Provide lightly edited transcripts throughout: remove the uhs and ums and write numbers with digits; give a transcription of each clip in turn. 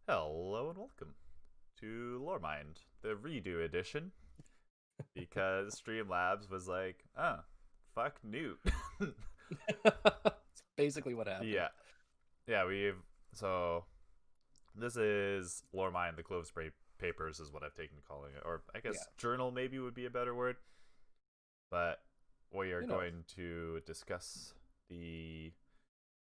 Hello and welcome to LoreMind, the redo edition, because Streamlabs was like, oh, fuck Newt. It's basically what happened. Yeah, so this is LoreMind, the Clovis Bray Papers is what I've taken to calling it, or I guess journal maybe would be a better word, but we are going to discuss the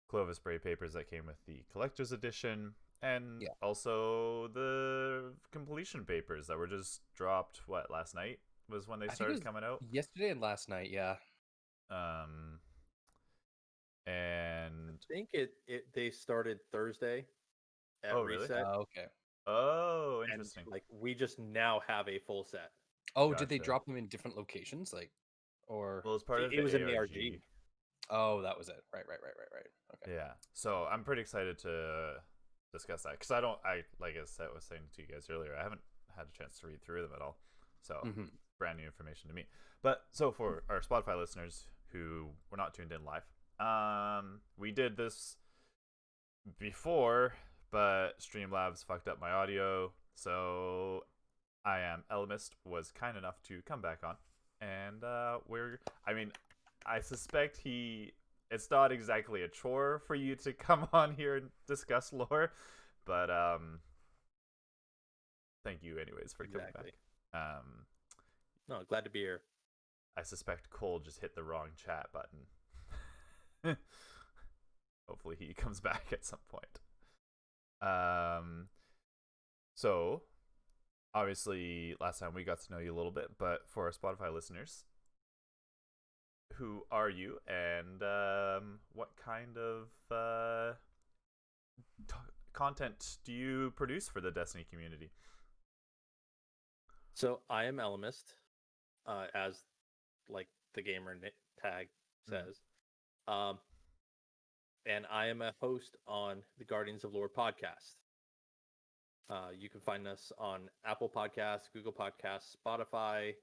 Clovis Bray Papers that came with the collector's edition, and also the completion papers that were just dropped. What, last night was when they started coming out? Yesterday and last night, yeah. And I think they started Thursday at reset. Really? Okay. Oh, interesting. And, we just now have a full set. Oh, gotcha. Did they drop them in different locations, Well, it was part of it was in the RG. Oh, that was it. Right. Okay. Yeah. So I'm pretty excited to discuss that because I like I said, was saying to you guys earlier, I haven't had a chance to read through them at all. So brand new information to me. But so for our Spotify listeners who were not tuned in live, we did this before, but Streamlabs fucked up my audio. So Ellimist was kind enough to come back on, and I suspect it's not exactly a chore for you to come on here and discuss lore, but thank you anyways for coming back. No, glad to be here. I suspect Cole just hit the wrong chat button. Hopefully he comes back at some point. So obviously last time we got to know you a little bit, but for our Spotify listeners, who are you, and what kind of content do you produce for the Destiny community? So I am Ellimist, as the gamer tag says, and I am a host on the Guardians of Lore podcast. You can find us on Apple Podcasts, Google Podcasts, Spotify,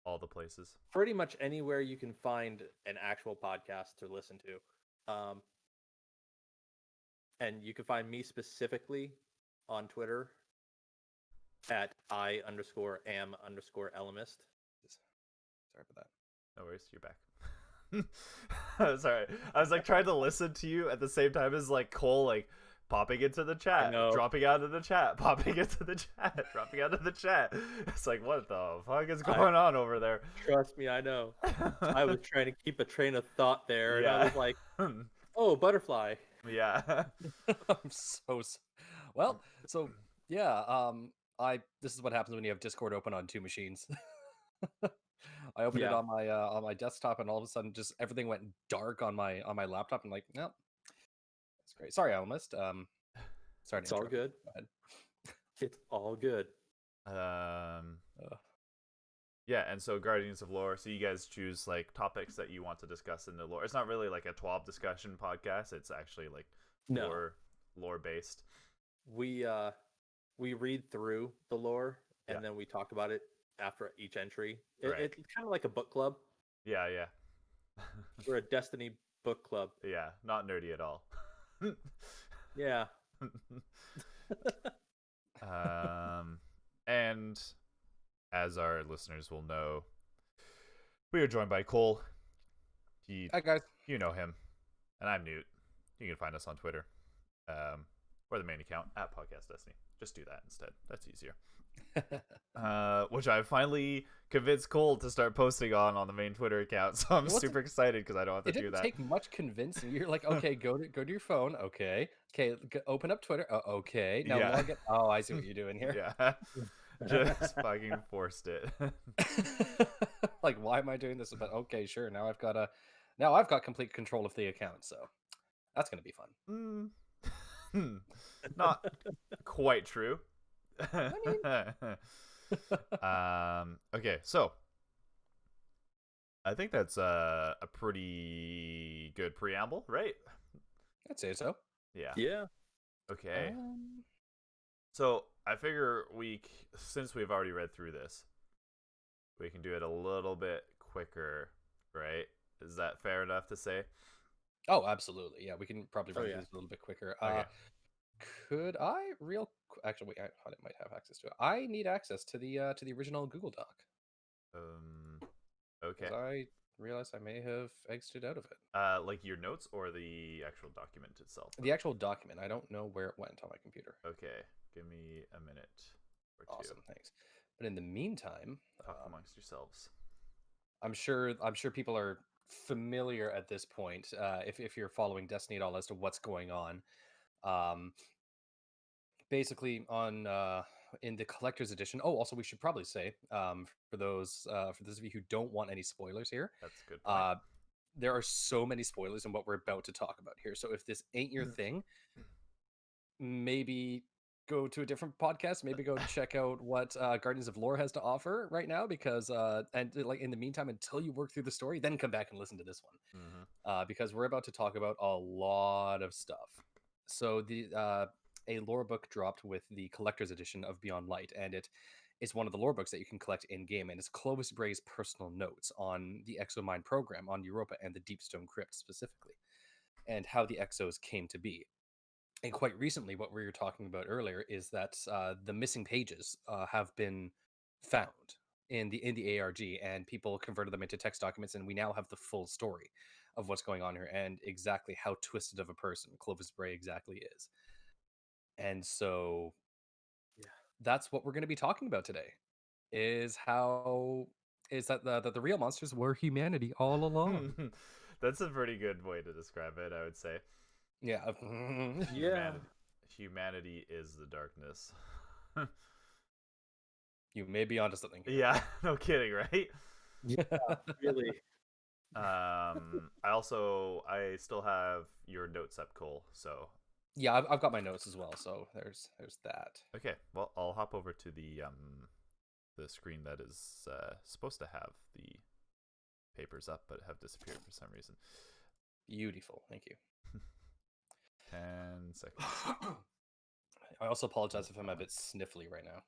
all the places. Pretty much anywhere you can find an actual podcast to listen to. And you can find me specifically on Twitter at @I_am_Ellimist. Sorry about that. No worries, you're back. Sorry, I was trying to listen to you at the same time as Cole popping into the chat, dropping out of the chat, popping into the chat, dropping out of the chat. It's what the fuck is going on over there? Trust me, I know. I was trying to keep a train of thought there, and I was like, oh, butterfly. Yeah. I'm so well. So yeah, this is what happens when you have Discord open on two machines. I opened it on my desktop, and all of a sudden, just everything went dark on my laptop. I'm like, no, that's great. Sorry, Ellimist. Sorry, it's all good. Go ahead. It's all good. Yeah, and so Guardians of Lore. So you guys choose topics that you want to discuss in the lore. It's not really a TWAB discussion podcast. It's actually lore based. We read through the lore and then we talk about it after each entry. It's kind of like a book club. Yeah. We're a Destiny book club. Yeah, not nerdy at all. Yeah. And as our listeners will know, we are joined by Cole. Hi guys. You know him, and I'm Newt. You can find us on Twitter, or the main account @Podcast Destiny. Just do that instead. That's easier. Which I finally convinced Cole to start posting on the main Twitter account, so I'm super excited because I don't have to do that. It didn't take much convincing. You're like, okay, go to your phone. Okay, open up Twitter. Okay, now log in. Oh, I see what you're doing here. Yeah, just fucking forced it. Why am I doing this? But okay, sure. Now I've got complete control of the account, so that's gonna be fun. Not quite true. Okay, so I think that's a pretty good preamble, right? I'd say so. Yeah. Okay. So I figure since we've already read through this, we can do it a little bit quicker, right? Is that fair enough to say? Oh, absolutely. Yeah, we can probably run through this a little bit quicker. Okay. Could I actually wait? I might have access to it. I need access to the original Google Doc Okay. because I realized I may have exited out of it. Like your notes or the actual document itself? The actual document. I don't know where it went on my computer. Okay, give me a minute or two. Awesome, thanks. But in the meantime, Talk amongst yourselves. I'm sure people are familiar at this point, if you're following Destiny at all, as to what's going on. Basically, on in the collector's edition. Oh, also we should probably say, for those of you who don't want any spoilers here, That's a good point. there are so many spoilers in what we're about to talk about here. So if this ain't your thing, maybe go to a different podcast. Maybe go check out what Guardians of Lore has to offer right now, because and like in the meantime, until you work through the story, then come back and listen to this one, because we're about to talk about a lot of stuff. So the a lore book dropped with the collector's edition of Beyond Light, and it's one of the lore books that you can collect in game, and it's Clovis Bray's personal notes on the ExoMind program on Europa and the Deepstone Crypt specifically, and how the Exos came to be. And quite recently, what we were talking about earlier is that the missing pages have been found in the ARG, and people converted them into text documents, and we now have the full story of what's going on here and exactly how twisted of a person Clovis Bray exactly is. And so, Yeah. that's what we're going to be talking about today. Is that the real monsters were humanity all along. That's a pretty good way to describe it, I would say. Yeah. Humanity is the darkness. You may be onto something here. Yeah, no kidding, right? Yeah, really. I still have your notes up, Cole. So Yeah, I've got my notes as well. So there's that. okay, well, I'll hop over to the screen that is supposed to have the papers up, but have disappeared for some reason. Beautiful, thank you. 10 seconds. I also apologize if I'm a bit sniffly right now.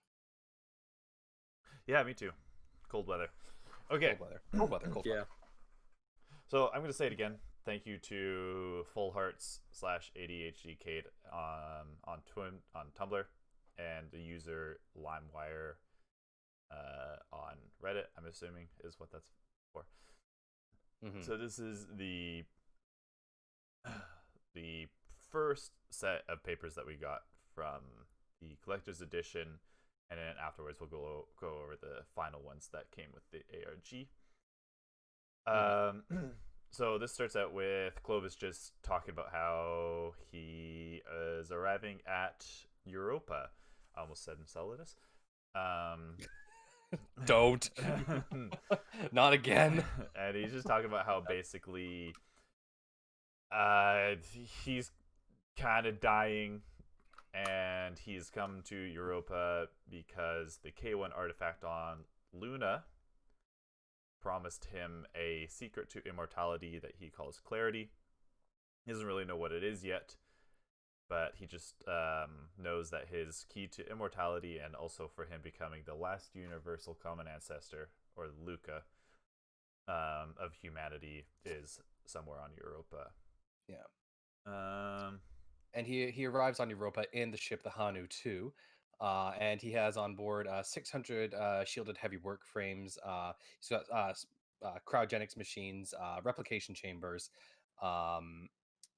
Yeah, me too. Cold weather. Okay. Cold weather. Yeah. So I'm going to say it again. Thank you to Full Hearts /ADHD Kate on Tumblr, and the user LimeWire on Reddit, I'm assuming is what that's for. So this is the first set of papers that we got from the collector's edition, and then afterwards we'll go over the final ones that came with the ARG. So this starts out with Clovis just talking about how he is arriving at Europa. I almost said Enceladus. Don't. Not again. And he's just talking about how basically he's kind of dying, and he's come to Europa because the K1 artifact on Luna promised him a secret to immortality that he calls clarity. He doesn't really know what it is yet, but he just knows that his key to immortality, and also for him becoming the last universal common ancestor, or Luca, of humanity, is somewhere on Europa. Yeah. And he arrives on Europa in the ship the Hanu 2, and he has on board 600 shielded heavy work frames. He's got cryogenics machines, replication chambers,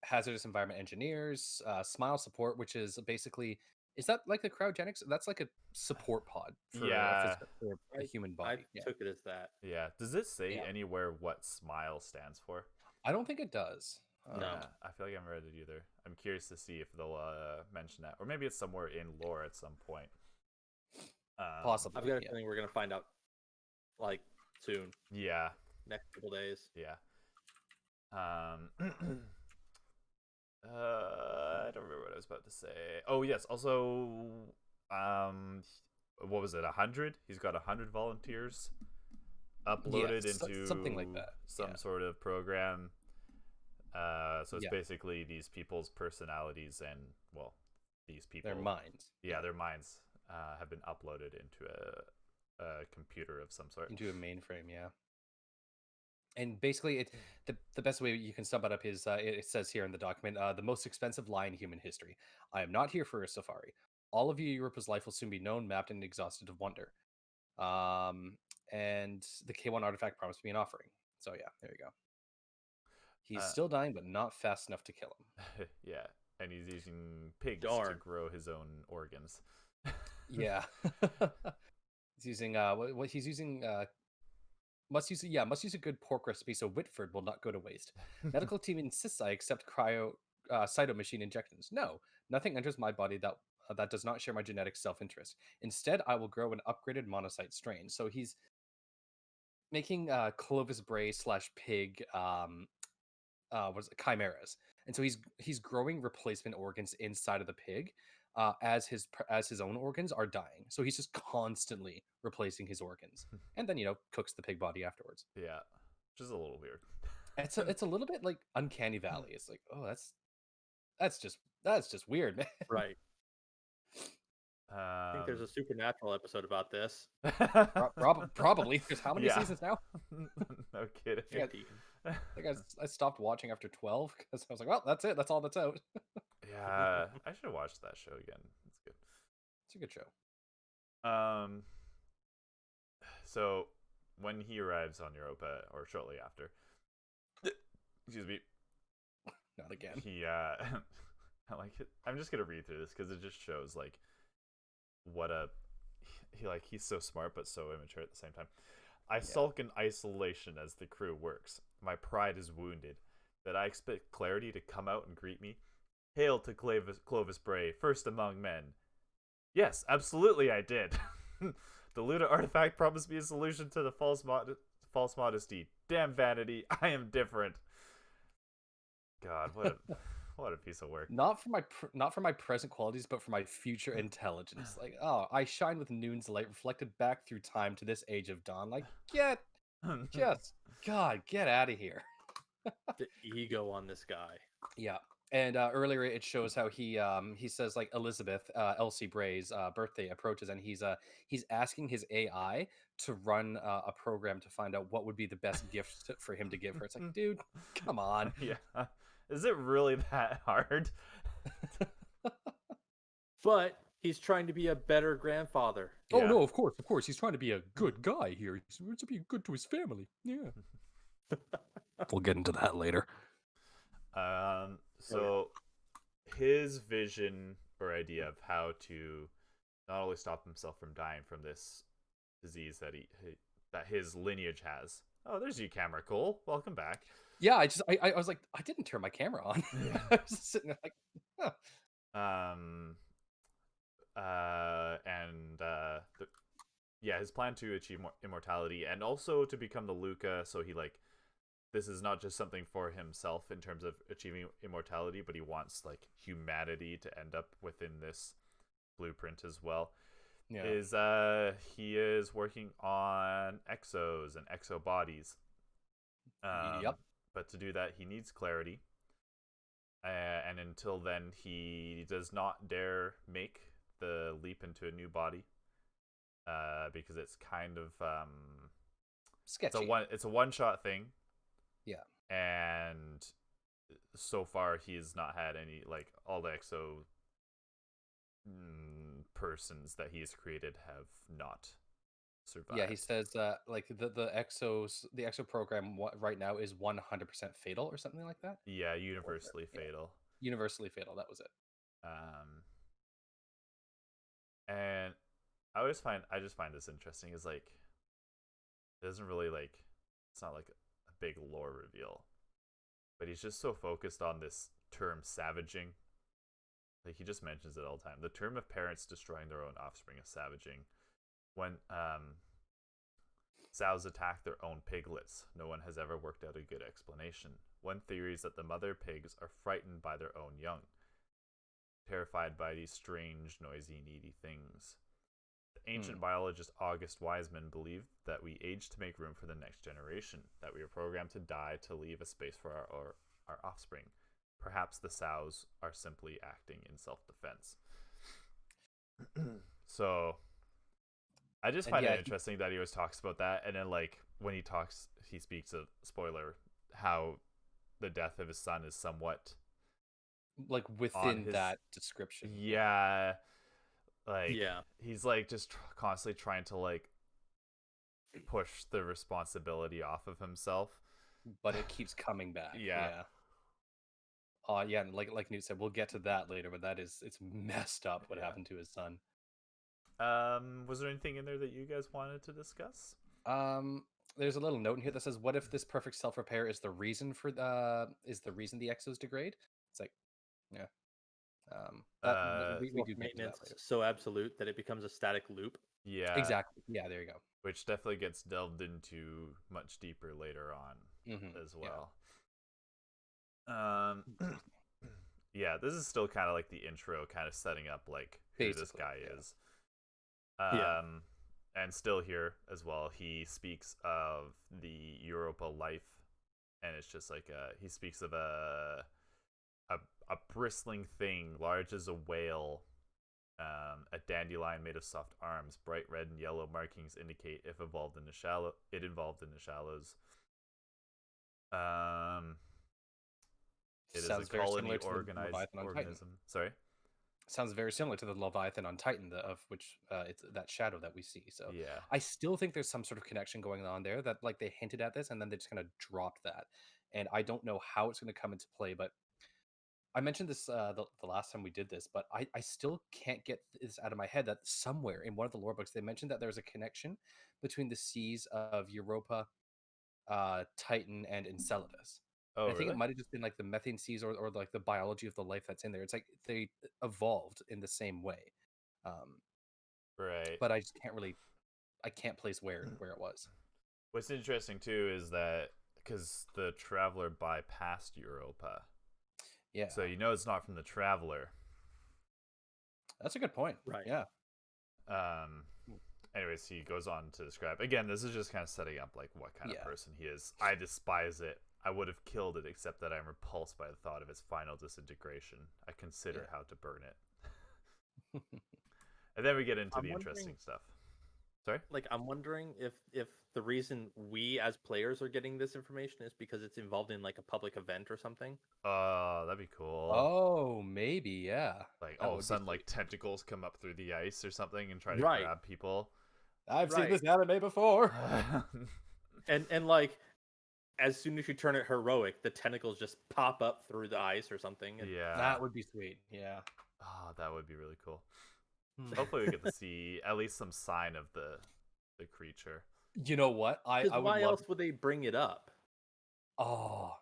hazardous environment engineers, smile support, which is basically, is that like the cryogenics? That's like a support pod for, for a human body. I took it as that. Yeah. Does it say anywhere what SMILE stands for? I don't think it does. No. I feel like I haven't read it either. I'm curious to see if they'll mention that, or maybe it's somewhere in lore at some point. Possibly. I've got a feeling we're gonna find out like soon. Yeah. Next couple days. Yeah. I don't remember what I was about to say. Oh yes. Also, what was it? 100? He's got 100 volunteers uploaded into something like that. Some sort of program. So it's basically these people's personalities and, well, these people, their minds. Yeah, their minds have been uploaded into a computer of some sort. Into a mainframe, yeah. And basically, the best way you can sum it up is it says here in the document, the most expensive lie in human history. I am not here for a safari. All of Europa's life will soon be known, mapped, and exhausted of wonder. And the K1 artifact promised to be an offering. So yeah, there you go. He's still dying, but not fast enough to kill him. Yeah, and he's using pigs to Darn. grow his own organs. Yeah. He's using what he's using must use a good pork recipe so Whitford will not go to waste. Medical team insists I accept cyto machine injections. No, nothing enters my body that does not share my genetic self-interest. Instead, I will grow an upgraded monocyte strain. So he's making Clovis Bray /pig chimeras, and so he's growing replacement organs inside of the pig as his own organs are dying. So he's just constantly replacing his organs, and then cooks the pig body afterwards. Yeah, which is a little weird. It's a little bit like Uncanny Valley. It's like, oh, that's just weird, man. Right. I think there's a Supernatural episode about this. Probably. There's how many seasons now? No kidding. 50. I think I stopped watching after 12 because I was like, well, that's it. That's all that's out. Yeah, I should watch that show again. It's good. It's a good show. So when he arrives on Europa, or shortly after, excuse me, not again. He I like it. I'm just gonna read through this because it just shows like what he's so smart but so immature at the same time. I sulk in isolation as the crew works. My pride is wounded. That I expect Clarity to come out and greet me. Hail to Clovis Bray, first among men. Yes, absolutely I did. The Luna artifact promised me a solution to the false modesty. Damn vanity, I am different. God, what a piece of work. Not for my present qualities, but for my future intelligence. Like, oh, I shine with noon's light reflected back through time to this age of dawn. Like, get out of here. The ego on this guy. Yeah. And earlier it shows how he says like Elizabeth Elsie Bray's birthday approaches, and he's asking his AI to run a program to find out what would be the best gift for him to give her. It's like, dude, come on. Yeah. Is it really that hard? But he's trying to be a better grandfather. Oh no, of course, he's trying to be a good guy here. He's trying to be good to his family. Yeah. We'll get into that later. So his vision or idea of how to not only stop himself from dying from this disease that his lineage has. Oh, there's you, camera Cole. Welcome back. Yeah, I was like, I didn't turn my camera on. Yeah. I was just sitting there like, huh. His plan to achieve immortality and also to become the Luca. So this is not just something for himself in terms of achieving immortality, but he wants like humanity to end up within this blueprint as well. Yeah. He is working on exos and exo bodies. Yep. But to do that, he needs clarity. And until then, he does not dare make the leap into a new body. Because it's kind of sketchy. It's a one-shot thing. Yeah. And so far, he has not had any, like, all the exo persons that he has created have not survived. Yeah, he says like the exo program right now is 100% fatal or something like that. Yeah, universally fatal. Yeah. Universally fatal. That was it. And I just find this interesting. Is like, it doesn't really like, it's not like a big lore reveal, but he's just so focused on this term savaging. Like, he just mentions it all the time. The term of parents destroying their own offspring is savaging. When sows attack their own piglets, no one has ever worked out a good explanation. One theory is that the mother pigs are frightened by their own young, terrified by these strange, noisy, needy things. The ancient biologist August Wiseman believed that we age to make room for the next generation, that we are programmed to die to leave a space for our offspring. Perhaps the sows are simply acting in self-defense. So I just And find yeah, it interesting that he always talks about that, and then like when he speaks of spoiler how the death of his son is somewhat like on within his that description. yeah, like Yeah. he's like just constantly trying to like push the responsibility off of himself. But it keeps coming back. Yeah. Yeah, and like Newt said, we'll get to that later, but it's messed up what Yeah. happened to his son. Was there anything in there that you guys wanted to discuss? There's a little note in here that says, "What if this perfect self-repair is the reason the exos degrade?" It's like, yeah, that we do get to that Maintenance later. so absolute that it becomes a static loop. Yeah, Exactly. Yeah, there you go. which definitely gets delved into much deeper later on as well. Yeah, this is still kind of like the intro, kind of setting up like who this Basically, guy yeah. is. Yeah. And still here as well, he speaks of the Europa life, and it's just like he speaks of a bristling thing large as a whale, a dandelion made of soft arms, bright red and yellow markings indicate it involved in the shallows. It Sounds is a very colony similar to the organized Leviathan on Titan. organism. Sorry. Sounds very similar to the Leviathan on Titan, of which it's that shadow that we see. So Yeah. I still think there's some sort of connection going on there, that like they hinted at this and then they just kind of dropped that. And I don't know how it's going to come into play, but I mentioned this the last time we did this, but I still can't get this out of my head that somewhere in one of the lore books they mentioned that there's a connection between the seas of Europa, Titan, and Enceladus. Oh, And I think really? it might have just been like the methane seas, or like the biology of the life that's in there. It's like they evolved in the same way, um, Right. but I can't place where it was. What's interesting too is that because the traveler bypassed Europa, Yeah, so you know it's not from the traveler. that's a good point. Right. Yeah, Um. Anyways, he goes on to describe again. This is just kind of setting up like what kind of Yeah. person he is. I despise it. I would have killed it, except that I'm repulsed by the thought of its final disintegration. I consider Yeah. how to burn it. And then we get into I'm the wondering- interesting stuff. Sorry? Like, I'm wondering if the reason we as players are getting this information is because it's involved in like a public event or something. Oh, that'd be cool. Oh, maybe, yeah. Like that all of would a be sudden, sweet. like tentacles come up through the ice or something and try to Right. grab people. I've Right. seen this anime before. And like, as soon as you turn it heroic, the tentacles just pop up through the ice or something. And Yeah. That would be sweet. Yeah. Oh, that would be really cool. Hmm. Hopefully, we get to see at least some sign of the creature. You know what? I because would why love. else would they bring it up? Oh,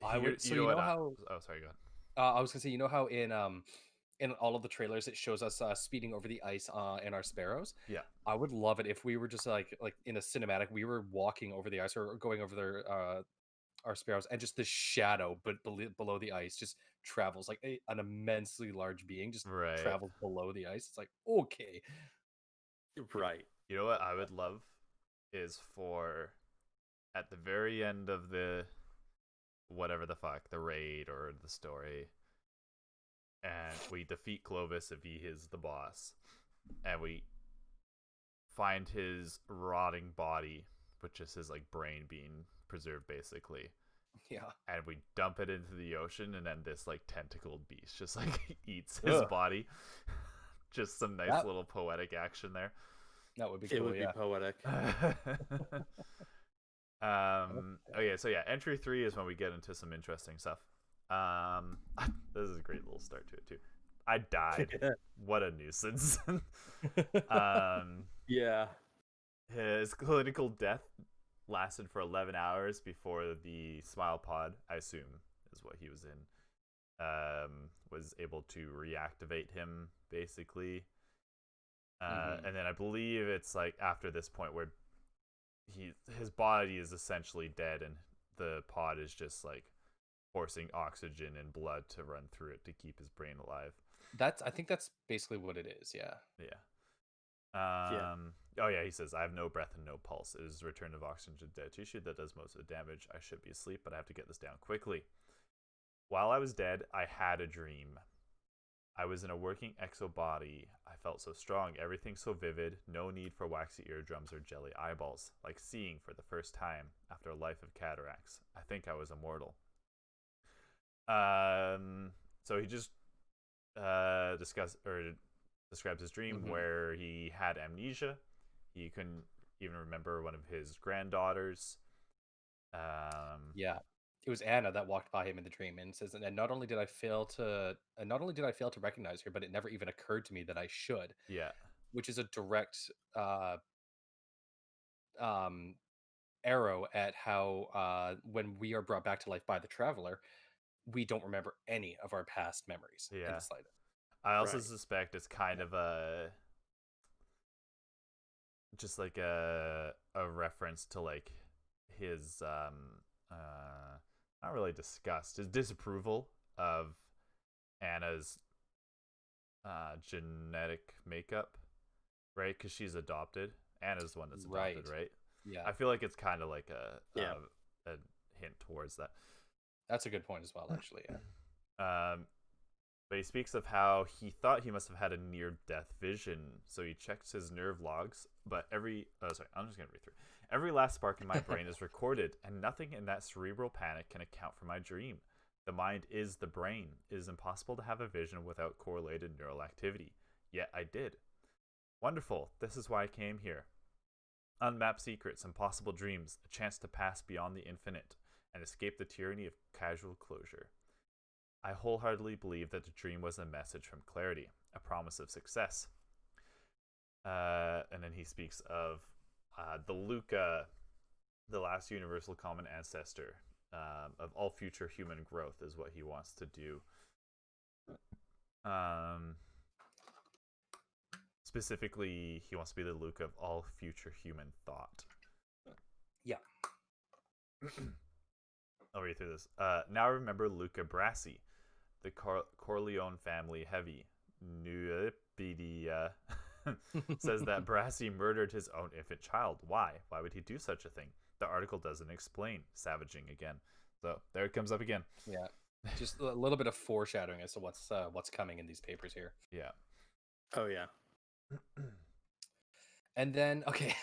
I You- would. So you know you know what I- how? Oh, sorry. Go ahead. I was gonna say, you know how in all of the trailers it shows us speeding over the ice in our sparrows. Yeah. I would love it if we were just like in a cinematic, we were walking over the ice or going over their our sparrows, and just the shadow, but below the ice, just travels like an immensely large being, just Right. travels below the ice. It's like, okay, Right. You know what I would love is for at the very end of the whatever the fuck, the raid or the story, and we defeat Clovis if he is the boss, and we find his rotting body, which is his like brain being preserved basically, yeah, and we dump it into the ocean, and then this like tentacled beast just like eats his Ugh. body. Just some nice That- little poetic action there. that would be It cool. would Yeah. be poetic. Okay, so yeah, entry 3 is when we get into some interesting stuff. This is a great little start to it too. I died. What a nuisance. Yeah. His clinical death lasted for 11 hours before the smile pod, I assume is what he was in, was able to reactivate him basically. And then I believe it's like after this point where his body is essentially dead and the pod is just like forcing oxygen and blood to run through it to keep his brain alive. I think that's basically what it is. Yeah. Yeah. Oh yeah, he says, I have no breath and no pulse. It is the return of oxygen to dead tissue that does most of the damage. I should be asleep, but I have to get this down quickly. While I was dead, I had a dream. I was in a working exo body. I felt so strong, everything so vivid, no need for waxy eardrums or jelly eyeballs, like seeing for the first time after a life of cataracts. I think I was immortal. So he just describes his dream where he had amnesia. He couldn't even remember one of his granddaughters. Yeah, it was Anna that walked by him in the dream and says, and not only did I fail to recognize her, but it never even occurred to me that I should. Yeah. Which is a direct arrow at how when we are brought back to life by the Traveler, we don't remember any of our past memories in the slightest. I also suspect it's kind of just like a reference to like his not really disgust, his disapproval of Anna's genetic makeup, right? Because she's adopted. Anna's the one that's adopted, right? Yeah. I feel like it's kind of like a hint towards that. That's a good point as well, actually. Yeah. But he speaks of how he thought he must have had a near-death vision, so he checks his nerve logs. But I'm just gonna read through. Every last spark in my brain is recorded, and nothing in that cerebral panic can account for my dream. The mind is the brain. It is impossible to have a vision without correlated neural activity. Yet I did. Wonderful. This is why I came here. Unmapped secrets, impossible dreams, a chance to pass beyond the infinite and escape the tyranny of casual closure. I wholeheartedly believe that the dream was a message from clarity, a promise of success. And then he speaks of the Luca, the last universal common ancestor of all future human growth, is what he wants to do. Specifically, he wants to be the Luca of all future human thought. Yeah. I'll read through this. Now remember Luca Brasi, the Corleone family heavy. Nuipedia says that Brasi murdered his own infant child. Why? Why would he do such a thing? The article doesn't explain. Savaging again. So there it comes up again. Yeah. Just a little bit of foreshadowing as to what's coming in these papers here. Yeah. Oh yeah. And then, okay,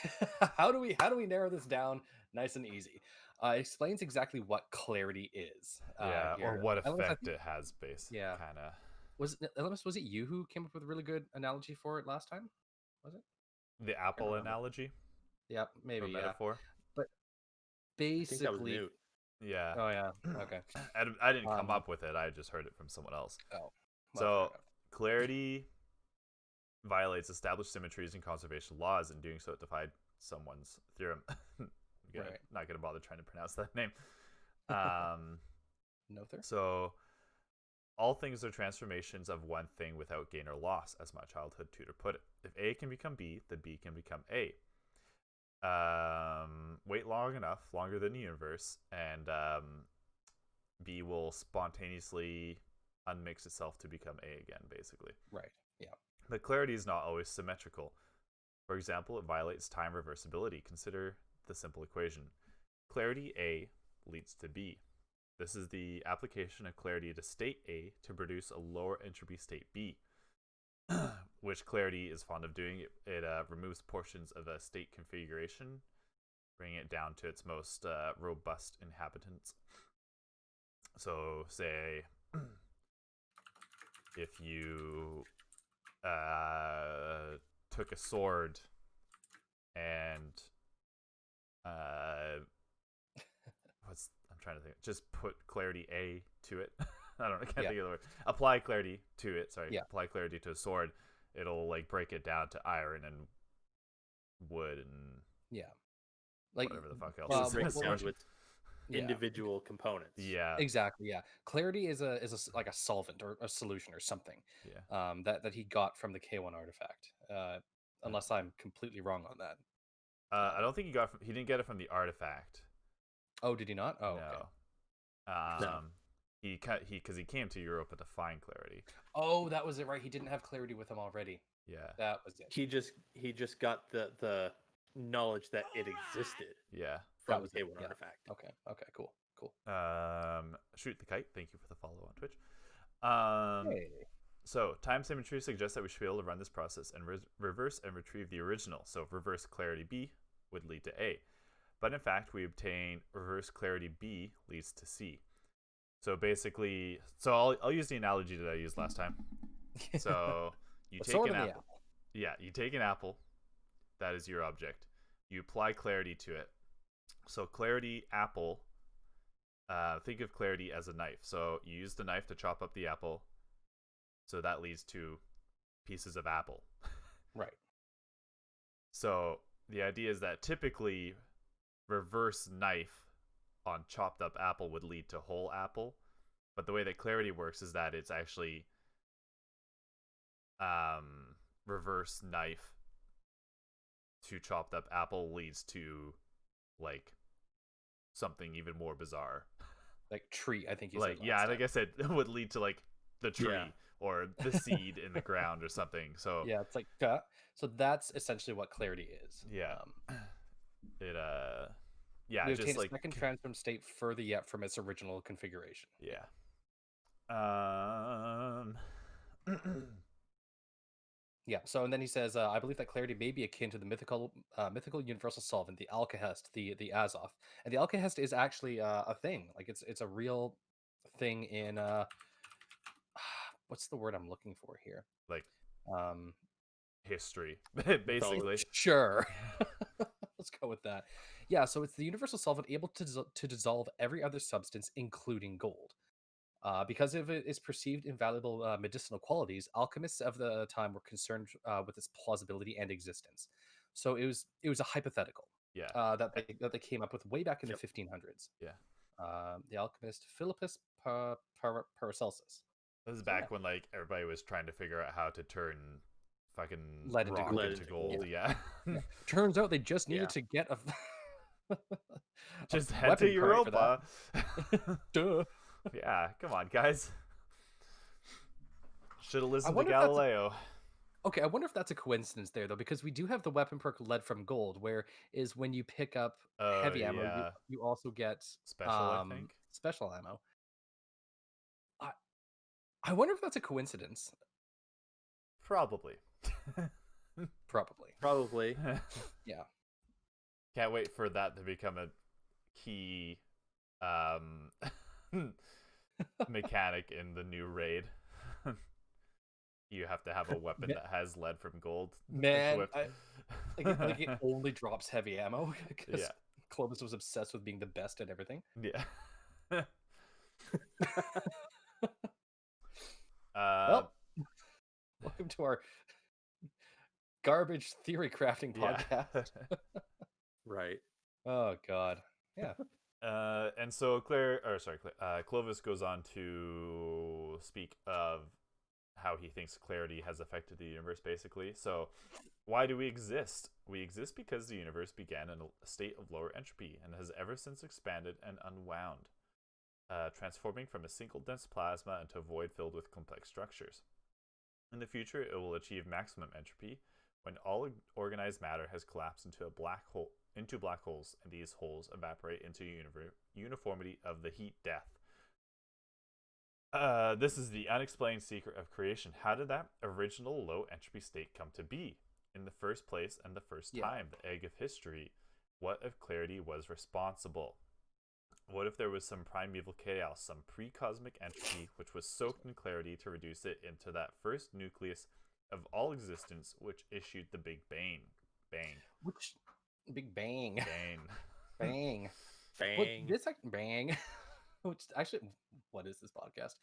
how do we narrow this down nice and easy? It explains exactly what clarity is. Or what effect it has, basically. Yeah. Kind of. Was it you who came up with a really good analogy for it last time? Was it? The apple analogy? Yeah, maybe. Or metaphor? But basically. I think that was Newt. Yeah. Oh, yeah. Okay. I didn't come up with it. I just heard it from someone else. Oh. So, clarity violates established symmetries and conservation laws. In doing so, it defied someone's theorem. Not going to bother trying to pronounce that name. No theorem? So, all things are transformations of one thing without gain or loss, as my childhood tutor put it. If A can become B, then B can become A. Wait long enough, longer than the universe, and B will spontaneously unmix itself to become A again, basically. Right, yeah. But clarity is not always symmetrical. For example, it violates time reversibility. Consider the simple equation. Clarity A leads to B. This is the application of clarity to state A to produce a lower entropy state B, which clarity is fond of doing. It removes portions of a state configuration, bringing it down to its most robust inhabitants. So, say, if you took a sword and I'm trying to think. Just put clarity A to it. I can't think of the word. Apply clarity to it. Sorry. Yeah. Apply clarity to a sword. It'll like break it down to iron and wood and whatever the fuck else. Well, break it down with individual components. Yeah. Exactly. Yeah. Clarity is like a solvent or a solution or something. Yeah. That he got from the K1 artifact. Unless I'm completely wrong on that. I don't think he didn't get it from the artifact. Oh, did he not? Oh, no. Okay. Because he came to Europa to find clarity. Oh, that was it, right? He didn't have clarity with him already. Yeah. That was it. He just got the knowledge that it existed. Yeah. From the K1 artifact. Okay. Cool. Shoot the Kite. Thank you for the follow on Twitch. Hey. So time symmetry suggests that we should be able to run this process and reverse and retrieve the original. So reverse clarity B would lead to A. But in fact, we obtain reverse clarity B leads to C. So basically, I'll use the analogy that I used last time. So you take an apple. Yeah, you take an apple. That is your object. You apply clarity to it. So clarity apple. Think of clarity as a knife. So you use the knife to chop up the apple. So that leads to pieces of apple. Right. So the idea is that typically reverse knife on chopped up apple would lead to whole apple. But the way that clarity works is that it's actually reverse knife to chopped up apple leads to like something even more bizarre. Like tree, I think you like said. Yeah, like I said, it would lead to like the tree or the seed in the ground or something. So yeah, it's like so that's essentially what clarity is. Yeah. It we just obtain like a second transform state further yet from its original configuration. Yeah. Yeah. So and then he says, I believe that clarity may be akin to the mythical universal solvent, the alkahest, the Azoth, and the alkahest is actually a thing. Like it's a real thing in what's the word I'm looking for here? Like history, basically. Sure. Let's go with that. Yeah, so it's the universal solvent able to dissolve every other substance, including gold. Because of its perceived invaluable medicinal qualities, alchemists of the time were concerned with its plausibility and existence. So it was a hypothetical that they came up with way back in the 1500s. Yeah. The alchemist Philippus Paracelsus. This is back when like everybody was trying to figure out how to turn fucking lead rock into gold. Yeah. Turns out they just needed to get a just head to Europa. Duh. Yeah, come on, guys. Should have listened to Galileo. Okay, I wonder if that's a coincidence there, though, because we do have the weapon perk lead from gold, where is when you pick up heavy ammo, you also get special, I think. Special ammo. I wonder if that's a coincidence. Probably. Probably. Yeah. Can't wait for that to become a key mechanic in the new raid. You have to have a weapon that has lead from gold. Man, like it only drops heavy ammo because Clovis was obsessed with being the best at everything. Yeah. Well, welcome to our garbage theory crafting podcast. Right. Oh God. Yeah. And so Clovis goes on to speak of how he thinks clarity has affected the universe, basically. So why do we exist? We exist because the universe began in a state of lower entropy and has ever since expanded and unwound, transforming from a single dense plasma into a void filled with complex structures. In the future, it will achieve maximum entropy when all organized matter has collapsed into black holes, and these holes evaporate into uniformity of the heat death. This is the unexplained secret of creation. How did that original low entropy state come to be in the first place and the first time? The egg of history. What if clarity was responsible? What if there was some primeval chaos, some pre-cosmic entropy, which was soaked in clarity to reduce it into that first nucleus of all existence, which issued the Big Bang? Which Big Bang? Bang. Bang. Which actually, what is this podcast?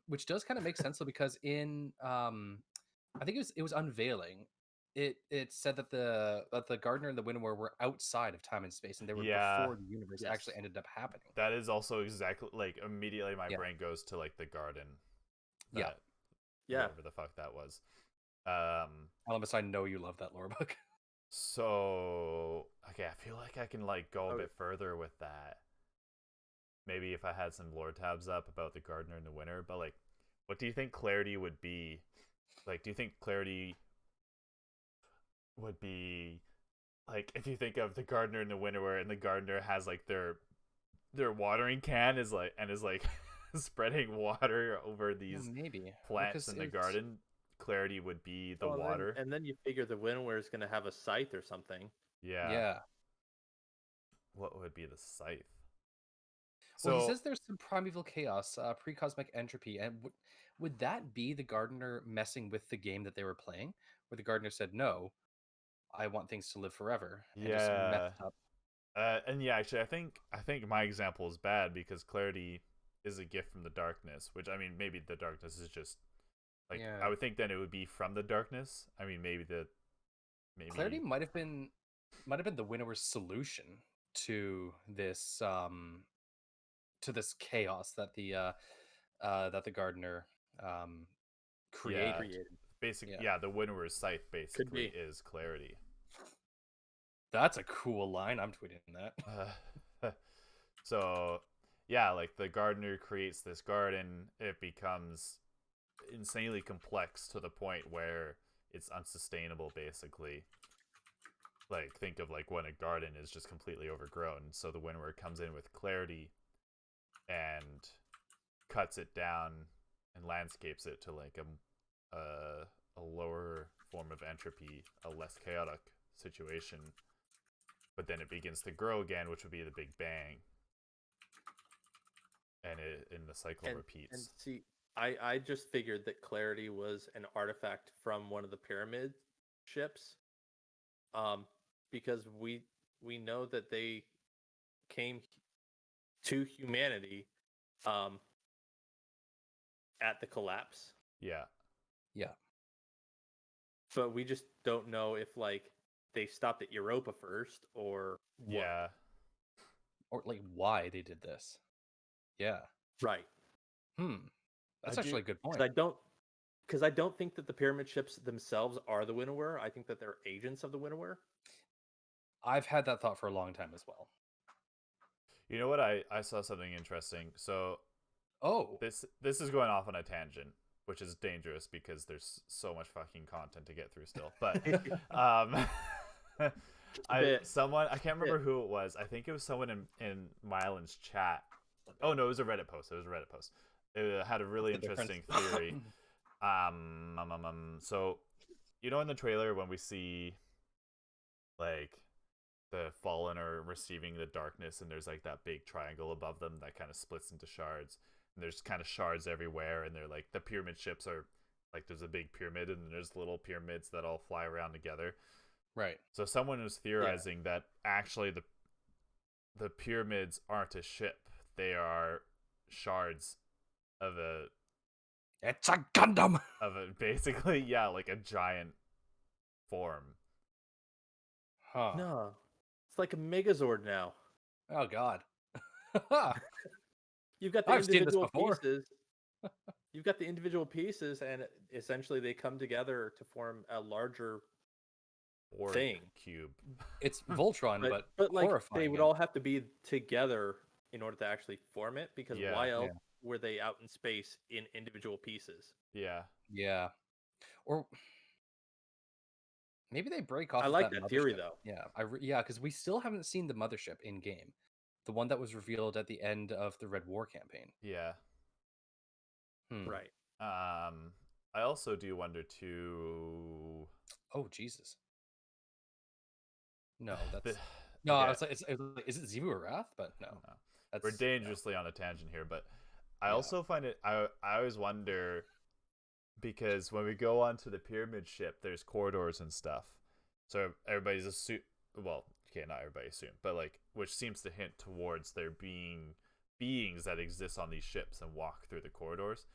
Which does kind of make sense though, because in I think it was Unveiling. It said that the Gardener and the Winnower were outside of time and space, and they were before the universe actually ended up happening. That is also exactly like immediately my brain goes to like the garden. Whatever the fuck that was. Ellimist, I know you love that lore book. So okay, I feel like I can like go a bit further with that. Maybe if I had some lore tabs up about the Gardener and the Winter, but like, what do you think clarity would be? Like, do you think clarity would be like if you think of the Gardener and the Winnower, and the Gardener has like their watering can is like spreading water over these maybe plants in the garden, Clarity would be the water. And then you figure the Winnoware is going to have a scythe or something. Yeah. What would be the scythe? Well, he says there's some primeval chaos, pre-cosmic entropy, and would that be the gardener messing with the game that they were playing, where the gardener said, "No, I want things to live forever," and just messed up. And yeah, actually, I think my example is bad because Clarity is a gift from the darkness, which, I mean, maybe the darkness is just like, I would think then it would be from the darkness. I mean, maybe Clarity might have been the Winnower's solution to this chaos that the gardener created. Basically, the Winnower's scythe basically is Clarity. That's a cool line. I'm tweeting that. So, yeah, like the gardener creates this garden. It becomes insanely complex to the point where it's unsustainable, basically. Like, think of like when a garden is just completely overgrown. So the Winnower comes in with Clarity and cuts it down and landscapes it to like a lower form of entropy, a less chaotic situation. But then it begins to grow again, which would be the Big Bang, and the cycle repeats. And see, I just figured that Clarity was an artifact from one of the pyramid ships, because we know that they came to humanity at the collapse. Yeah. But we just don't know if like they stopped at Europa first or what. Or like why they did this. Right. That's actually a good point. Because I don't think that the pyramid ships themselves are the Winnower. I think that they're agents of the Winnower. I've had that thought for a long time as well. You know what? I saw something interesting. So this is going off on a tangent, which is dangerous because there's so much fucking content to get through still. But I can't remember who it was. I think it was someone in Mylan's chat. Oh no, it was a Reddit post. It had a really interesting theory. So, you know, in the trailer when we see like the Fallen are receiving the darkness, and there's like that big triangle above them that kind of splits into shards, and there's kind of shards everywhere, and they're like the pyramid ships are like there's a big pyramid and there's little pyramids that all fly around together. Right. So someone was theorizing that actually the pyramids aren't a ship; they are shards of a. It's a Gundam. Of a basically, like a giant form. Huh. No, it's like a Megazord now. Oh God. You've got the individual pieces. You've got the individual pieces, and essentially they come together to form a larger thing. Cube. It's Voltron, but like horrifying. They would all have to be together in order to actually form it, because why else were they out in space in individual pieces? Yeah. Or maybe they break off. I like that theory though. Yeah, because we still haven't seen the mothership in game, the one that was revealed at the end of the Red War campaign. Right. I also do wonder too. Oh Jesus. No, that's no. I was like, is it Zivu or Wrath? But no. We're dangerously on a tangent here, but I also find it. I always wonder, because when we go onto the pyramid ship, there's corridors and stuff. So everybody's well, okay, not everybody assume, but like, which seems to hint towards there being beings that exist on these ships and walk through the corridors.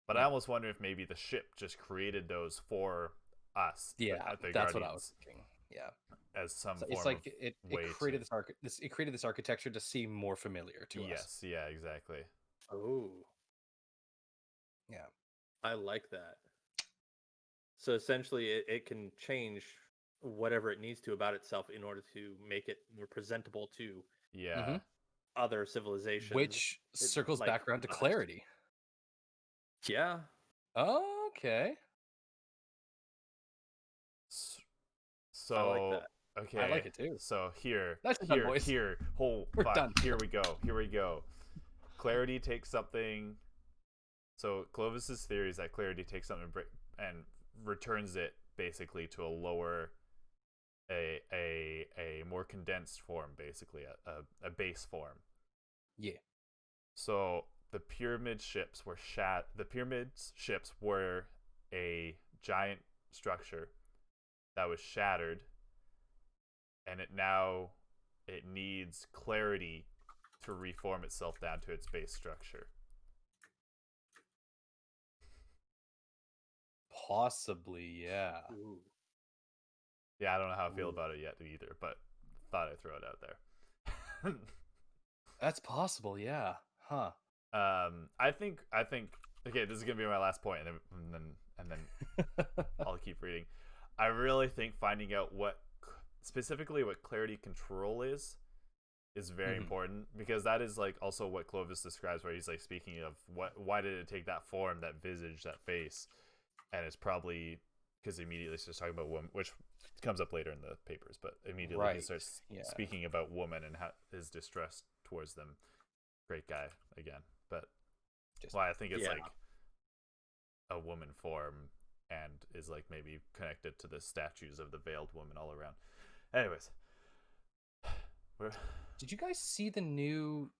But I almost wonder if maybe the ship just created those for us. That's what I was thinking. As some form it's like of it created it created this architecture to seem more familiar to us. Yes, exactly. Oh. Yeah. I like that. So essentially it can change whatever it needs to about itself in order to make it more presentable to other civilizations. Which circles back around to Clarity. Yeah. Okay. So I like that. Okay. I like it too. So here, We're done. Here we go. Clarity takes something So Clovis's theory is that clarity takes something and returns it basically to a lower, a more condensed form, basically a base form. Yeah. So the pyramid ships were The pyramid's ships were a giant structure that was shattered, and it needs clarity to reform itself down to its base structure. Possibly, yeah. Ooh. Yeah, I don't know how I feel about it yet either, but thought I'd throw it out there. That's possible, yeah. Huh. I think okay, this is gonna be my last point, and then I'll keep reading. I really think finding out specifically what clarity control is very important, because that is like also what Clovis describes, where he's like speaking of why did it take that form, that visage, that face, and it's probably because immediately starts talking about woman, which comes up later in the papers, but immediately he starts speaking about woman and how his distrust towards them. Great guy again, but I think it's like a woman form and is like maybe connected to the statues of the veiled woman all around. Anyways, did you guys see the new?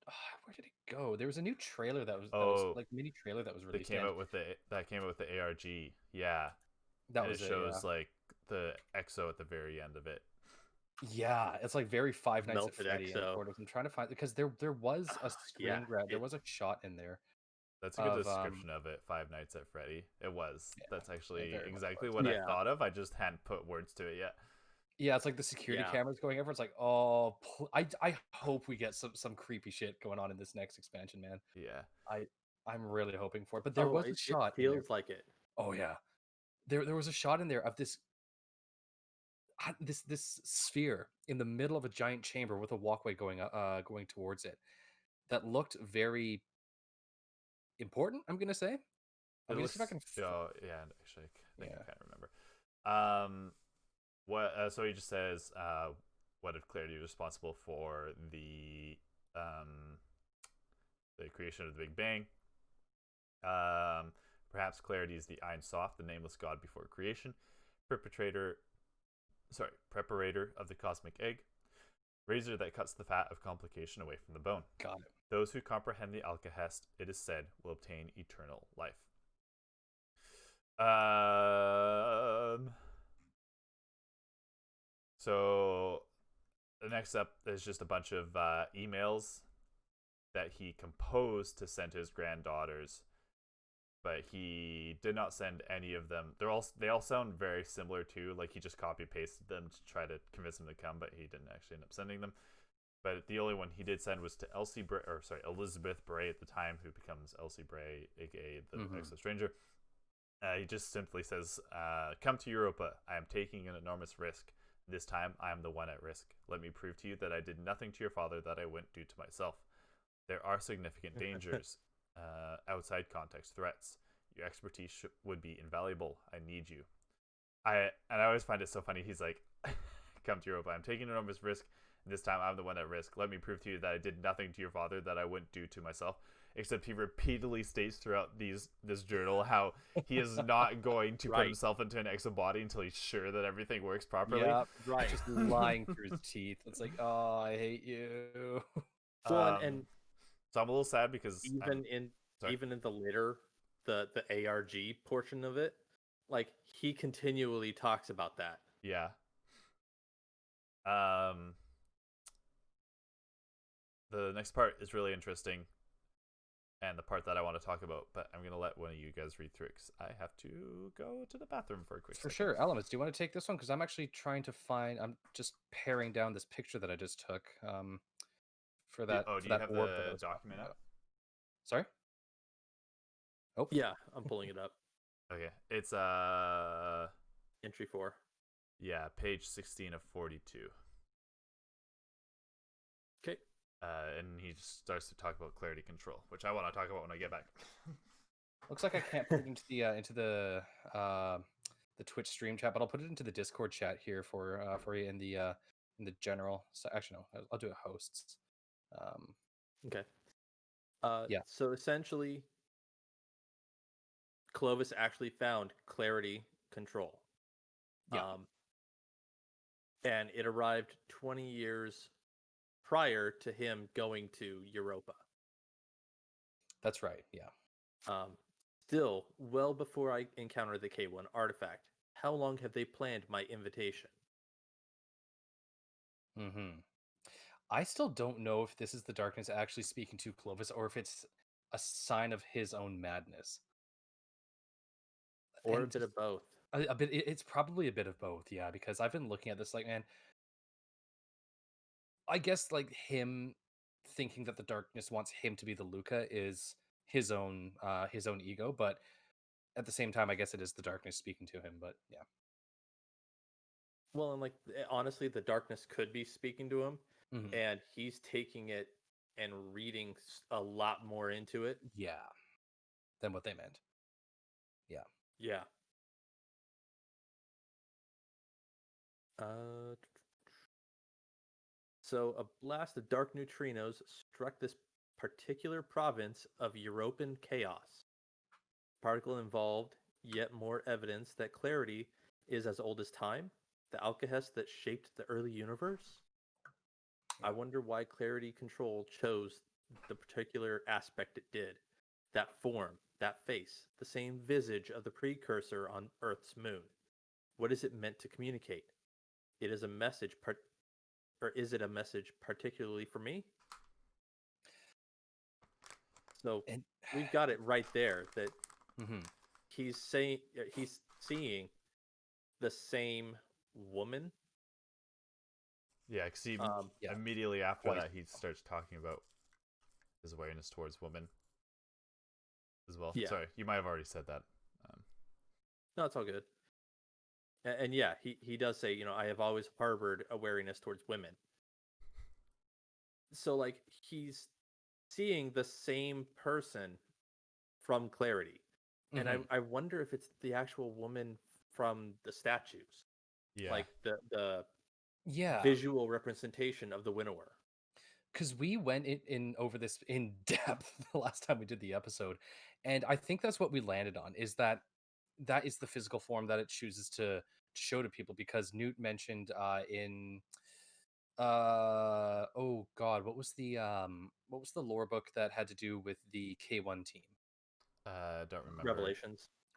Where did it go? There was a new trailer that was like mini trailer that was released. That came out with the ARG. Yeah, it shows like the EXO at the very end of it. Yeah, it's like very Five Nights at Freddy. I'm trying to find, because there was a screen grab. There was a shot in there. That's a good description of it. Five Nights at Freddy. It was. That's actually exactly what I thought of. I just hadn't put words to it yet. Yeah, it's like the security cameras going over. It's like, oh, I hope we get some creepy shit going on in this next expansion, man. Yeah, I'm really hoping for it. But there was a shot. It feels like it. Oh yeah, there was a shot in there of this sphere in the middle of a giant chamber with a walkway going towards it. That looked very important, I'm gonna say. I'm gonna see if I can. Yeah, actually, I think I can't remember. So he just says, what if clarity is responsible for the creation of the Big Bang? Perhaps clarity is the Ein Sof, the nameless god before creation, preparator of the cosmic egg, razor that cuts the fat of complication away from the bone. Got it. Those who comprehend the Alkahest, it is said, will obtain eternal life. So the next up is just a bunch of emails that he composed to send to his granddaughters, but he did not send any of them. They all sound very similar too. Like he just copy pasted them to try to convince them to come, but he didn't actually end up sending them. But the only one he did send was to Elizabeth Bray at the time, who becomes Elsie Bray, aka the EXO Stranger. He just simply says, "Come to Europa. I am taking an enormous risk. This time, I am the one at risk. Let me prove to you that I did nothing to your father that I wouldn't do to myself. There are significant dangers, outside context threats. Your expertise would be invaluable. I need you." I always find it so funny. He's like, "Come to Europa. I'm taking an enormous risk. This time, I'm the one at risk. Let me prove to you that I did nothing to your father that I wouldn't do to myself." Except he repeatedly states throughout this journal how he is not going to put himself into an EXO body until he's sure that everything works properly. Yeah, right. Just lying through his teeth. It's like, oh, I hate you. And so I'm a little sad because even in the later the ARG portion of it, like he continually talks about that. Yeah. The next part is really interesting, and the part that I want to talk about, but I'm going to let one of you guys read through it because I have to go to the bathroom for a quick second. Sure. Ellimist, do you want to take this one? Because I'm actually trying to I'm just paring down this picture that I just took for that. Do you have the document up? Sorry? Oh. Yeah, I'm pulling it up. Okay. It's entry 4. Yeah, page 16 of 42. Okay. And he just starts to talk about clarity control, which I want to talk about when I get back. Looks like I can't put it into the Twitch stream chat, but I'll put it into the Discord chat here for you in the general. So actually, no, I'll do it hosts. Okay. Yeah. So essentially, Clovis actually found clarity control. Yeah. And it arrived 20 years prior to him going to Europa. That's right. Yeah. Still, well before I encountered the K1 artifact, how long have they planned my invitation? I still don't know if this is the darkness actually speaking to Clovis or if it's a sign of his own madness. Or a bit of both. A bit. It's probably a bit of both, yeah. Because I've been looking at this, like, man, I guess like him thinking that the darkness wants him to be the Luca is his own ego, but at the same time, I guess it is the darkness speaking to him. But yeah. Well, and like honestly, the darkness could be speaking to him, Mhm. and he's taking it and reading a lot more into it. Yeah, than what they meant. Yeah. Yeah. So a blast of dark neutrinos struck this particular province of European chaos. Particle involved yet more evidence that clarity is as old as time, the alkahest that shaped the early universe. I wonder why clarity control chose the particular aspect it did. That form, that face, the same visage of the precursor on Earth's moon. What is it meant to communicate? It is a message, or is it a message particularly for me? So And we've got it right there that mhm. he's seeing the same woman. Yeah, because Yeah. immediately after Twice. that, he starts talking about his awareness towards women as well. Yeah. Sorry, you might have already said that. No, it's all good. And yeah, he does say, I have always harbored a wariness towards women. So like he's seeing the same person from clarity. And I wonder if it's the actual woman from the statues. Yeah. Like the Yeah. visual representation of the winnower. Because we went in over this in depth the last time we did the episode, and I think that's what we landed on, is that is the physical form that it chooses to show to people. Because Newt mentioned in oh god, what was the lore book that had to do with the K1 team? Don't remember.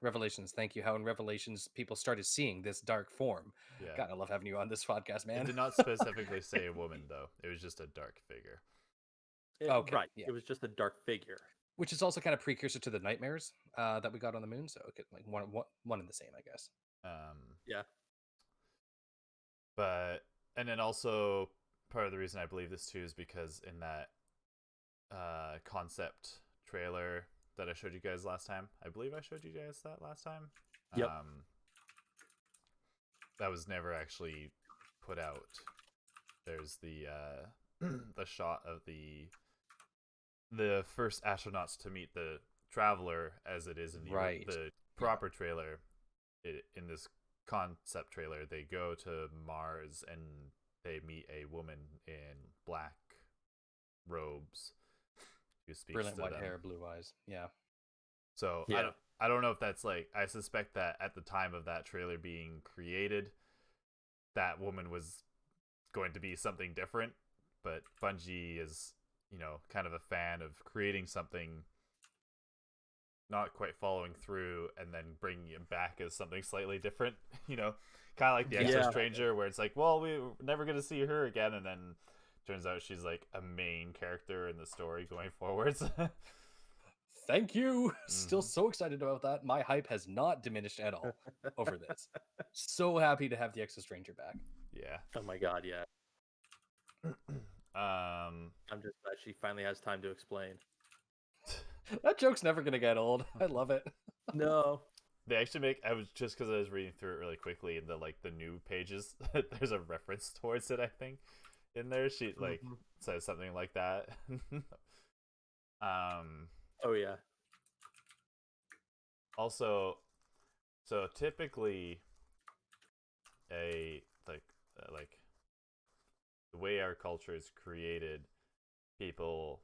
Revelations. Thank you. How in Revelations people started seeing this dark form. Yeah. God, I love having you on this podcast, man. It did not specifically say a woman, though. It was just a dark figure. Okay, right. Yeah. It was just a dark figure. Which is also kind of precursor to the nightmares that we got on the moon. So okay, like one and the same, I guess. Yeah. But and then also part of the reason I believe this too is because in that concept trailer that I showed you guys last time, I believe I showed you guys that last time. Yep. That was never actually put out. There's the the shot of the first astronauts to meet the traveler as it is in the proper trailer. In this concept trailer, they go to Mars and they meet a woman in black robes who speaks brilliant to white them. hair, blue eyes. Yeah. So yeah. I don't know if that's like, I suspect that at the time of that trailer being created, that woman was going to be something different, but Bungie is, kind of a fan of creating something, not quite following through, and then bringing it back as something slightly different. Kind of like the Extra Stranger, where it's like, well, we're never going to see her again, and then turns out she's like a main character in the story going forwards. Thank you. Still so excited about that. My hype has not diminished at all over this. So happy to have the Extra Stranger back. Yeah. Oh my god, yeah. I'm just glad she finally has time to explain. That joke's never gonna get old. I love it. No. They actually because I was reading through it really quickly in the new pages, there's a reference towards it, I think, in there. She says something like that. Oh yeah. Also, so typically like the way our culture is created, people,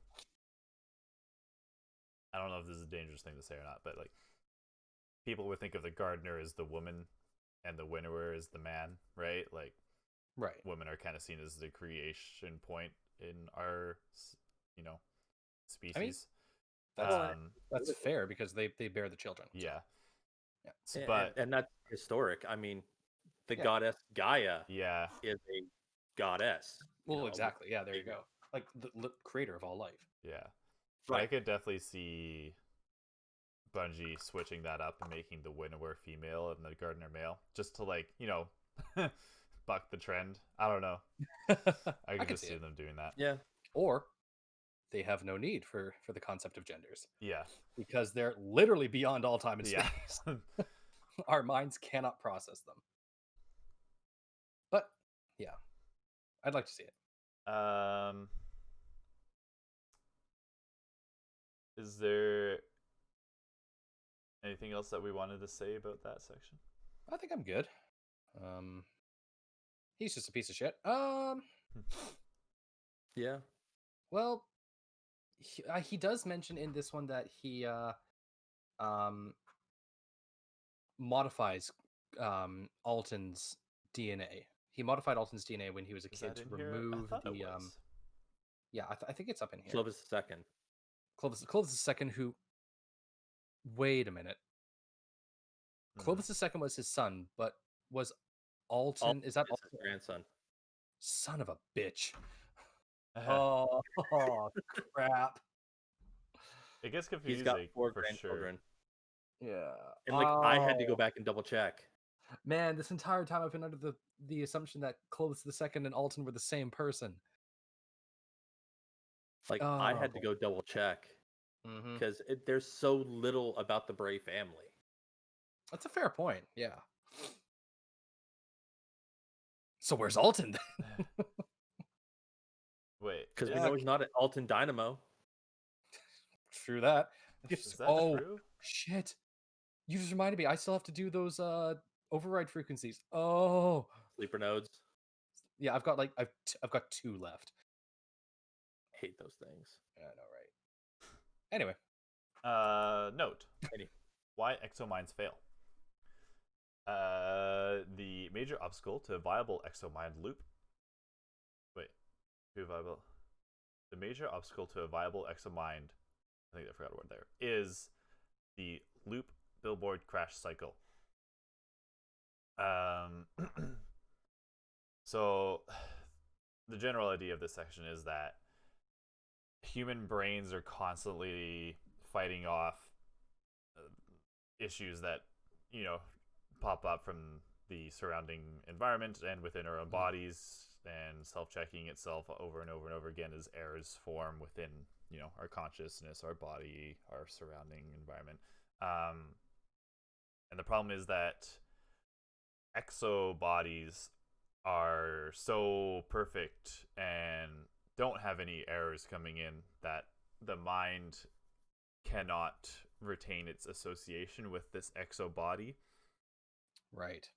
I don't know if this is a dangerous thing to say or not, but like people would think of the gardener as the woman and the winnower as the man, right? Like, right. Women are kind of seen as the creation point in our, species. I mean, that's fair because they bear the children. Yeah. So. Yeah. And that's historic. I mean, the goddess Gaia is a goddess. Well, exactly. Yeah, there you go. Like the creator of all life. Yeah. But I could definitely see Bungie switching that up and making the winnower female and the gardener male, just to buck the trend. I don't know. I could just see them doing that. Yeah. Or they have no need for the concept of genders. Yeah. Because they're literally beyond all time and space. Our minds cannot process them. But yeah, I'd like to see it. Is there anything else that we wanted to say about that section? I think I'm good. He's just a piece of shit. Yeah. Well, he does mention in this one that he modifies Alton's DNA. He modified Alton's DNA when he was a kid to remove the yeah, I think it's up in here. Clovis II. Clovis II, who... Wait a minute. Clovis II was his son, but was Alton... Is that his grandson? Son of a bitch. Oh, crap. It gets confusing. He's got 4 grandchildren. Sure. Yeah. And I had to go back and double check. Man, this entire time I've been under the assumption that Clovis II and Alton were the same person. I had to go double check because there's so little about the Bray family. That's a fair point. Yeah. So where's Alton then? Wait, because we know he's not an Alton Dynamo. True that. Is that true? Shit! You just reminded me. I still have to do those override frequencies. Oh, sleeper nodes. Yeah, I've got I've got 2 left. Hate those things. Yeah, I know, right? Anyway. Note. Why exominds fail. The major obstacle to a viable exomind loop. The major obstacle to a viable exomind, I think I forgot a word there, is the loop billboard crash cycle. So the general idea of this section is that human brains are constantly fighting off issues that pop up from the surrounding environment and within our own bodies, and self-checking itself over and over and over again as errors form within our consciousness, our body, our surrounding environment. And the problem is that exo bodies are so perfect and don't have any errors coming in that the mind cannot retain its association with this exo body. Right.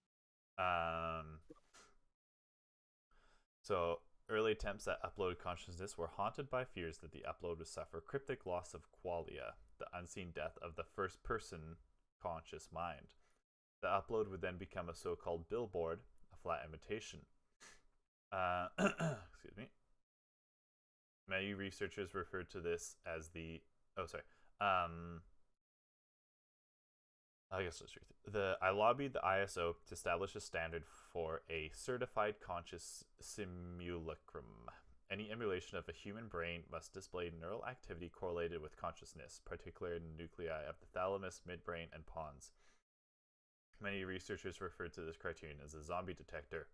So early attempts at upload consciousness were haunted by fears that the upload would suffer cryptic loss of qualia, the unseen death of the first person conscious mind. The upload would then become a so-called billboard, a flat imitation. Excuse me. Many researchers referred to this as the... I lobbied the ISO to establish a standard for a certified conscious simulacrum. Any emulation of a human brain must display neural activity correlated with consciousness, particularly in the nuclei of the thalamus, midbrain, and pons. Many researchers referred to this criterion as a zombie detector.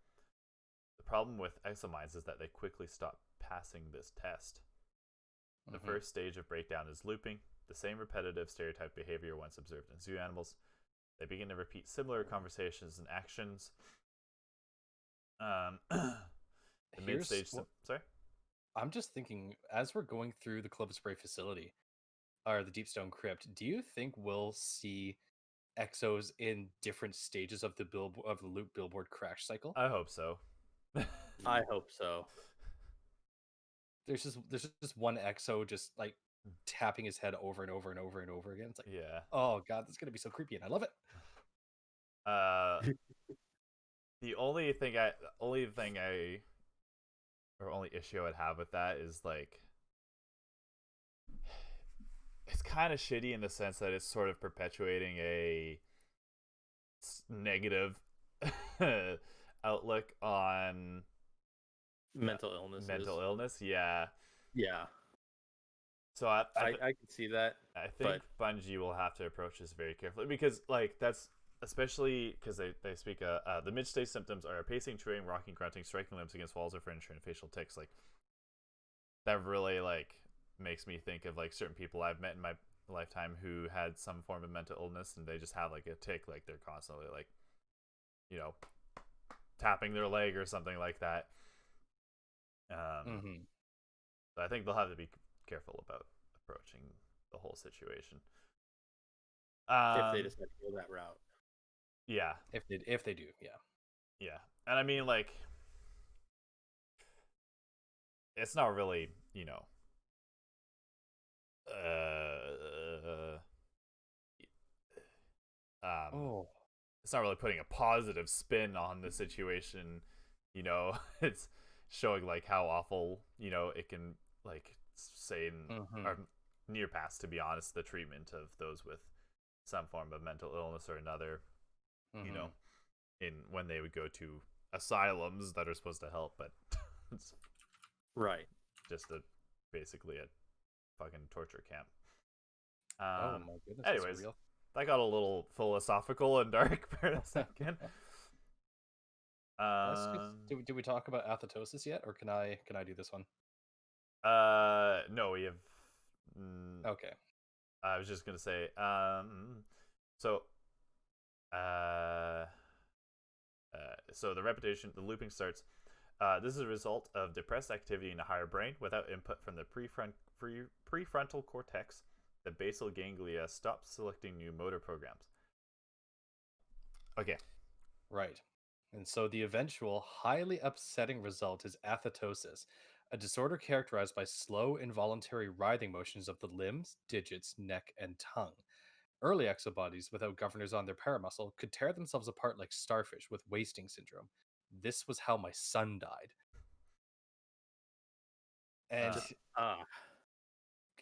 The problem with exominds is that they quickly stop passing this test. The first stage of breakdown is looping, the same repetitive stereotype behavior once observed in zoo animals. They begin to repeat similar conversations and actions. The mid-stage... Sorry? I'm just thinking, as we're going through the Clovis Bray facility, or the Deepstone Crypt, do you think we'll see exos in different stages of the loop billboard crash cycle? I hope so. I hope so. There's just one exo just tapping his head over and over and over and over again. It's like, yeah. Oh god, this is gonna be so creepy, and I love it. The only issue I'd have with that is like it's kind of shitty in the sense that it's sort of perpetuating a negative outlook on mental illness. Yeah. So I can see that. I think Bungie will have to approach this very carefully because, like, that's especially because they speak. The mid-stage symptoms are pacing, chewing, rocking, grunting, striking limbs against walls or furniture, and facial tics. Like, that really like makes me think of like certain people I've met in my lifetime who had some form of mental illness, and they just have like a tic, like they're constantly like, you know, tapping their leg or something like that. So I think they'll have to be careful about approaching the whole situation. If they decide to go that route. Yeah. If they do, yeah. Yeah. And I mean, like, it's not really, you know, it's not really putting a positive spin on the situation, you know. It's showing like how awful, you know, it can, like, say in or near past, to be honest, the treatment of those with some form of mental illness or another, you know, in when they would go to asylums that are supposed to help, but it's just basically a fucking torture camp. Oh my goodness. Anyways, that got a little philosophical and dark for a second. Did we talk about Athetosis yet, or can I do this one? No, we have. Okay. I was just gonna say, so the looping starts. This is a result of depressed activity in the higher brain without input from the prefrontal cortex. The basal ganglia stops selecting new motor programs. Okay. Right. And so the eventual highly upsetting result is athetosis, a disorder characterized by slow, involuntary writhing motions of the limbs, digits, neck, and tongue. Early exobodies without governors on their paramuscle could tear themselves apart like starfish with wasting syndrome. This was how my son died. And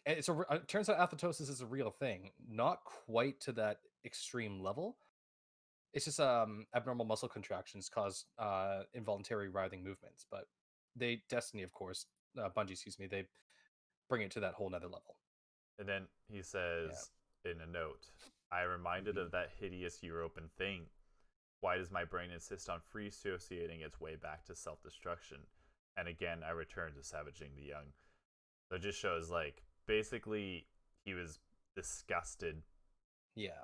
it turns out athetosis is a real thing. Not quite to that extreme level. It's just abnormal muscle contractions cause involuntary writhing movements. But Destiny, of course, Bungie, excuse me, they bring it to that whole nother level. And then he says in a note, I reminded of that hideous European thing. Why does my brain insist on free associating its way back to self-destruction? And again, I return to savaging the young. So it just shows, like, basically he was disgusted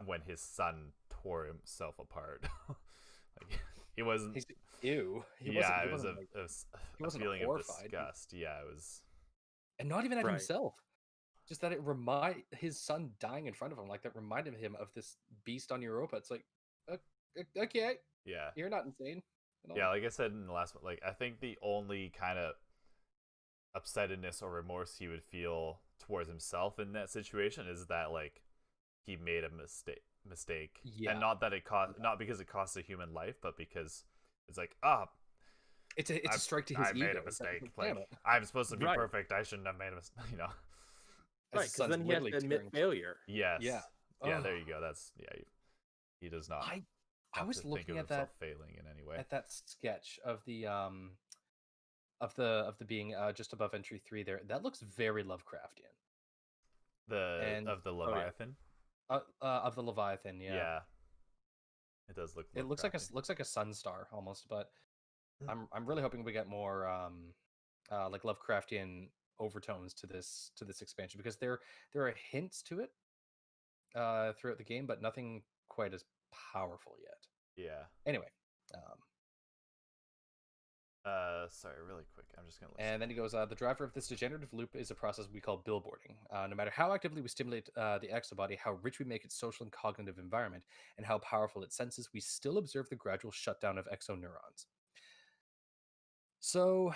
when his son tore himself apart. Like, he wasn't. Ew. It was a feeling horrified. Of disgust. Yeah, it was. And not even at himself. Just that it his son dying in front of him, like that reminded him of this beast on Europa. It's like, okay, yeah, you're not insane. Yeah, like I said in the last one, like, I think the only kind of upsetness or remorse he would feel towards himself in that situation is that, like, he made a mistake, and not that not because it cost a human life, but because it's like, it's a strike to his ego. I made a mistake. Like, I'm supposed to be perfect. I shouldn't have made a mistake. You know. Right, because then he has to admit failure. Yes. Yeah. Yeah. There you go. That's He does not. I was looking at that failing in any way. At that sketch of the being just above entry 3 there. That looks very Lovecraftian. Of the Leviathan. Of the Leviathan, yeah. Yeah. It does look. It looks like a sun star almost, but I'm really hoping we get more like Lovecraftian overtones to this expansion, because there are hints to it throughout the game, but nothing quite as powerful yet. Yeah. Anyway, sorry, really quick. I'm just gonna. And then he goes, the driver of this degenerative loop is a process we call billboarding. No matter how actively we stimulate the exobody, how rich we make its social and cognitive environment, and how powerful its senses, we still observe the gradual shutdown of exoneurons. So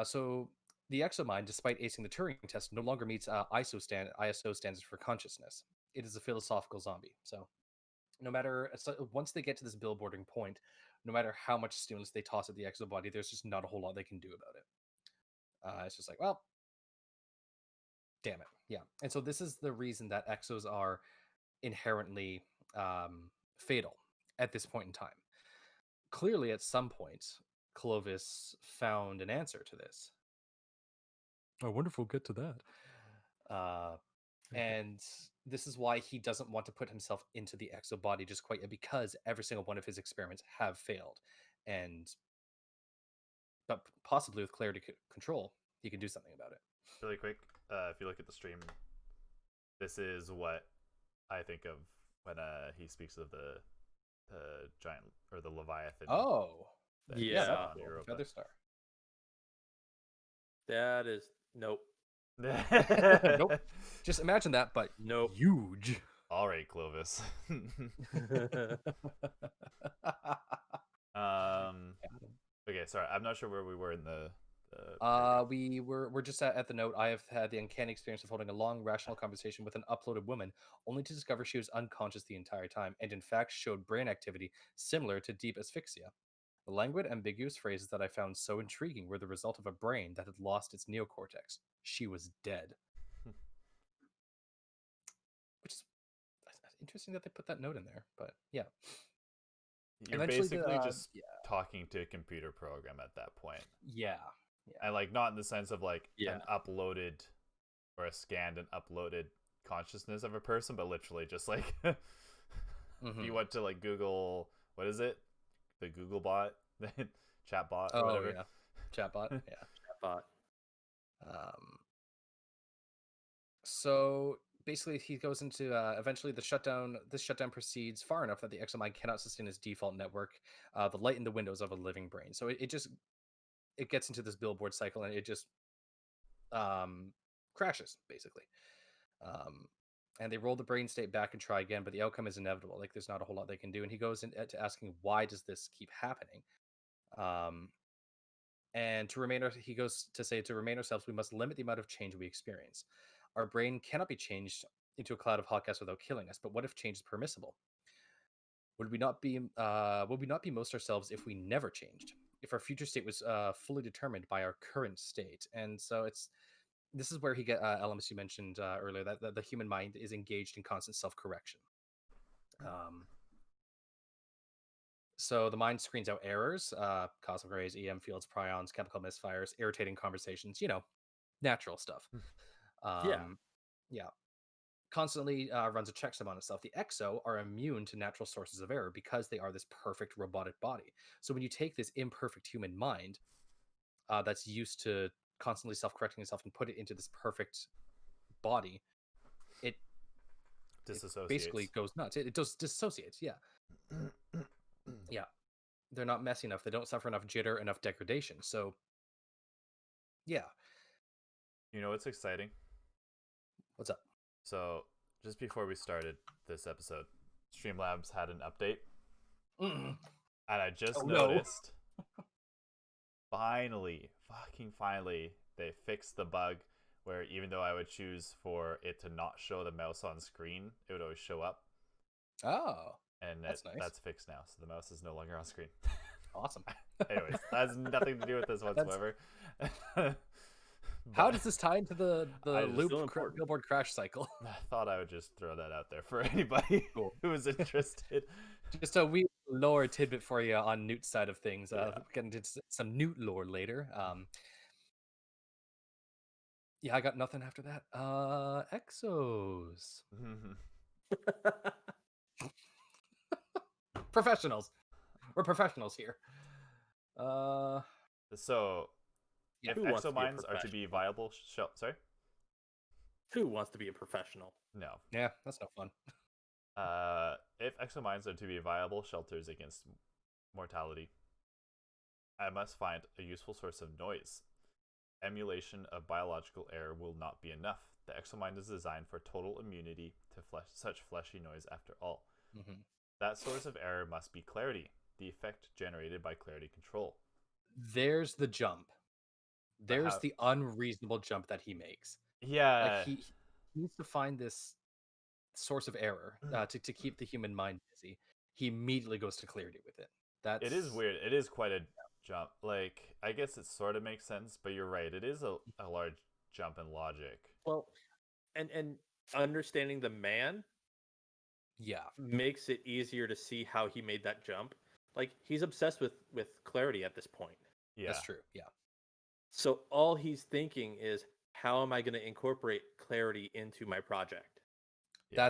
so the exomind, despite acing the Turing test, no longer meets ISO standards for consciousness. It is a philosophical zombie. So once they get to this billboarding point, no matter how much stimulus they toss at the exobody, there's just not a whole lot they can do about it. It's just like, well, damn it. Yeah. And so this is the reason that exos are inherently fatal at this point in time. Clearly, at some point, Clovis found an answer to this. I wonder if we'll get to that. And this is why he doesn't want to put himself into the exobody just quite yet, because every single one of his experiments have failed. But possibly with clarity control, he can do something about it. Really quick, if you look at the stream, this is what I think of when he speaks of the giant or the Leviathan. Oh, yeah, Feather Star. That is nope. Nope. Just imagine that, but nope. Huge. All right, Clovis. Okay, sorry, I'm not sure where we were in the. We're just at the note. I have had the uncanny experience of holding a long, rational conversation with an uploaded woman, only to discover she was unconscious the entire time, and in fact showed brain activity similar to deep asphyxia. The languid, ambiguous phrases that I found so intriguing were the result of a brain that had lost its neocortex. She was dead. Which is interesting that they put that note in there, but yeah. You're basically just talking to a computer program at that point. Yeah. And like not in the sense of like an uploaded or a scanned and uploaded consciousness of a person, but literally just like you went to like Google, what is it? The Google bot, chatbot, or whatever. Yeah, chatbot. Yeah, chatbot. So basically, he goes into eventually the shutdown. This shutdown proceeds far enough that the exomind cannot sustain its default network, the light in the windows of a living brain. So it gets into this billboard cycle, and it just crashes basically. And they roll the brain state back and try again, but the outcome is inevitable. Like there's not a whole lot they can do. And he goes into asking, why does this keep happening? And he goes to say, to remain ourselves, we must limit the amount of change we experience. Our brain cannot be changed into a cloud of hot gas without killing us. But what if change is permissible? Would we not be most ourselves if we never changed? If our future state was fully determined by our current state? And so this is where he get Ellimist, you mentioned earlier, that the human mind is engaged in constant self-correction. So the mind screens out errors, cosmic rays, EM fields, prions, chemical misfires, irritating conversations, natural stuff. Yeah. Constantly runs a checksum on itself. The exo are immune to natural sources of error because they are this perfect robotic body. So when you take this imperfect human mind that's used to constantly self-correcting itself and put it into this perfect body, it basically goes nuts. It just dissociates. Yeah. They're not messy enough. They don't suffer enough jitter, enough degradation. So yeah. You know what's exciting? What's up? So just before we started this episode, Streamlabs had an update. And I just noticed finally, they fixed the bug where even though I would choose for it to not show the mouse on screen, it would always show up. Oh, and that's nice. That's fixed now, so the mouse is no longer on screen. Awesome. Anyways, that has nothing to do with this whatsoever. How does this tie into the loop billboard crash cycle? I thought I would just throw that out there for anybody who is interested. Just a wee lore tidbit for you on Newt's side of things. Get into some Newt lore later. Yeah, I got nothing after that. Exos. Professionals. We're professionals here. So, if exominds are to be viable, sorry? Who wants to be a professional? No. Yeah, that's no fun. If exominds are to be viable shelters against mortality, I must find a useful source of noise. Emulation of biological error will not be enough. The exomind is designed for total immunity to such fleshy noise after all. That source of error must be clarity, the effect generated by clarity control. There's the jump. There's the unreasonable jump that he makes. Yeah. Like he needs to find this source of error to keep the human mind busy, he immediately goes to clarity with it. It is weird. It is quite a jump. Like, I guess it sort of makes sense, but you're right. It is a large jump in logic. Well, and understanding the man, makes it easier to see how he made that jump. Like, he's obsessed with clarity at this point. Yeah, that's true. Yeah. So all he's thinking is, how am I going to incorporate clarity into my project? Yeah.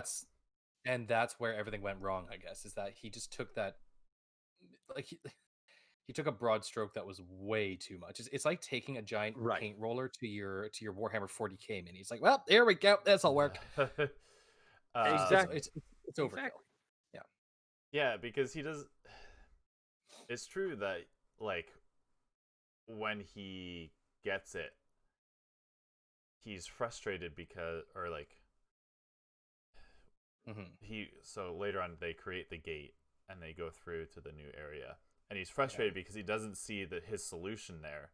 That's where everything went wrong, I guess, is that he just took that, like, he took a broad stroke that was way too much. It's like taking a giant paint roller to your Warhammer 40k mini. He's like, well, there we go. This'll work. Exactly. It's overkill. Exactly. Yeah. Yeah, because he does. It's true that, like, when he gets it, he's frustrated because, or like, so later on they create the gate and they go through to the new area, and he's frustrated because he doesn't see his solution there,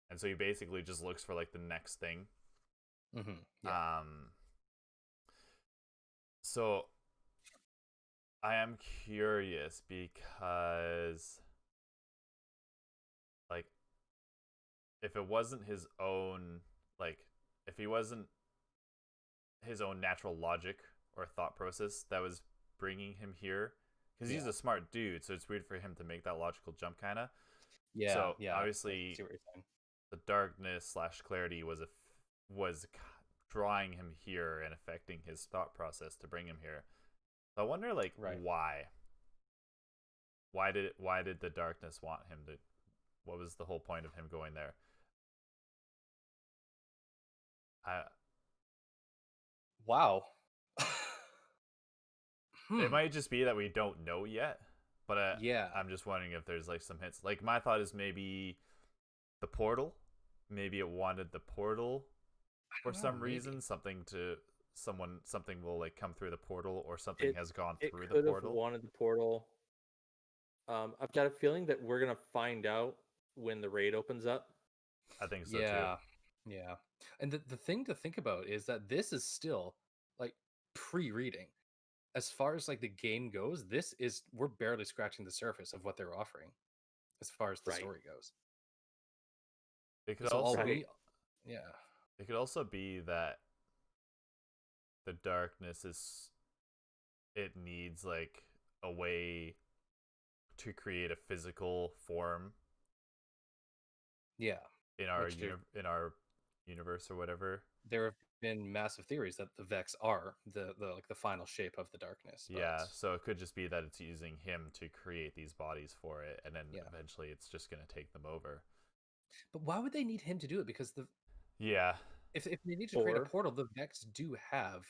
and so he basically just looks for like the next thing. So I am curious because, like, if it wasn't his own, like, if he wasn't his own natural logic or thought process that was bringing him here, because he's a smart dude, so it's weird for him to make that logical jump, kind of. Yeah. So yeah. obviously, the darkness / clarity was drawing him here and affecting his thought process to bring him here. So I wonder, like, why? Why did the darkness want him to? What was the whole point of him going there? Wow. It might just be that we don't know yet, but I'm just wondering if there's like some hints. Like, my thought is maybe the portal. Maybe it wanted the portal for some reason. Something will like come through the portal, or something has gone through the portal. It could have wanted the portal. I've got a feeling that we're gonna find out when the raid opens up. I think so too. Yeah. And the thing to think about is that this is still like pre-reading. As far as like the game goes, we're barely scratching the surface of what they're offering as far as the story goes. It could It could also be that the darkness it needs like a way to create a physical form. Yeah. In our universe or whatever. There have been massive theories that the Vex are the final shape of the darkness. But... Yeah, so it could just be that it's using him to create these bodies for it, and then eventually it's just going to take them over. But why would they need him to do it? Because if they need to create a portal, the Vex do have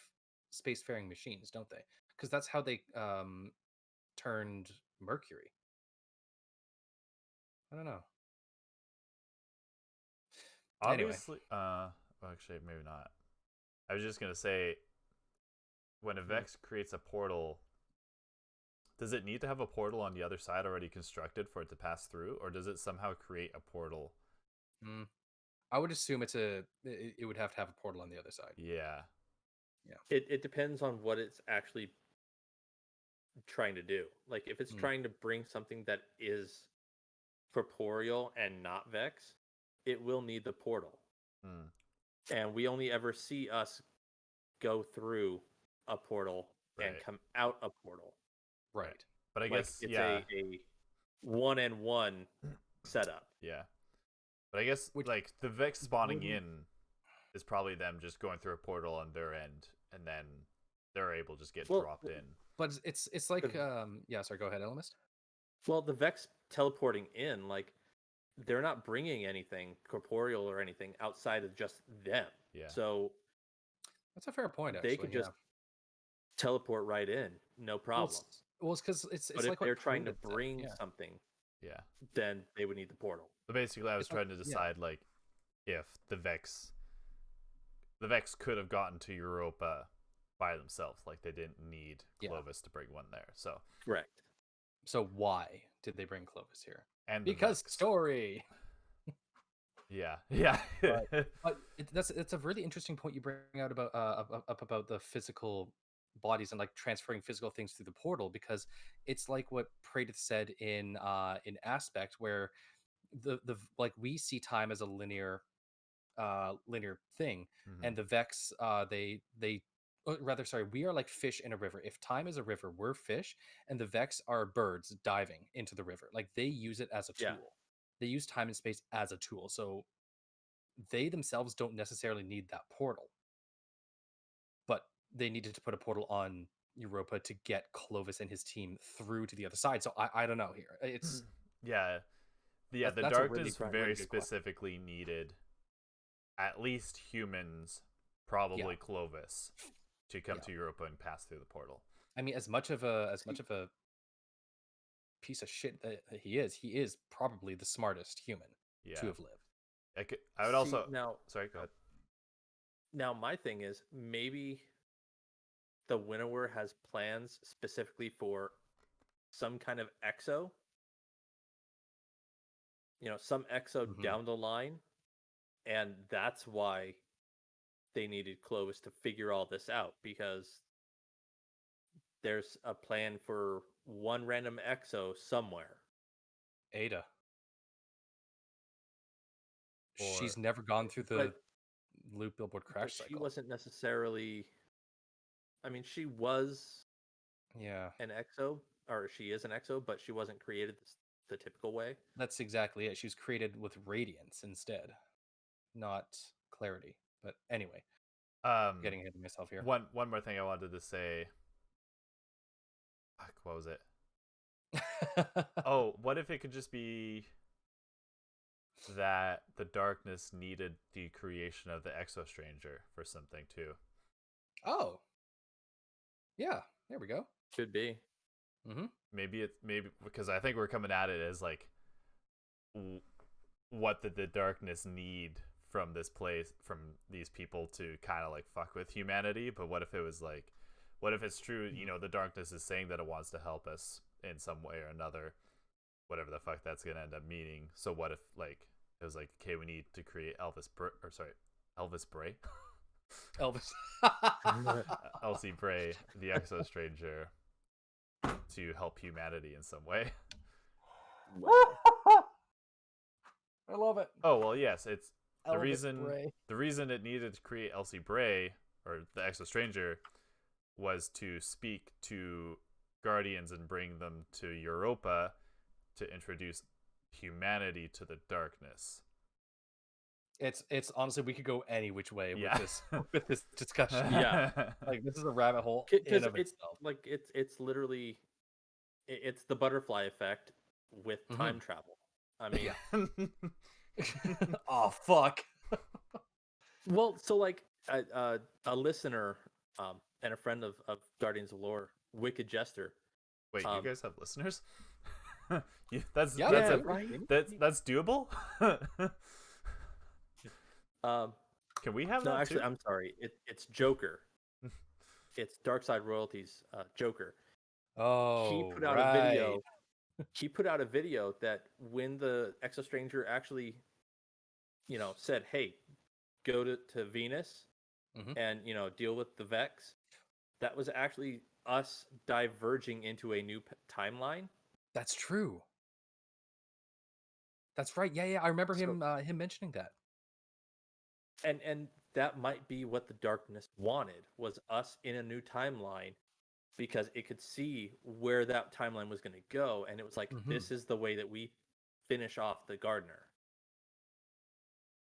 spacefaring machines, don't they? Because that's how they turned Mercury. I don't know. Obviously, well, actually, maybe not. I was just gonna say, when a Vex creates a portal, does it need to have a portal on the other side already constructed for it to pass through, or does it somehow create a portal? I would assume it would have to have a portal on the other side. Yeah. It depends on what it's actually trying to do. Like, if it's trying to bring something that is corporeal and not Vex, it will need the portal. And we only ever see us go through a portal and come out a portal. Right. But I guess it's a 1-and-1 setup. Yeah. But I guess like the Vex spawning in is probably them just going through a portal on their end, and then they're able to just get dropped in. But it's like sorry, go ahead, Ellimist. Well, the Vex teleporting in, like, they're not bringing anything corporeal or anything outside of just them. Yeah. So that's a fair point. Actually, they could just teleport right in, no problem. Well, it's because it's but like if they're trying to bring something, then they would need the portal. So basically, I was trying to decide like if the Vex could have gotten to Europa by themselves, like they didn't need Clovis to bring one there. So correct. So why did they bring Clovis here? And because story. Yeah. but it's a really interesting point you bring out about the physical bodies and like transferring physical things through the portal, because it's like what Praedith said in Aspect, where the like we see time as a linear thing, and the Vex we are like fish in a river. If time is a river, we're fish, and the Vex are birds diving into the river. Like they use it as a tool. Yeah. They use time and space as a tool, so they themselves don't necessarily need that portal, but they needed to put a portal on Europa to get Clovis and his team through to the other side. So I don't know here. It's the that's darkness really very good specifically needed at least humans, probably Clovis, to come to Europa and pass through the portal. I mean, as much of a piece of shit that he is probably the smartest human to have lived. I would also sorry, go ahead. Now my thing is, maybe the Winnower has plans specifically for some kind of exo, some exo down the line, and that's why they needed Clovis to figure all this out, because there's a plan for one random exo somewhere. Ada. She's never gone through the loop billboard crash cycle. She wasn't necessarily. I mean, she was. An exo, or she is an exo, but she wasn't created the typical way. That's exactly it. She was created with radiance instead, not clarity. But anyway, getting ahead of myself here. One more thing I wanted to say. Fuck, what was it? Oh, what if it could just be that the darkness needed the creation of the Exo Stranger for something too? Oh, yeah, there we go. Could be. Maybe because I think we're coming at it as like, what did the darkness need from this place, from these people to kind of like fuck with humanity? But what if it was like, what if it's true, the darkness is saying that it wants to help us in some way or another, whatever the fuck that's gonna end up meaning. So what if like it was like, okay, we need to create Elvis Bray, Elvis Elsie Bray, the Exo Stranger, to help humanity in some way. I love it. Oh well, yes, it's Elvis the reason it needed to create Elsie Bray, or the Exo Stranger, was to speak to Guardians and bring them to Europa to introduce humanity to the darkness. It's honestly, we could go any which way with this discussion. Like this is a rabbit hole in of itself. Like it's literally it's the butterfly effect with time travel. I mean, oh fuck. Well, so like a listener and a friend of Guardians of Lore, Wicked Jester. Wait, you guys have listeners? That's doable. Can we have that? No, actually, too? I'm sorry. It's Joker. It's Darkside Royalties Joker. Oh, he put out a video. He put out a video that when the Exo Stranger actually, said, "Hey, go to Venus and deal with the Vex," that was actually us diverging into a new timeline. That's true. That's right. Yeah. I remember him mentioning that. And that might be what the darkness wanted, was us in a new timeline, because it could see where that timeline was going to go, and it was like, this is the way that we finish off the Gardener.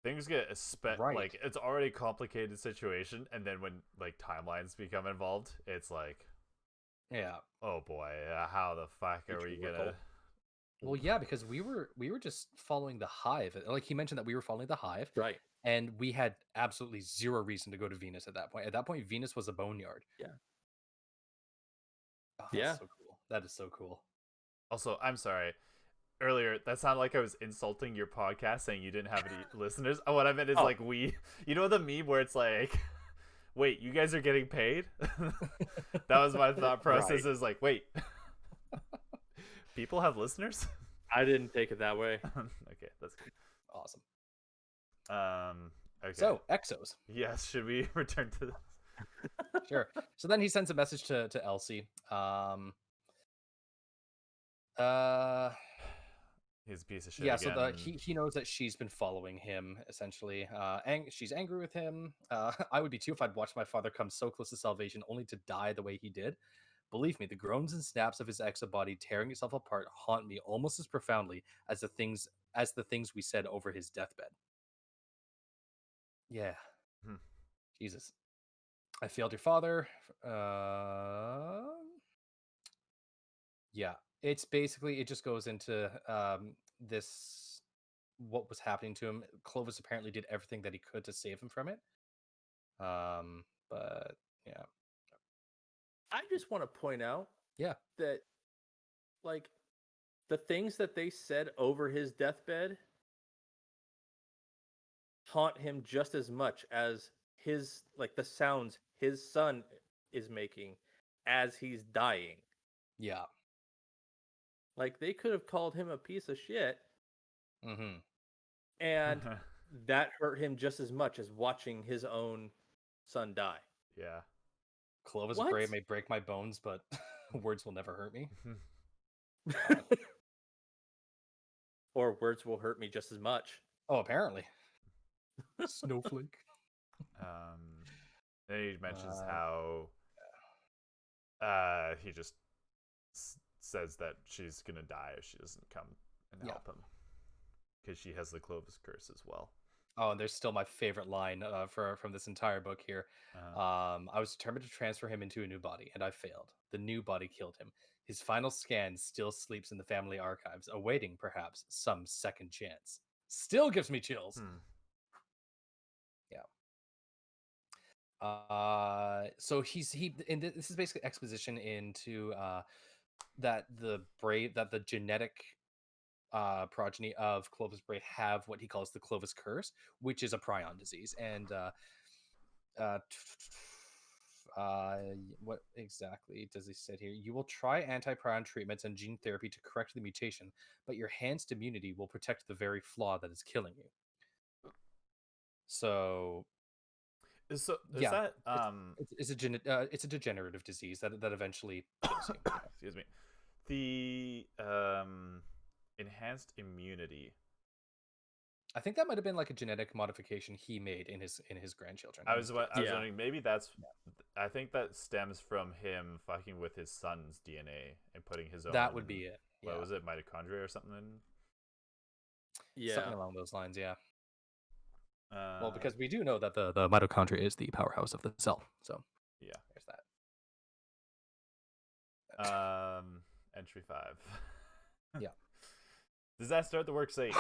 Things get like, it's already a complicated situation, and then when like timelines become involved, it's like, oh boy, how the fuck are we gonna? Well, yeah, because we were just following the Hive. Like he mentioned that we were following the Hive, right? And we had absolutely zero reason to go to Venus at that point. At that point, Venus was a boneyard. Yeah. Oh, that's so cool. That is so cool. Also, I'm sorry. Earlier, that sounded like I was insulting your podcast, saying you didn't have any listeners. What I meant is like we. You know the meme where it's like, wait, you guys are getting paid? That was my thought process. Is like, wait, people have listeners? I didn't take it that way. Okay, that's good. Awesome. Okay. So, Exos. Yes, should we return to this? Sure. So then he sends a message to Elsie. He's a piece of shit Yeah, again. so he knows that she's been following him, essentially. She's angry with him. I would be too if I'd watched my father come so close to salvation only to die the way he did. Believe me, the groans and snaps of his exo-body tearing itself apart haunt me almost as profoundly as the things we said over his deathbed. Yeah. Jesus. I failed your father. Yeah. It's basically, it just goes into this, what was happening to him. Clovis apparently did everything that he could to save him from it. But yeah. I just want to point out Yeah. that, like, the things that they said over his deathbed haunt him just as much as his, like, the sounds his son is making as he's dying. Yeah. Like, they could have called him a piece of shit, and Mm-hmm. that hurt him just as much as watching his own son die. Yeah. Clovis What? Bray may break my bones, but words will never hurt me. Or words will hurt me just as much. Oh, apparently. Snowflake. Then he mentions how he just says that she's gonna die if she doesn't come and help him, because she has the Clovis Curse as well. Oh, and there's still my favorite line from this entire book here. I was determined to transfer him into a new body, and I failed. The new body killed him. His final scan still sleeps in the family archives, awaiting, perhaps, some second chance. Still gives me chills. Yeah. So and this is basically exposition into that the genetic progeny of Clovis Bray have what he calls the Clovis Curse, which is a prion disease. And what exactly does he say here? You will try anti-prion treatments and gene therapy to correct the mutation, but your enhanced immunity will protect the very flaw that is killing you. So it's a degenerative disease that eventually kills you. Excuse me. The enhanced immunity, I think that might have been like a genetic modification he made in his grandchildren. I was wondering, maybe that's I think that stems from him fucking with his son's DNA and putting his own. That would be it. What was it, mitochondria or something? Yeah, something along those lines. Yeah. Well, because we do know that the mitochondria is the powerhouse of the cell. So yeah, there's that. Entry 5. Yeah. Does that start the work safe?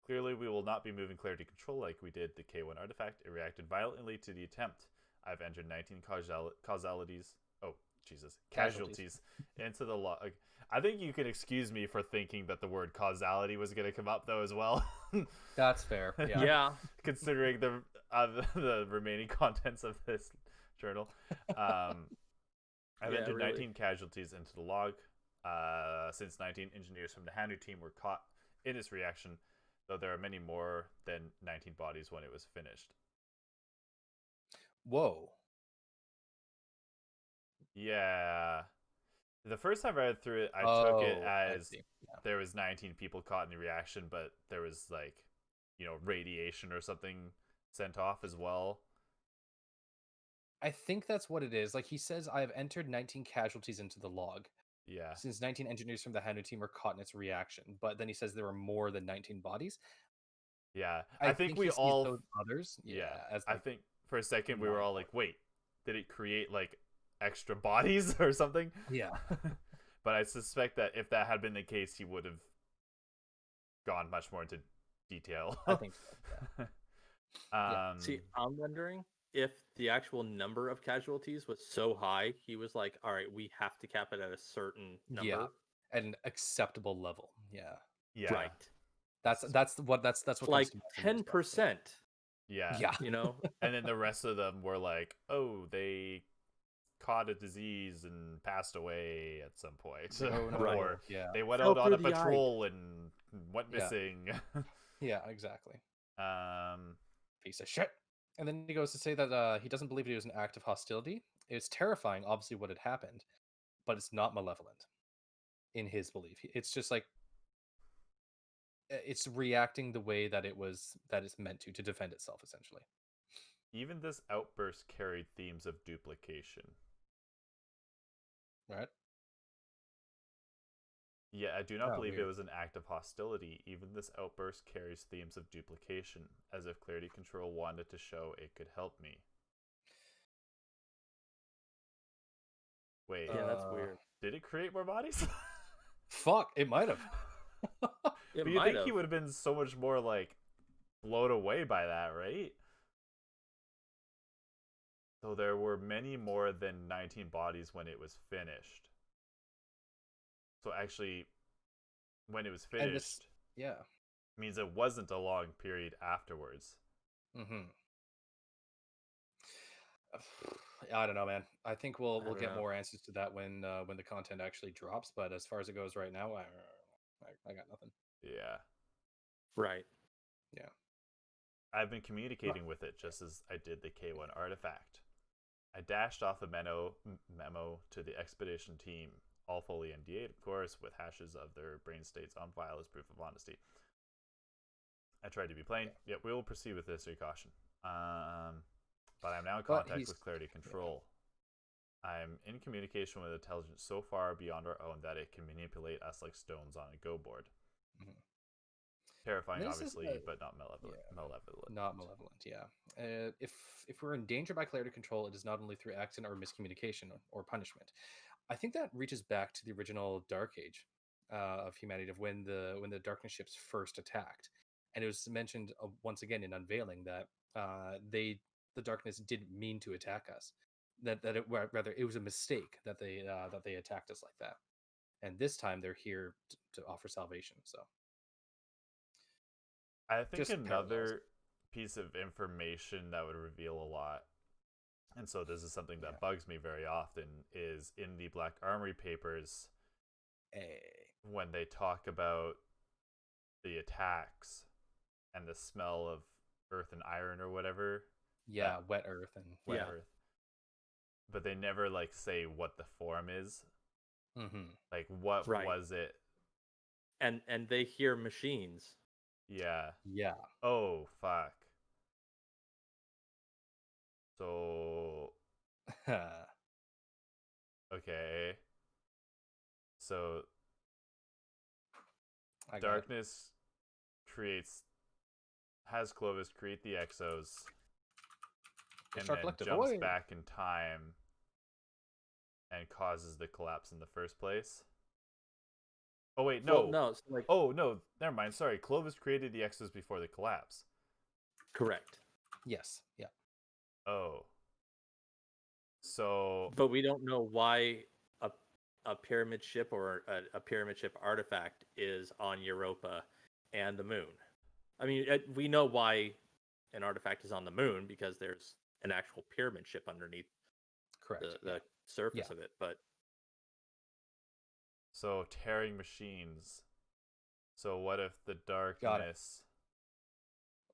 Clearly we will not be moving clarity control like we did the K1 artifact. It reacted violently to the attempt. I've entered 19 casualties into the log. I think you can excuse me for thinking that the word causality was going to come up though as well. That's fair. Yeah. Yeah. Considering the remaining contents of this journal. I've entered 19 casualties into the log. Since 19 engineers from the Hanu team were caught in this reaction, though there are many more than 19 bodies when it was finished. Whoa. Yeah. The first time I read through it, I took it as there was 19 people caught in the reaction, but there was like, radiation or something sent off as well. I think that's what it is. Like he says, I have entered 19 casualties into the log. Yeah. Since 19 engineers from the Hanu team were caught in its reaction, but then he says there were more than 19 bodies. Yeah. I think we all those others. Yeah. As I think for a second we were all like, wait, did it create like extra bodies or something? Yeah. But I suspect that if that had been the case, he would have gone much more into detail. I think so. Yeah. See, I'm wondering if the actual number of casualties was so high, he was like, all right, we have to cap it at a certain number. Yeah. At an acceptable level. Yeah. Yeah. Right. That's what like 10%. Yeah. Yeah. And then the rest of them were like, oh, they caught a disease and passed away at some point. Or they went out on a patrol and went missing. Yeah, exactly. Piece of shit. And then he goes to say that he doesn't believe it was an act of hostility. It's terrifying, obviously, what had happened, but it's not malevolent in his belief. It's just like it's reacting the way that it's meant to defend itself, essentially. Even this outburst carried themes of duplication. Right? Yeah, I do not believe it was an act of hostility. Even this outburst carries themes of duplication, as if Clarity Control wanted to show it could help me. Wait. Yeah, that's weird. Did it create more bodies? Fuck, it might have. But you think he would have been so much more, like, blown away by that, right? So there were many more than 19 bodies when it was finished. So actually, when it was finished, means it wasn't a long period afterwards. I don't know, man. I think we'll get more answers to that when the content actually drops. But as far as it goes right now, I got nothing. Yeah. Right. Yeah. I've been communicating with it just as I did the K1 artifact. I dashed off a memo to the expedition team, all fully NDA'd, of course, with hashes of their brain states on file as proof of honesty. I tried to be plain. Yet we will proceed with this, your caution. But I'm now in contact with Clarity Control. I'm in communication with intelligence so far beyond our own that it can manipulate us like stones on a go board. Terrifying, obviously, but not malevolent. Not malevolent, yeah. If we're in danger by Clarity Control, it is not only through accident or miscommunication or punishment. I think that reaches back to the original Dark Age of humanity, of when the darkness ships first attacked, and it was mentioned once again in Unveiling that the darkness didn't mean to attack us. Rather it was a mistake that they attacked us like that, and this time they're here to offer salvation. So I think another piece of information that would reveal a lot, and so this is something that bugs me very often, is in the Black Armory papers, when they talk about the attacks and the smell of earth and iron or whatever. Yeah, wet earth and wet earth. But they never like say what the form is. Like what was it? And they hear machines. Yeah. Yeah. Oh fuck. So okay. So darkness has Clovis create the exos and then jumps back in time and causes the collapse in the first place. Oh wait, no. Well, no, so like... Oh no, never mind. Sorry, Clovis created the exos before the collapse. Correct. Yes. Yeah. Oh. So. But we don't know why a pyramid ship or a pyramid ship artifact is on Europa and the moon. I mean, we know why an artifact is on the moon because there's an actual pyramid ship underneath. Correct. The surface of it, but. So tearing machines. So what if the darkness?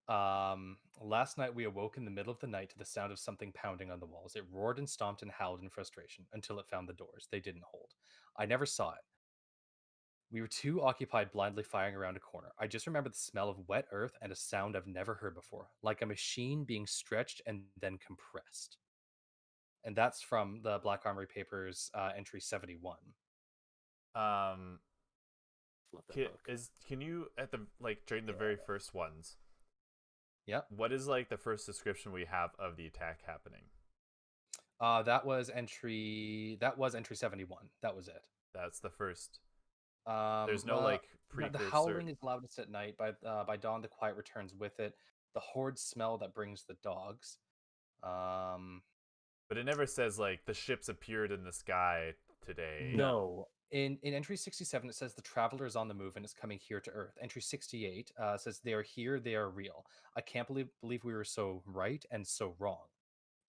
Last night we awoke in the middle of the night to the sound of something pounding on the walls. It roared and stomped and howled in frustration until it found the doors. They didn't hold. I never saw it. We were too occupied blindly firing around a corner. I just remember the smell of wet earth and a sound I've never heard before, like a machine being stretched and then compressed. And that's from the Black Armory Papers, entry 71. Can you at the during the very first ones? Yeah. What is like the first description we have of the attack happening? That was entry 71. That was it. That's the first. There's no precursor. The howling is loudest at night. By dawn, the quiet returns with it. The horde smell that brings the dogs. But it never says the ships appeared in the sky today. No. In entry 67, it says the traveler is on the move and is coming here to Earth. Entry 68 says they are here, they are real. I can't believe we were so right and so wrong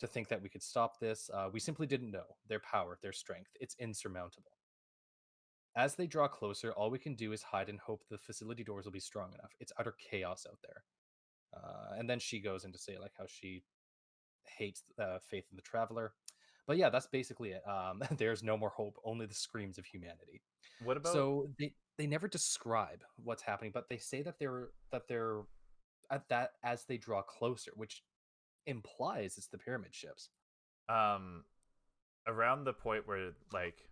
to think that we could stop this. We simply didn't know their power, their strength. It's insurmountable. As they draw closer, all we can do is hide and hope the facility doors will be strong enough. It's utter chaos out there. And then she goes in to say how she hates faith in the traveler. But yeah, that's basically it. There's no more hope, only the screams of humanity. What about So they never describe what's happening, but they say that they're at that as they draw closer, which implies it's the pyramid ships. around the point where, like,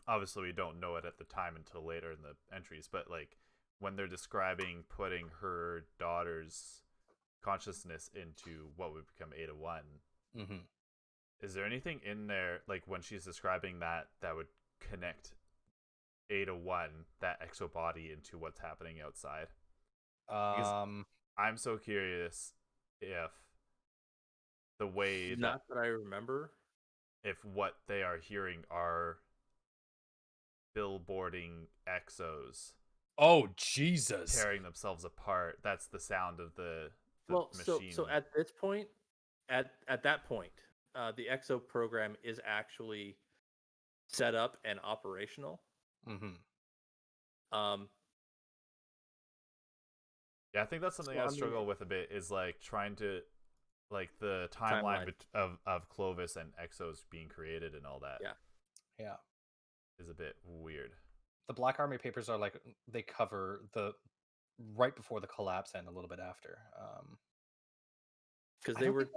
obviously we don't know it at the time until later in the entries, but like when they're describing putting her daughter's consciousness into what would become Eta 1, is there anything in there, like when she's describing that would connect Eta 1, that exo body, into what's happening outside? Because I'm so curious if the way not that I remember, if what they are hearing are billboarding exos. Oh Jesus! Tearing themselves apart. That's the sound of the machine. So at this point, at that point, the EXO program is actually set up and operational. Yeah, I think that's something I struggle with a bit, is like trying to, like, the timeline of Clovis and Exos being created and all that. Yeah, is a bit weird. The Black Army papers are like, they cover the right before the collapse and a little bit after. Because the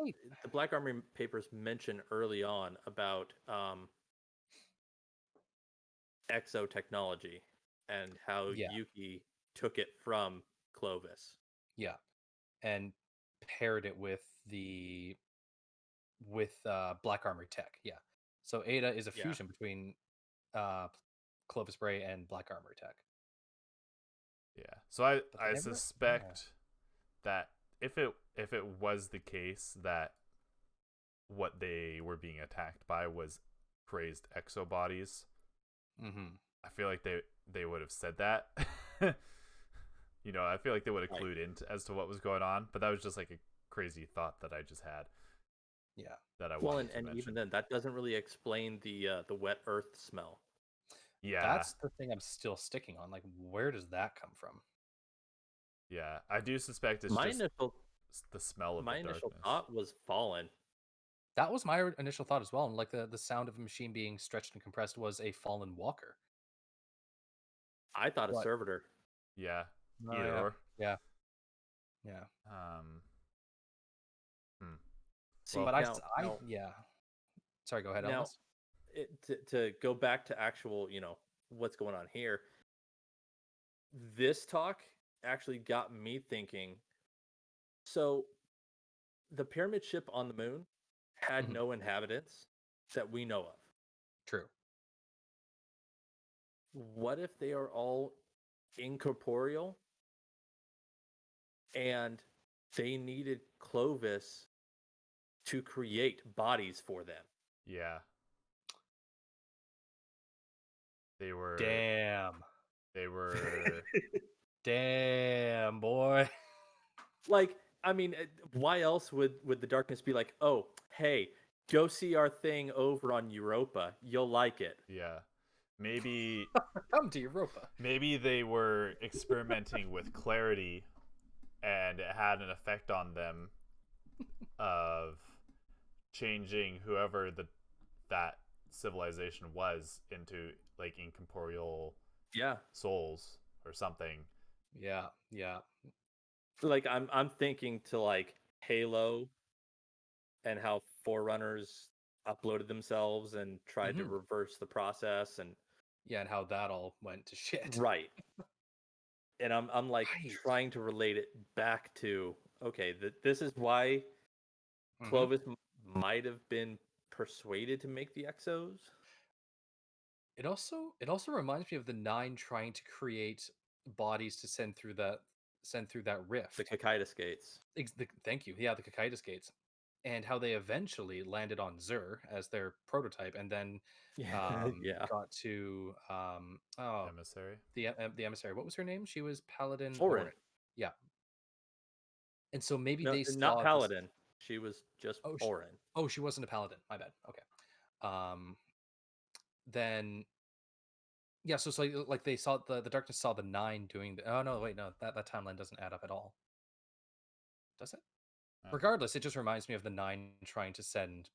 Black Army papers mention early on about exo technology and how Yuki took it from Clovis. Yeah, and paired it with Black Armory tech. Yeah, so Eta is a fusion between Clovis Bray and Black Armory tech. Yeah, so I suspect that if it was the case that what they were being attacked by was crazed exo bodies, I feel like they would have said that. You know, I feel like they would have clued in as to what was going on, but that was just like a crazy thought that I just had. Yeah. That I wanted to and mention. Even then, that doesn't really explain the wet earth smell. Yeah, that's the thing I'm still sticking on. Like, where does that come from? Yeah, I do suspect it's just the smell of the darkness. My initial thought was Fallen. That was my initial thought as well. And like the sound of a machine being stretched and compressed was a fallen walker. I thought a servitor. Yeah. Either or. Yeah. See, but yeah. Sorry, go ahead, now, Ellimist. To go back to actual, what's going on here. This talk actually got me thinking. So, the pyramid ship on the moon had no inhabitants that we know of. True. What if they are all incorporeal and they needed Clovis to create bodies for them? Yeah. They were... Damn. They were... Damn, boy. Like, I mean, why else would the darkness be like, oh, hey, go see our thing over on Europa. You'll like it. Yeah. Maybe... Come to Europa. Maybe they were experimenting with clarity and it had an effect on them of changing whoever that civilization was into, like, incorporeal souls or something. Yeah. Like, I'm thinking to, like, Halo and how Forerunners uploaded themselves and tried to reverse the process, and and how that all went to shit. Right. And I'm like trying to relate it back to, okay, this is why Clovis might have been persuaded to make the Exos. It also reminds me of the 9 trying to create bodies to send through that rift. The Kikaitis gates. Thank you. Yeah, the Kikaitis gates. And how they eventually landed on Zur as their prototype, and then got to Emissary. The Emissary. What was her name? She was Paladin Orin. Yeah. And so maybe they saw not Paladin. She was just Orin. She wasn't a Paladin. My bad. Okay. Then so it's like they saw the darkness saw the 9 doing the... Oh no, wait, no, that timeline doesn't add up at all. Does it? Regardless, it just reminds me of the 9 trying to send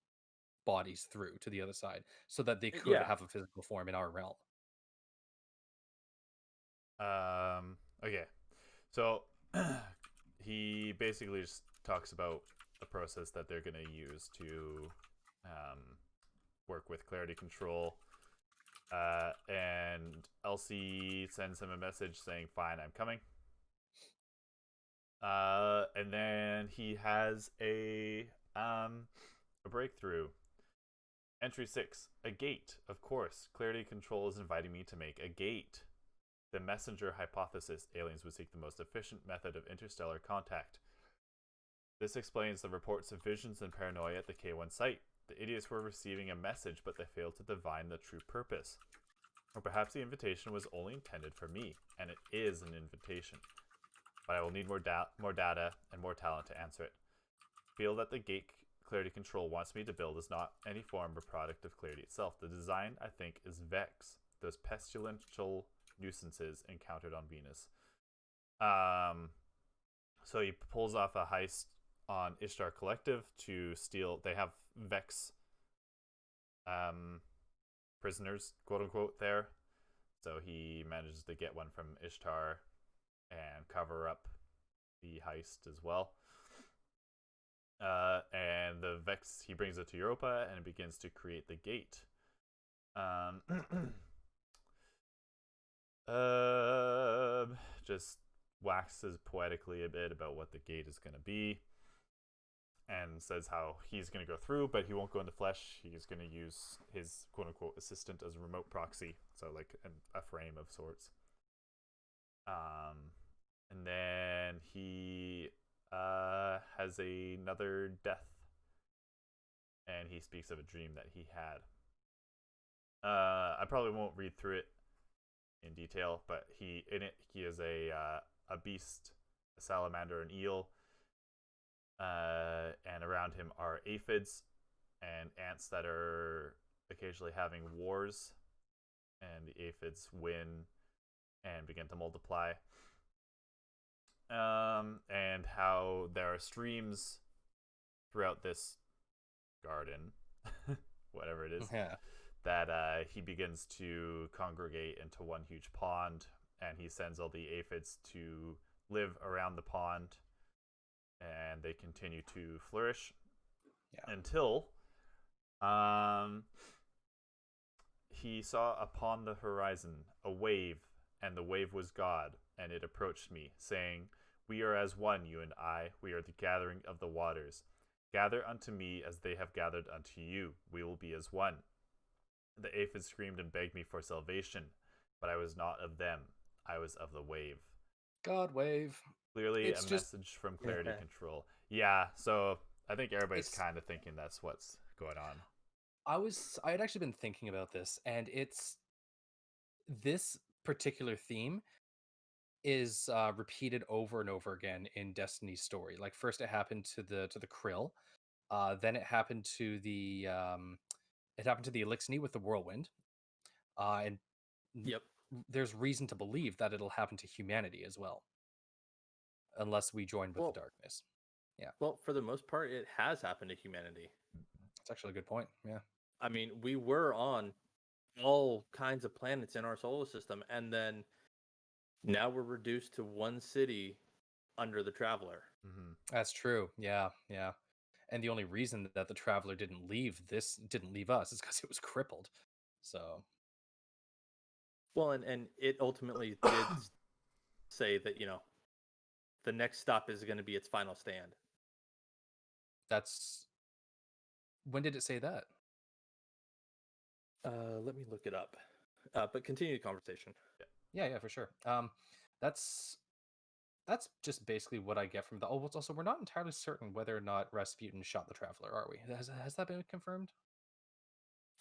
bodies through to the other side so that they could have a physical form in our realm. Okay. So he basically just talks about the process that they're going to use to work with clarity control. And Elsie sends him a message saying, "Fine, I'm coming." And then he has a breakthrough. Entry 6, a gate. Of course, clarity control is inviting me to make a gate. The messenger hypothesis: aliens would seek the most efficient method of interstellar contact. This explains the reports of visions and paranoia at the K1 site. The idiots were receiving a message, but they failed to divine the true purpose. Or perhaps the invitation was only intended for me, and it is an invitation. But I will need more data and more talent to answer it. Feel that the gate clarity control wants me to build is not any form or product of clarity itself. The design, I think, is Vex, those pestilential nuisances encountered on Venus. So he pulls off a heist on Ishtar Collective to steal. They have Vex prisoners, quote unquote, there. So he manages to get one from Ishtar and cover up the heist as well. And the Vex, he brings it to Europa and begins to create the gate. Just waxes poetically a bit about what the gate is going to be, and says how he's going to go through, but he won't go into flesh. He's going to use his quote-unquote assistant as a remote proxy, so like a frame of sorts. And then he has another death, and he speaks of a dream that he had. I probably won't read through it in detail, but he is a beast, a salamander, an eel, and around him are aphids and ants that are occasionally having wars, and the aphids win and begin to multiply. And how there are streams throughout this garden, whatever it is, that he begins to congregate into one huge pond, and he sends all the aphids to live around the pond, and they continue to flourish until he saw upon the horizon a wave, and the wave was God, and it approached me, saying, "We are as one, you and I. We are the gathering of the waters. Gather unto me as they have gathered unto you. We will be as one." The aphids screamed and begged me for salvation, but I was not of them. I was of the wave. God wave. Clearly a message from clarity control. Yeah, so I think everybody's kind of thinking that's what's going on. I had actually been thinking about this, and it's this particular theme is repeated over and over again in Destiny's story. Like first it happened to the Krill, then it happened to the Elixni with the whirlwind, and there's reason to believe that it'll happen to humanity as well, unless we join with the darkness. Yeah. Well, for the most part, it has happened to humanity. That's actually a good point. Yeah. I mean, we were on all kinds of planets in our solar system, and then now we're reduced to one city under the Traveler. Mm-hmm. That's true. Yeah, yeah. And the only reason that the Traveler didn't leave us is because it was crippled. So. Well, and it ultimately did say that, the next stop is going to be its final stand. When did it say that? Let me look it up. But continue the conversation. Yeah, for sure. That's just basically what I get from the. Oh, also we're not entirely certain whether or not Rasputin shot the Traveler, are we? Has that been confirmed?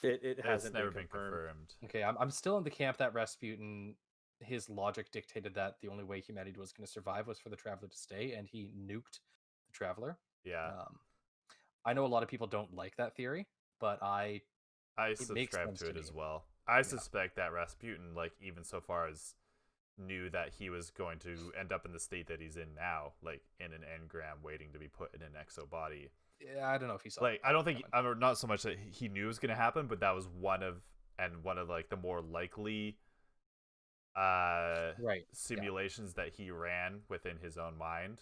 It hasn't never been confirmed. Okay, I'm still in the camp that Rasputin, his logic dictated that the only way humanity was going to survive was for the Traveler to stay, and he nuked the Traveler. Yeah. I know a lot of people don't like that theory, but I subscribe to it as well. I suspect that Rasputin, like even so far as knew that he was going to end up in the state that he's in now, like in an engram waiting to be put in an exo body. Yeah, I don't know if he saw. Like, I don't think, I don't, not so much that he knew it was going to happen, but that was one of like the more likely simulations that he ran within his own mind.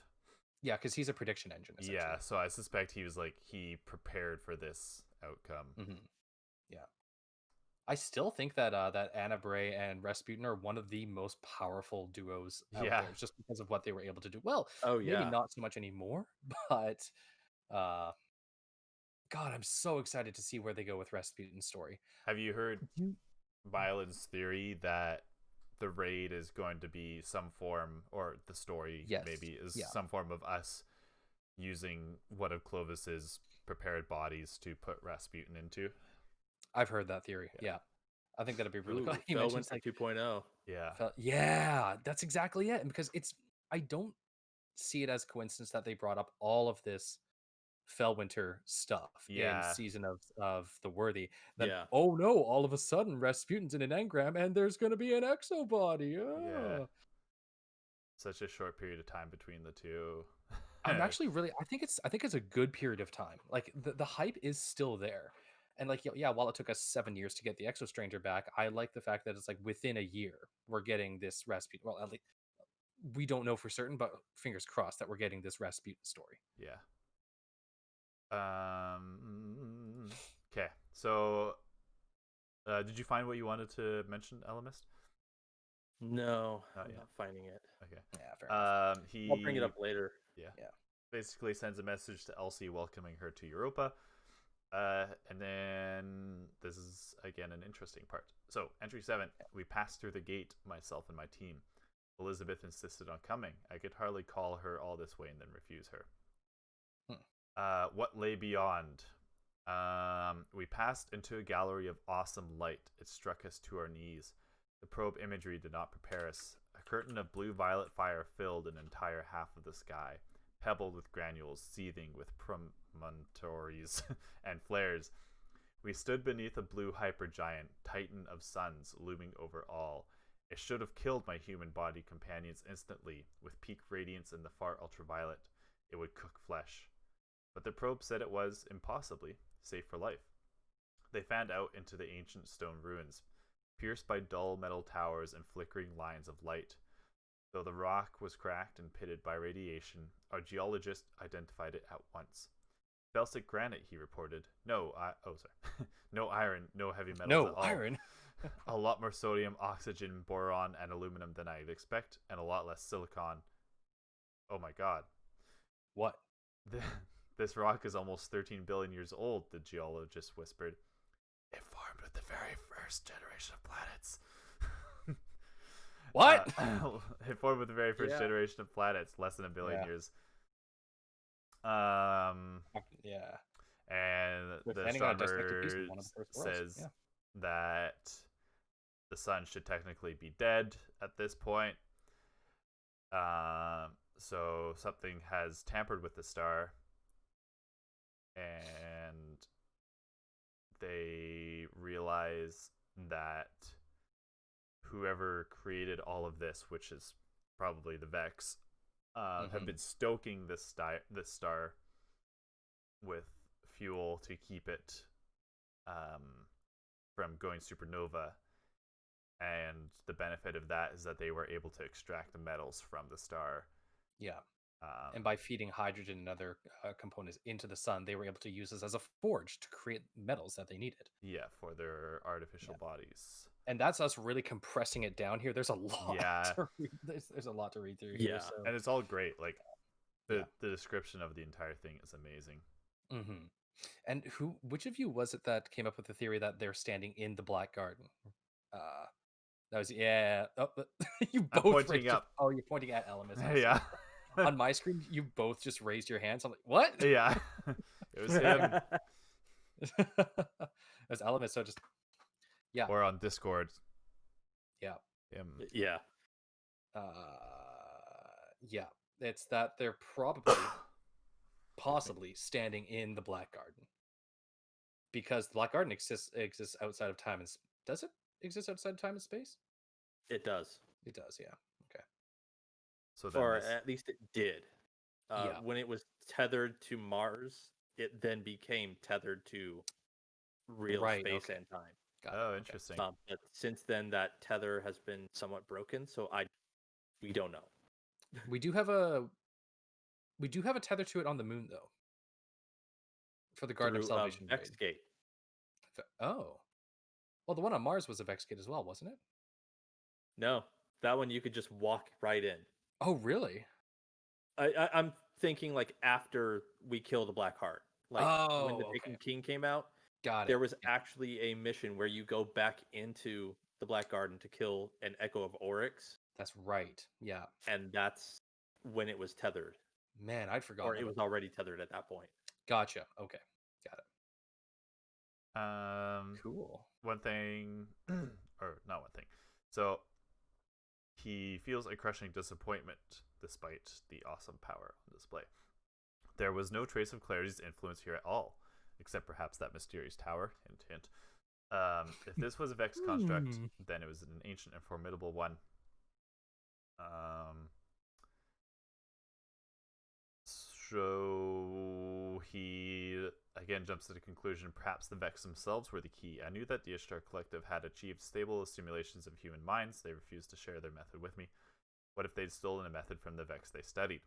Yeah, because he's a prediction engine. Yeah, so I suspect he was like, he prepared for this outcome. Yeah, I still think that that Anna Bray and Rasputin are one of the most powerful duos out there, just because of what they were able to do. Well, maybe not so much anymore, but God, I'm so excited to see where they go with Rasputin's story. Have you heard Violet's theory that the raid is going to be some form, or the story maybe is some form of us using one of Clovis's prepared bodies to put Rasputin into? I've heard that theory. Yeah. I think that'd be really cool. You mentioned like 2.0. Yeah, that's exactly it. And because I don't see it as coincidence that they brought up all of this Fellwinter stuff in season of the Worthy. Then, oh no, all of a sudden Rasputin's in an engram and there's going to be an exo body. Such a short period of time between the two. I'm actually really, I think it's a good period of time. Like the hype is still there. And like, while it took us 7 years to get the Exo Stranger back, I like the fact that it's like within a year we're getting this Rasputin. Well, at least we don't know for certain, but fingers crossed that we're getting this Rasputin story. Yeah. Okay. So, did you find what you wanted to mention, Ellimist? No, I'm not finding it. Okay. Yeah, fair enough. I'll bring it up later. Yeah. Basically sends a message to Elsie welcoming her to Europa. And then this is again an interesting part. So, entry 7, we passed through the gate, myself and my team. Elizabeth insisted on coming. I could hardly call her all this way and then refuse her. What lay beyond? We passed into a gallery of awesome light. It struck us to our knees. The probe imagery did not prepare us. A curtain of blue-violet fire filled an entire half of the sky, pebbled with granules, seething with promontories and flares. We stood beneath a blue hypergiant, titan of suns, looming over all. It should have killed my human body companions instantly. With peak radiance in the far ultraviolet, it would cook flesh. But the probe said it was, impossibly, safe for life. They fanned out into the ancient stone ruins, pierced by dull metal towers and flickering lines of light. Though the rock was cracked and pitted by radiation, our geologist identified it at once. Felsic granite, he reported. No iron, no heavy metals at all. No iron? A lot more sodium, oxygen, boron, and aluminum than I'd expect, and a lot less silicon. Oh my god. What? This rock is almost 13 billion years old, the geologist whispered. It formed with the very first generation of planets. What? It formed with the very first generation of planets, less than a billion years. And the astronomer says that the sun should technically be dead at this point. So something has tampered with the star, and they realize that whoever created all of this, which is probably the Vex, have been stoking this star with fuel to keep it from going supernova. And the benefit of that is that they were able to extract the metals from the star. Yeah. And by feeding hydrogen and other components into the sun, they were able to use this as a forge to create metals that they needed. Yeah, for their artificial bodies. And that's us really compressing it down here. There's a lot. To read. There's a lot to read through here. So. And it's all great. Like the description of the entire thing is amazing. Mm-hmm. And which of you was it that came up with the theory that they're standing in the Black Garden? That was you both pointing up. Oh, you're pointing at Ellimist. Yeah. On my screen, you both just raised your hands. I'm like, what? Yeah. It was him. It was Ellimist, so just Or on Discord. Yeah. Him. Yeah. It's that they're probably possibly standing in the Black Garden. Because the Black Garden exists outside of time and does it exist outside of time and space? It does. It does, yeah. Okay. So then Or at least it did. Yeah. When it was tethered to Mars, it then became tethered to real space and time. Got it. Oh, Okay. interesting. But since then, that tether has been somewhat broken, so we don't know. We do have a tether to it on the moon, though, for the Garden of Through Salvation raid. Vexgate. Oh, well, the one on Mars was a Vexgate as well, wasn't it? No, that one you could just walk right in. Oh, really? I'm thinking like after we kill the Black Heart, like when the Taken King came out. Got it. There was actually a mission where you go back into the Black Garden to kill an Echo of Oryx. That's right. Yeah. And that's when it was tethered. Man, I'd forgotten. Or it was already tethered at that point. Gotcha. Okay. Got it. Cool. One thing, or not one thing. So he feels a crushing disappointment despite the awesome power on display. There was no trace of Clarity's influence here at all, except perhaps that mysterious tower. Hint, hint. If this was a Vex construct, then it was an ancient and formidable one. So he again jumps to the conclusion perhaps the Vex themselves were the key. I knew that the Ishtar Collective had achieved stable simulations of human minds. They refused to share their method with me. What if they'd stolen a method from the Vex they studied?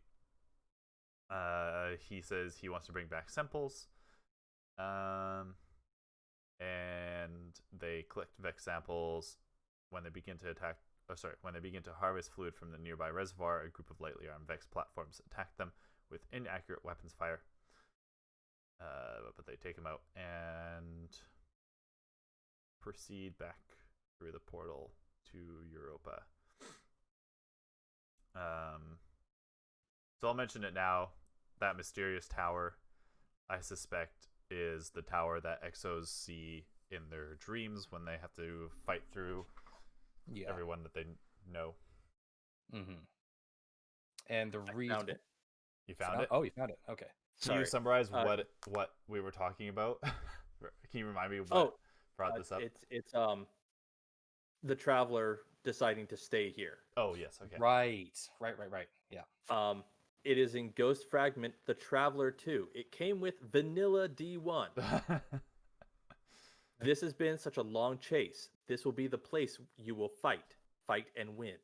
He says he wants to bring back samples. And they collect Vex samples. When they begin to harvest fluid from the nearby reservoir, a group of lightly armed Vex platforms attack them with inaccurate weapons fire. But they take him out and proceed back through the portal to Europa. So I'll mention it now. That mysterious tower, I suspect, is the tower that Exos see in their dreams when they have to fight through everyone that they know. Mm-hmm. And the I found it. You found it? Oh, you found it. Okay. Can you summarize what we were talking about? Can you remind me what brought this up? It's the Traveler deciding to stay here. Oh yes, okay. Right. Yeah. It is in Ghost Fragment, the Traveler 2. It came with Vanilla D1. This has been such a long chase. This will be the place you will fight and win.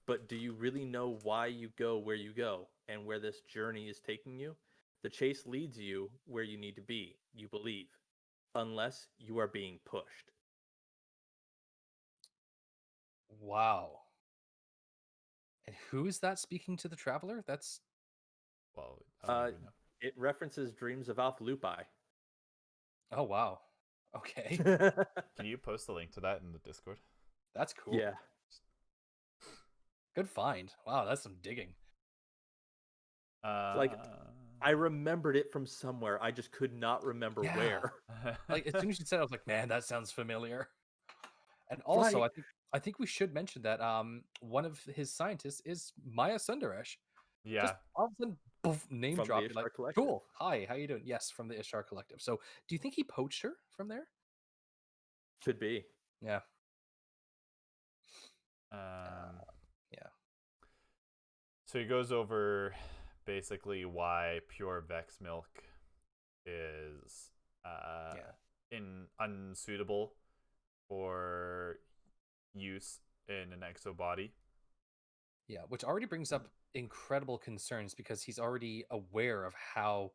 But do you really know why you go where you go and where this journey is taking you? The chase leads you where you need to be, you believe, unless you are being pushed. Wow. And who is that speaking to the Traveler? That's... Well, it references Dreams of Alpha Lupi. Oh, wow. Okay. Can you post a link to that in the Discord? That's cool. Yeah. Good find. Wow, that's some digging. I remembered it from somewhere. I just could not remember where. Like as soon as you said it, I was like, man, that sounds familiar. And also, right. I think we should mention that one of his scientists is Maya Sundaresh. Yeah. Just all of a sudden, poof, name from drop. The Ishtar like, Collective. Cool. Hi, how you doing? Yes, from the Ishtar Collective. So, do you think he poached her from there? Could be. Yeah. Yeah. So he goes over basically why pure Vex milk is unsuitable for use in an exo body. Yeah, which already brings up incredible concerns because he's already aware of how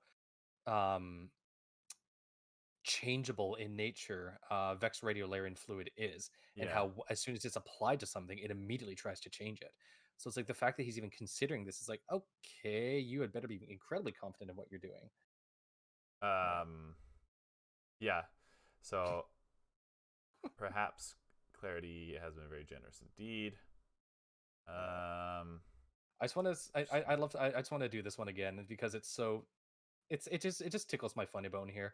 changeable in nature Vex radiolarian fluid is, and how as soon as it's applied to something, it immediately tries to change it. So it's like the fact that he's even considering this is like, okay, you had better be incredibly confident in what you're doing. Yeah. So perhaps Clarity has been very generous indeed. I just want to I just want to do this one again because it's so it just tickles my funny bone here.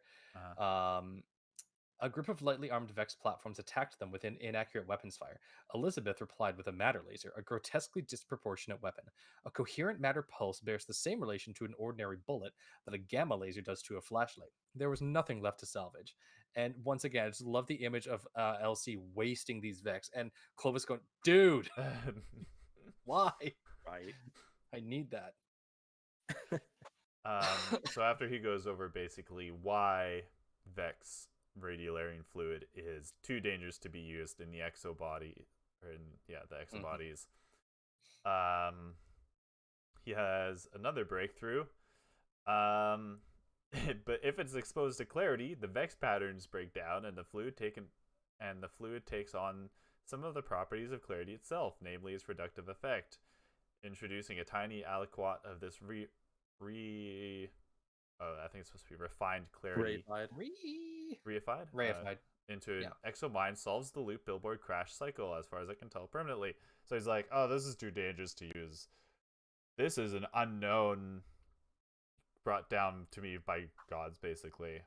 A group of lightly armed Vex platforms attacked them with an inaccurate weapons fire. Elizabeth replied with a matter laser, a grotesquely disproportionate weapon. A coherent matter pulse bears the same relation to an ordinary bullet that a gamma laser does to a flashlight. There was nothing left to salvage. And once again, I just love the image of Elsie wasting these Vex and Clovis going, dude, why? Right. I need that. So after he goes over basically why Vex radiolarian fluid is too dangerous to be used in the exobody, or in the exobodies, he has another breakthrough. But if it's exposed to clarity, the Vex patterns break down, and the fluid takes on some of the properties of clarity itself, namely its reductive effect, introducing a tiny aliquot of this I think it's supposed to be refined clarity. Reified? Into an exomind solves the loop billboard crash cycle, as far as I can tell, permanently. So he's like, oh, this is too dangerous to use. This is an unknown brought down to me by gods, basically.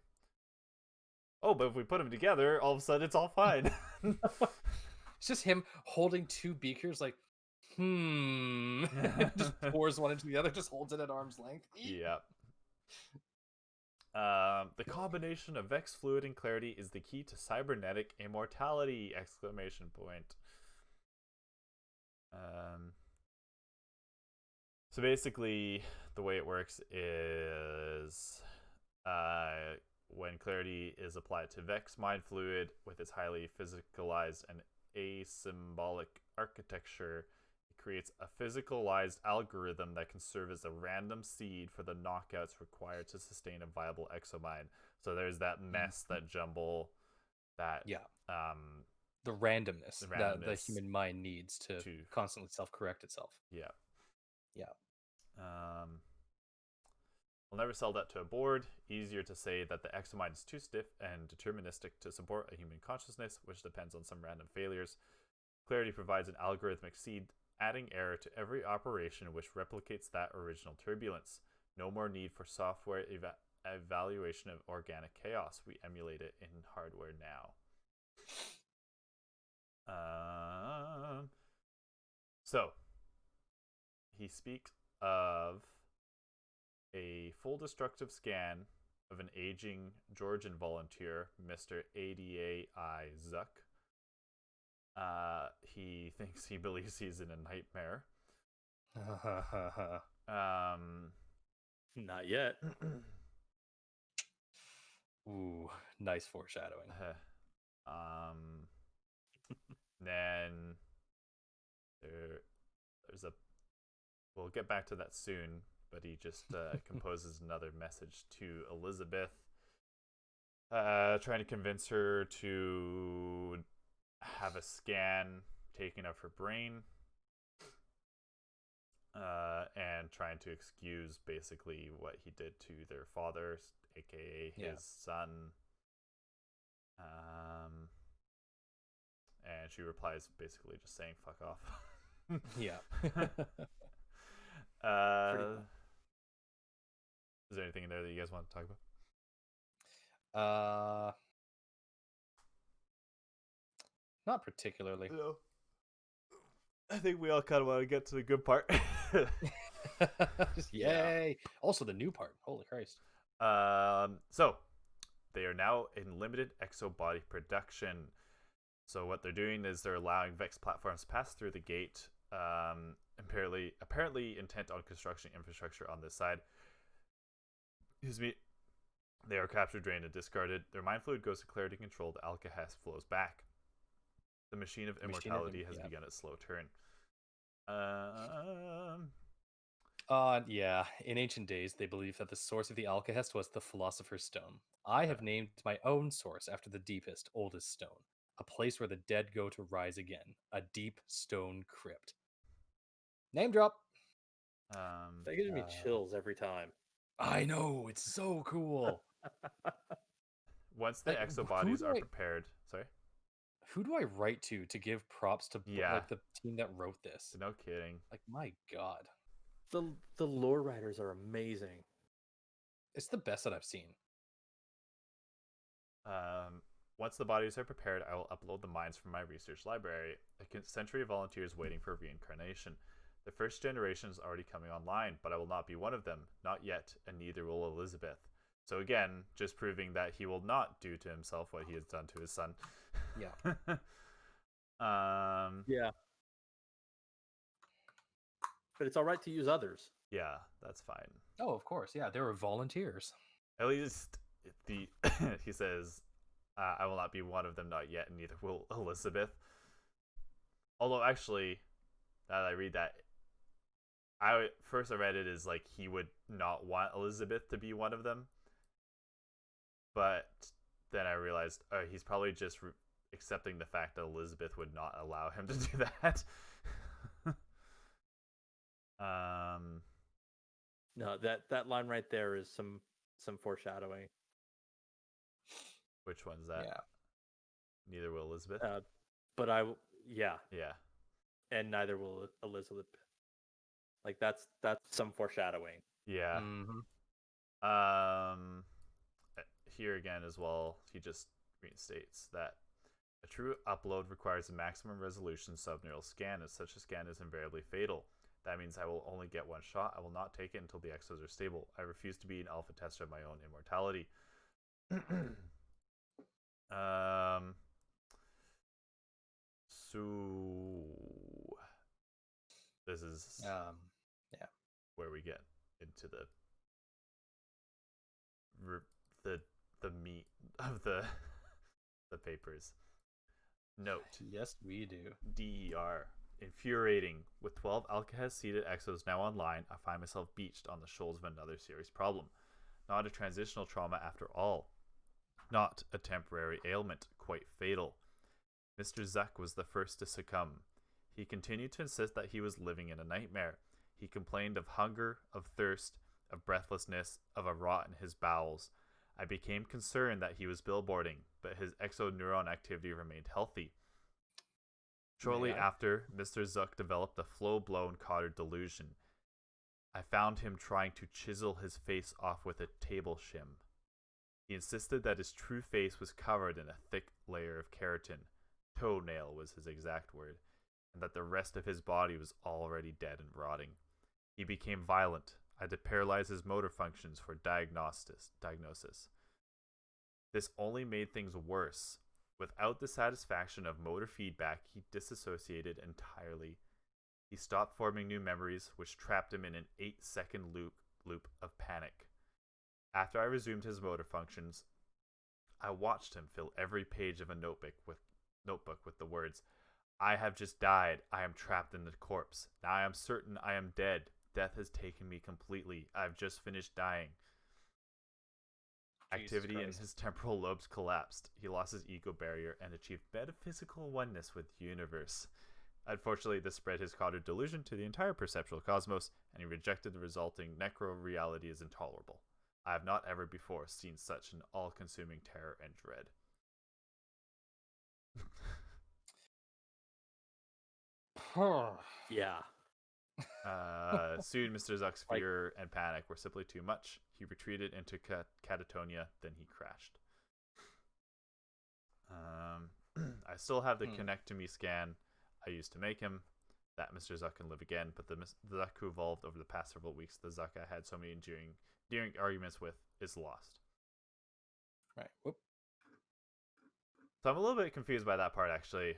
Oh, but if we put them together, all of a sudden it's all fine. It's just him holding two beakers, like, just pours one into the other, just holds it at arm's length. Yep. The combination of Vex fluid and clarity is the key to cybernetic immortality! ! So basically, the way it works is when clarity is applied to Vex mind fluid with its highly physicalized and asymbolic architecture, it creates a physicalized algorithm that can serve as a random seed for the knockouts required to sustain a viable exomind. So there's that mess, that jumble, that the randomness that the human mind needs to constantly self-correct itself. Yeah. I'll never sell that to a board. Easier to say that the exomind is too stiff and deterministic to support a human consciousness, which depends on some random failures. Clarity provides an algorithmic seed, adding error to every operation which replicates that original turbulence. No more need for software evaluation of organic chaos. We emulate it in hardware now. So, he speaks of a full destructive scan of an aging Georgian volunteer, Mr. ADAI Zuck. He believes he's in a nightmare. Not yet. Ooh, nice foreshadowing. Then there's a... We'll get back to that soon, but he just composes another message to Elizabeth, trying to convince her to have a scan taken of her brain, and trying to excuse basically what he did to their father, aka his son. And she replies basically just saying fuck off. Is there anything in there that you guys want to talk about? Not particularly. No. I think we all kind of want to get to the good part. Yay! Also the new part. Holy Christ. So they are now in limited exobody production. So what they're doing is they're allowing Vex platforms to pass through the gate. Apparently intent on construction infrastructure on this side. Excuse me. They are captured, drained, and discarded. Their mind fluid goes to clarity control. The alkahest flows back. The machine of immortality has begun its slow turn. In ancient days, they believed that the source of the alkahest was the Philosopher's Stone. I have named my own source after the deepest, oldest stone. A place where the dead go to rise again. A deep stone crypt. Name drop. That gives me chills every time. I know, it's so cool. Once the exobodies are prepared, sorry. Who do I write to give props to like the team that wrote this? No kidding. Like, my God. The lore writers are amazing. It's the best that I've seen. Once the bodies are prepared, I will upload the minds from my research library. A century of volunteers waiting for reincarnation. The first generation is already coming online, but I will not be one of them. Not yet, and neither will Elizabeth. So again, just proving that he will not do to himself what he has done to his son. Yeah. Yeah. But it's all right to use others. Yeah, that's fine. Oh, of course. Yeah, there were volunteers. At least he says, I will not be one of them, not yet, and neither will Elizabeth. Although, actually, now that I read that, I read it as like he would not want Elizabeth to be one of them. But then I realized he's probably just accepting the fact that Elizabeth would not allow him to do that. No, that line right there is some foreshadowing. Which one's that? Yeah. Neither will Elizabeth. But yeah. And neither will Elizabeth. Like that's some foreshadowing. Yeah. Mm-hmm. Here again as well, he just reinstates that a true upload requires a maximum resolution subneural scan, as such a scan is invariably fatal. That means I will only get one shot. I will not take it until the exos are stable. I refuse to be an alpha tester of my own immortality. So this is where we get into the meat of the papers. Note. Yes, we do. DER. Infuriating. With 12 Alcahez-seeded exos now online, I find myself beached on the shoals of another serious problem. Not a transitional trauma after all. Not a temporary ailment, quite fatal. Mr. Zuck was the first to succumb. He continued to insist that he was living in a nightmare. He complained of hunger, of thirst, of breathlessness, of a rot in his bowels. I became concerned that he was billboarding, but his exoneuron activity remained healthy. Shortly after, Mr. Zuck developed a full-blown Cotter delusion. I found him trying to chisel his face off with a table shim. He insisted that his true face was covered in a thick layer of keratin, toenail was his exact word, and that the rest of his body was already dead and rotting. He became violent. I had to paralyze his motor functions for diagnosis. This only made things worse. Without the satisfaction of motor feedback, he disassociated entirely. He stopped forming new memories, which trapped him in an 8-second loop of panic. After I resumed his motor functions, I watched him fill every page of a notebook with the words, I have just died. I am trapped in the corpse. Now I am certain I am dead. Death has taken me completely. I have just finished dying. Activity in his temporal lobes collapsed. He lost his ego barrier and achieved metaphysical oneness with the universe. Unfortunately, this spread his Cotter delusion to the entire perceptual cosmos, and he rejected the resulting necro-reality as intolerable. I have not ever before seen such an all-consuming terror and dread. Yeah. Soon, Mr. Zuck's fear and panic were simply too much. He retreated into catatonia, then he crashed. I still have the Connect to Me scan I used to make him. That Mr. Zuck can live again, but the Zuck who evolved over the past several weeks, the Zuck I had so many enduring arguments with, is lost. Right. Whoop. So I'm a little bit confused by that part, actually.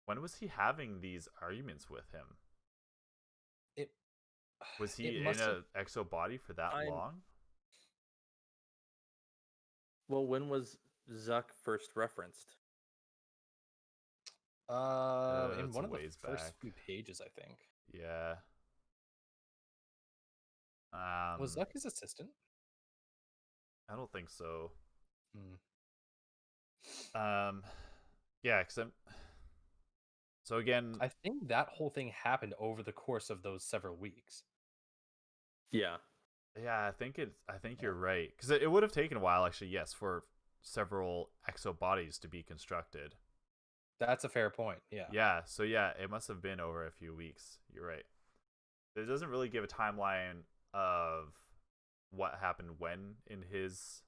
When was he having these arguments with him? Was he in an exo body for that long? Well, when was Zuck first referenced? In one of the first few pages, I think. Yeah. Was Zuck his assistant? I don't think so. Hmm. Yeah, because so again, I think that whole thing happened over the course of those several weeks. Yeah. Yeah, I think you're right, because it would have taken a while, actually. Yes, for several exo bodies to be constructed. That's a fair point. Yeah. Yeah. So yeah, it must have been over a few weeks. You're right. It doesn't really give a timeline of what happened when in his.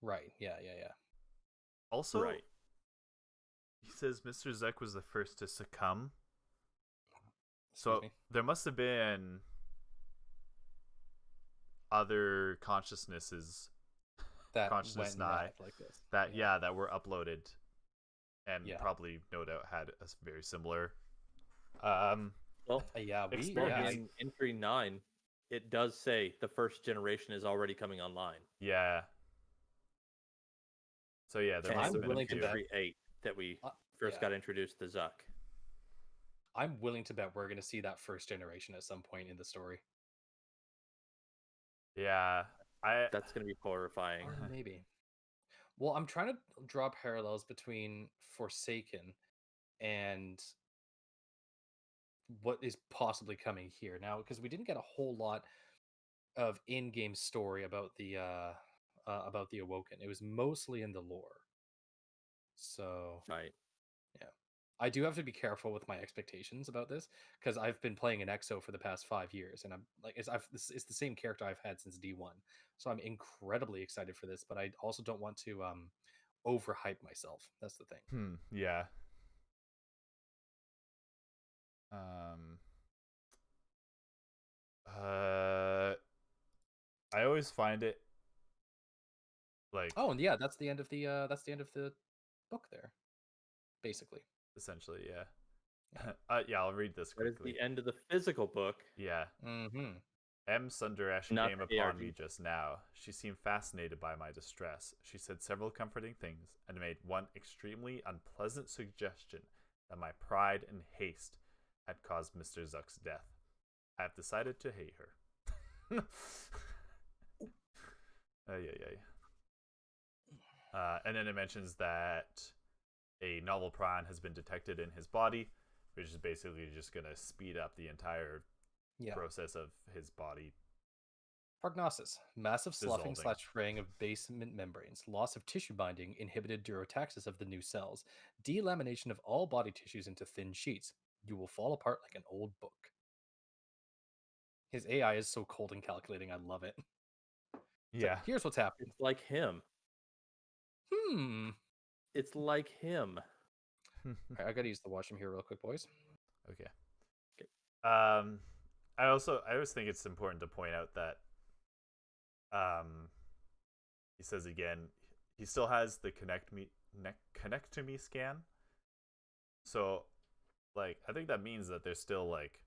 Right. Yeah. Also, right. He says Mr. Zuck was the first to succumb. So there must have been other consciousnesses that consciousness went die mad like this. that that were uploaded and probably no doubt had a very similar experience. In entry 9 it does say the first generation is already coming online. Yeah. So yeah, there must have been a few. Entry 8 that we first got introduced to Zuck. I'm willing to bet we're going to see that first generation at some point in the story. Yeah, that's going to be horrifying. Maybe. Well, I'm trying to draw parallels between Forsaken and what is possibly coming here now, because we didn't get a whole lot of in-game story about the Awoken. It was mostly in the lore. So right. Yeah. I do have to be careful with my expectations about this, because I've been playing an EXO for the past 5 years, and I'm like, it's the same character I've had since D1, so I'm incredibly excited for this. But I also don't want to overhype myself. That's the thing. Yeah. I always find it like, oh, and yeah, that's the end of the book there, basically. Essentially, yeah. Yeah, I'll read this quickly. That is the end of the physical book. Yeah. Mm-hmm. M. Sundaresh came upon me just now. She seemed fascinated by my distress. She said several comforting things and made one extremely unpleasant suggestion that my pride and haste had caused Mr. Zuck's death. I have decided to hate her. And then it mentions that a novel prawn has been detected in his body, which is basically just going to speed up the entire process of his body. Prognosis: massive sloughing / fraying of basement membranes, loss of tissue binding, inhibited durotaxis of the new cells, delamination of all body tissues into thin sheets. You will fall apart like an old book. His AI is so cold and calculating. I love it. Yeah. So here's what's happening. It's like him. It's like him. Right, I gotta use the washroom here real quick, boys. Okay. I always think it's important to point out that he says again, he still has the connect to me scan. So like, I think that means that there's still like,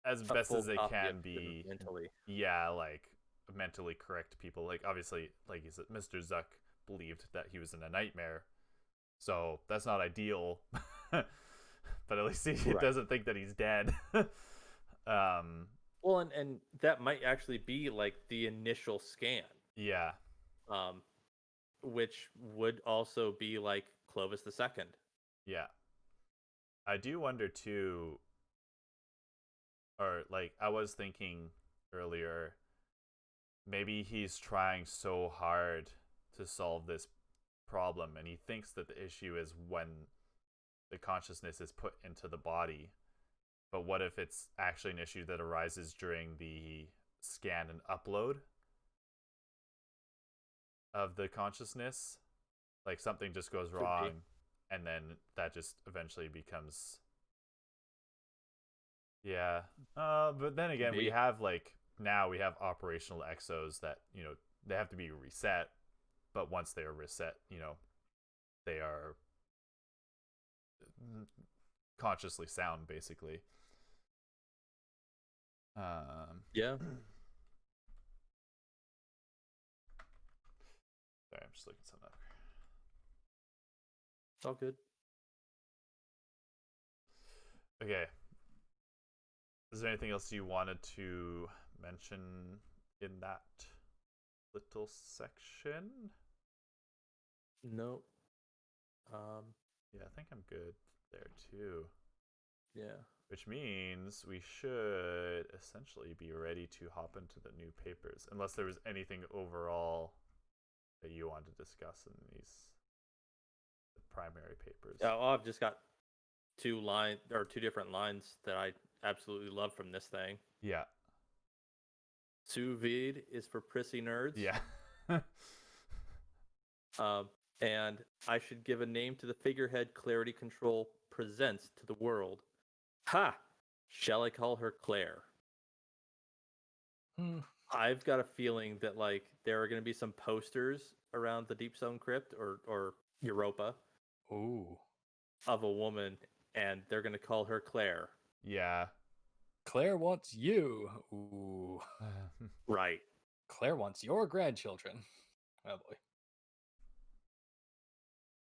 as best as they can be mentally. Yeah, like mentally correct people. Like obviously, like you said, Mr. Zuck believed that he was in a nightmare, so that's not ideal. But at least he doesn't think that he's dead. Well, and that might actually be like the initial scan. Yeah. Which would also be like Clovis II. Yeah. I do wonder too, or like I was thinking earlier, maybe he's trying so hard to solve this problem, and he thinks that the issue is when the consciousness is put into the body. But what if it's actually an issue that arises during the scan and upload of the consciousness? Like something just goes wrong, and then that just eventually becomes... Yeah. But then again, we have like... Now we have operational exos that, you know, they have to be reset. But once they are reset, you know, they are consciously sound, basically. Yeah. Sorry, I'm just looking something up. It's all good. Okay. Is there anything else you wanted to mention in that little section? No. Yeah, I think I'm good there too. Yeah. Which means we should essentially be ready to hop into the new papers, unless there was anything overall that you want to discuss in the primary papers. Yeah, well, I've just got two different lines that I absolutely love from this thing. Yeah. Sous vide is for prissy nerds. Yeah. And I should give a name to the figurehead Clarity Control presents to the world. Ha! Shall I call her Claire? I've got a feeling that like there are going to be some posters around the Deep Stone Crypt or Europa. Ooh. Of a woman, and they're going to call her Claire. Yeah. Claire wants you. Ooh. Right. Claire wants your grandchildren. Oh boy.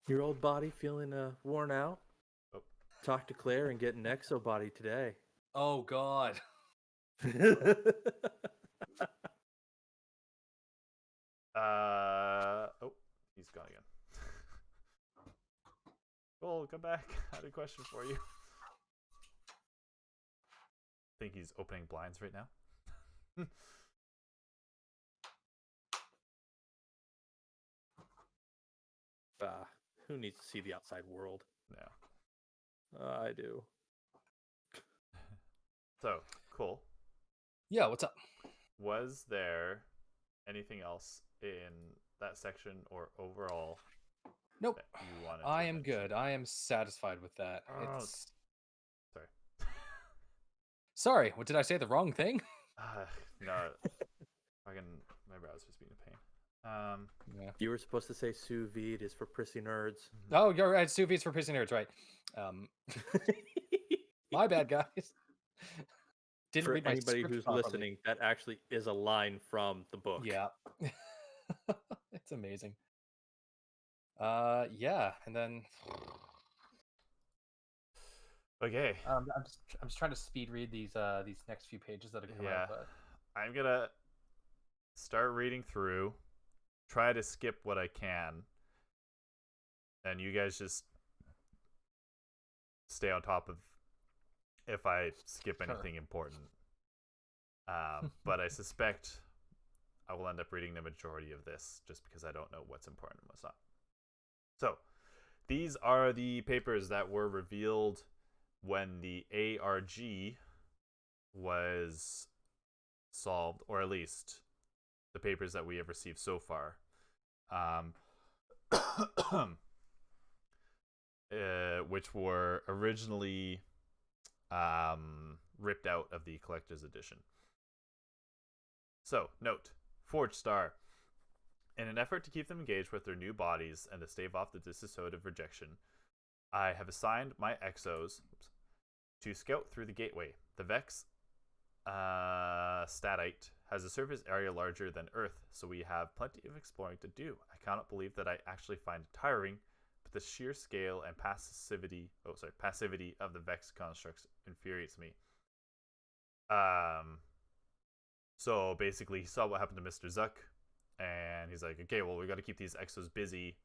Your old body feeling worn out? Oh. Talk to Claire and get an exo body today. Oh God. Oh, he's gone again. Cole, come back. I had a question for you. I think he's opening blinds right now. Who needs to see the outside world? No. I do. So, cool. Yeah, what's up? Was there anything else in that section or overall? Nope. That you wanted I to am mention? good. I am satisfied with that. Oh, It's... Sorry. Sorry, what did I say? The wrong thing? No. My browser's being a pain. Yeah. You were supposed to say sous vide is for prissy nerds. Oh, you're right. Sous vide's for prissy nerds, right? My bad, guys. Didn't for read my anybody script who's properly. listening, that actually is a line from the book. Yeah. It's amazing. Yeah, and then okay. I'm just trying to speed read these next few pages that have come out. But I'm gonna start reading through, try to skip what I can, and you guys just stay on top of if I skip anything important. But I suspect I will end up reading the majority of this just because I don't know what's important and what's not. So, these are the papers that were revealed when the ARG was solved, or at least the papers that we have received so far. Which were originally ripped out of the collector's edition. So, note, Forge Star. In an effort to keep them engaged with their new bodies and to stave off the dissociative rejection, I have assigned my exos to scout through the gateway. The Vex Statite has a surface area larger than Earth, so we have plenty of exploring to do. I cannot believe that I actually find it tiring, but the sheer scale and passivity of the Vex constructs infuriates me. So basically, he saw what happened to Mr. Zuck, and he's like, okay, well, we got to keep these exos busy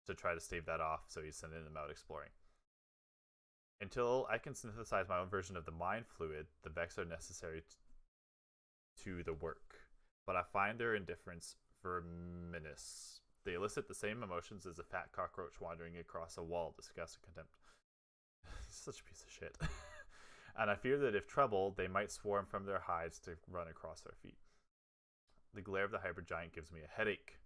to try to stave that off, so he's sending them out exploring. Until I can synthesize my own version of the mind fluid, the Vex are necessary to the work, but I find their indifference verminous. They elicit the same emotions as a fat cockroach wandering across a wall, disgust and contempt. Such a piece of shit. And I fear that if troubled, they might swarm from their hides to run across our feet. The glare of the hypergiant gives me a headache.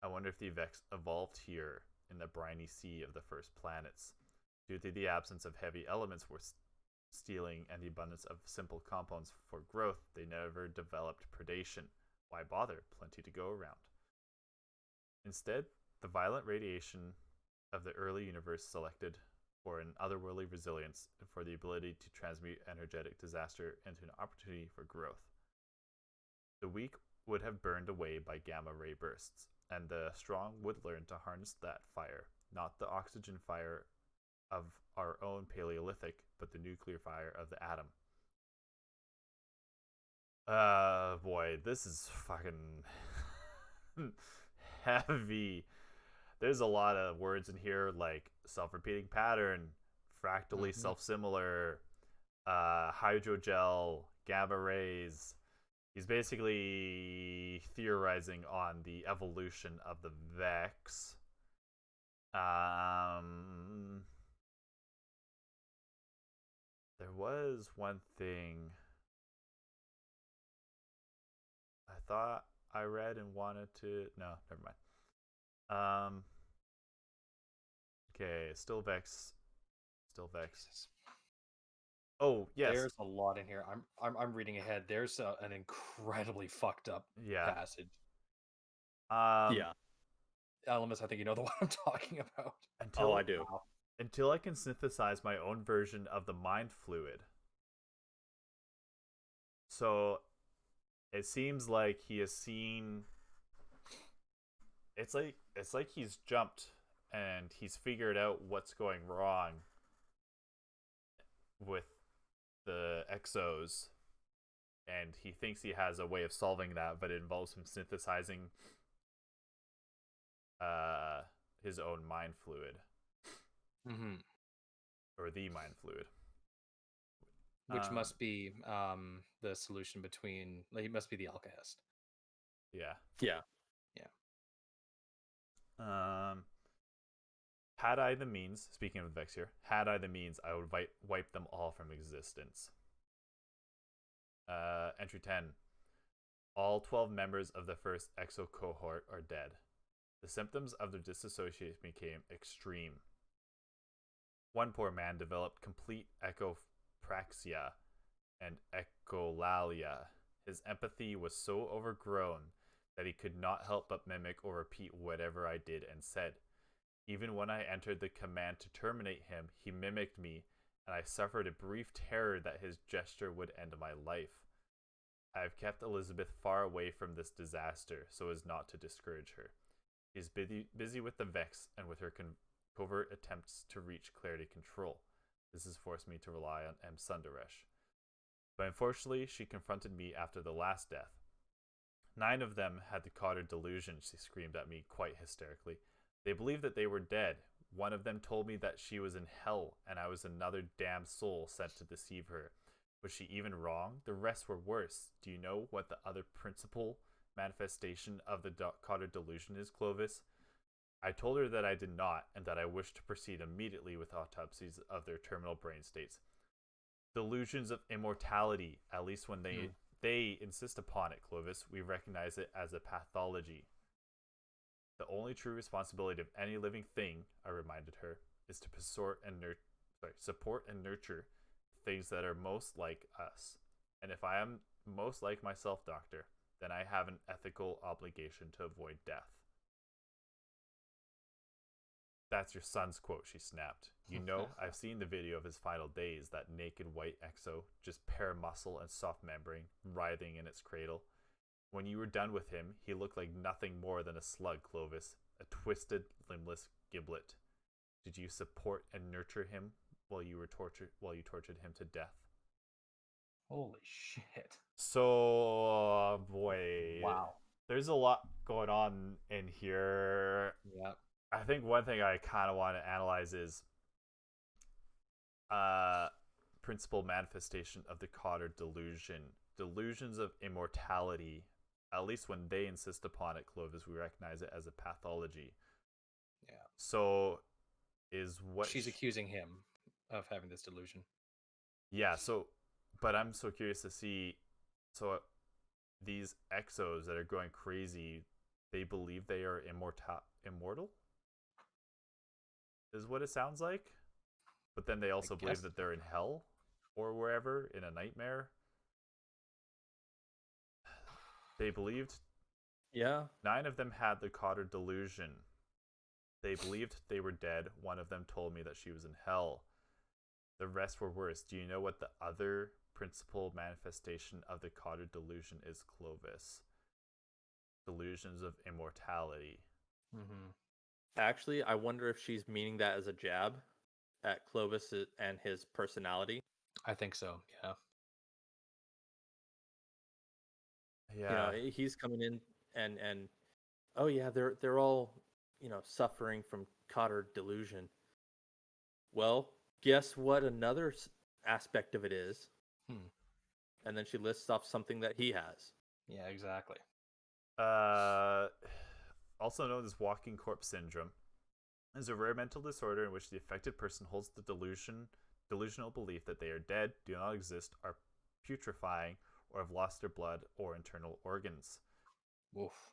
I wonder if the Vex evolved here in the briny sea of the first planets. Due to the absence of heavy elements for stealing and the abundance of simple compounds for growth, they never developed predation. Why bother? Plenty to go around. Instead, the violent radiation of the early universe selected for an otherworldly resilience and for the ability to transmute energetic disaster into an opportunity for growth. The weak would have burned away by gamma ray bursts, and the strong would learn to harness that fire, not the oxygen fire of our own Paleolithic, but the nuclear fire of the atom. Boy, this is fucking heavy. There's a lot of words in here like self-repeating pattern, fractally self-similar, hydrogel, gamma rays. He's basically theorizing on the evolution of the Vex. There was one thing I thought I read and wanted to... No, never mind. Okay, still Vex. Oh yes, there's a lot in here. I'm reading ahead. There's an incredibly fucked up passage. Yeah. Ellimist, I think you know the one I'm talking about. I do. Wow. Until I can synthesize my own version of the mind fluid. So it seems like he has seen. It's like he's jumped and he's figured out what's going wrong with the exos, and he thinks he has a way of solving that, but it involves him synthesizing his own mind fluid. Or the mind fluid. Which must be the solution between... He must be the alkahest. Yeah. Yeah. Had I the means, speaking of Vex here, had I the means, I would wipe them all from existence. Entry 10. All 12 members of the first exo cohort are dead. The symptoms of their disassociation became extreme. One poor man developed complete echopraxia and echolalia. His empathy was so overgrown that he could not help but mimic or repeat whatever I did and said. Even when I entered the command to terminate him, he mimicked me, and I suffered a brief terror that his gesture would end my life. I have kept Elizabeth far away from this disaster so as not to discourage her. She is busy with the Vex and with her covert attempts to reach clarity control. This has forced me to rely on M. Sundaresh. But unfortunately, she confronted me after the last death. 9 of them had the Cotter delusion, she screamed at me quite hysterically. They believed that they were dead. One of them told me that she was in hell and I was another damned soul sent to deceive her. Was she even wrong? The rest were worse. Do you know what the other principal manifestation of the Cotter delusion is, Clovis? I told her that I did not, and that I wished to proceed immediately with autopsies of their terminal brain states. Delusions of immortality, at least when they insist upon it, Clovis. We recognize it as a pathology. The only true responsibility of any living thing, I reminded her, is to support and nurture things that are most like us. And if I am most like myself, Doctor, then I have an ethical obligation to avoid death. That's your son's quote, she snapped. You know, I've seen the video of his final days, that naked white exo, just bare muscle and soft membrane, writhing in its cradle. When you were done with him, he looked like nothing more than a slug, Clovis, a twisted, limbless giblet. Did you support and nurture him while you tortured him to death? Holy shit. So, boy. Wow. There's a lot going on in here. Yeah. I think one thing I kind of want to analyze is principal manifestation of the Cotter delusion. Delusions of immortality, at least when they insist upon it, Clovis, we recognize it as a pathology. Yeah. So is what she's accusing him of having this delusion. Yeah, so but I'm so curious to see, so these exos that are going crazy, they believe they are immortal? Is what it sounds like. But then they also believe that they're in hell or wherever, in a nightmare. They believed. Yeah. 9 of them had the Cotter delusion. They believed they were dead. One of them told me that she was in hell. The rest were worse. Do you know what the other principal manifestation of the Cotter delusion is, Clovis? Delusions of immortality. Actually, I wonder if she's meaning that as a jab at Clovis and his personality. I think so, yeah. Yeah. You know, he's coming in and oh yeah, they're all, you know, suffering from Cotter delusion. Well, guess what another aspect of it is? And then she lists off something that he has. Yeah, exactly. Also known as walking corpse syndrome, is a rare mental disorder in which the affected person holds the delusional belief that they are dead, do not exist, are putrefying, or have lost their blood or internal organs. Oof.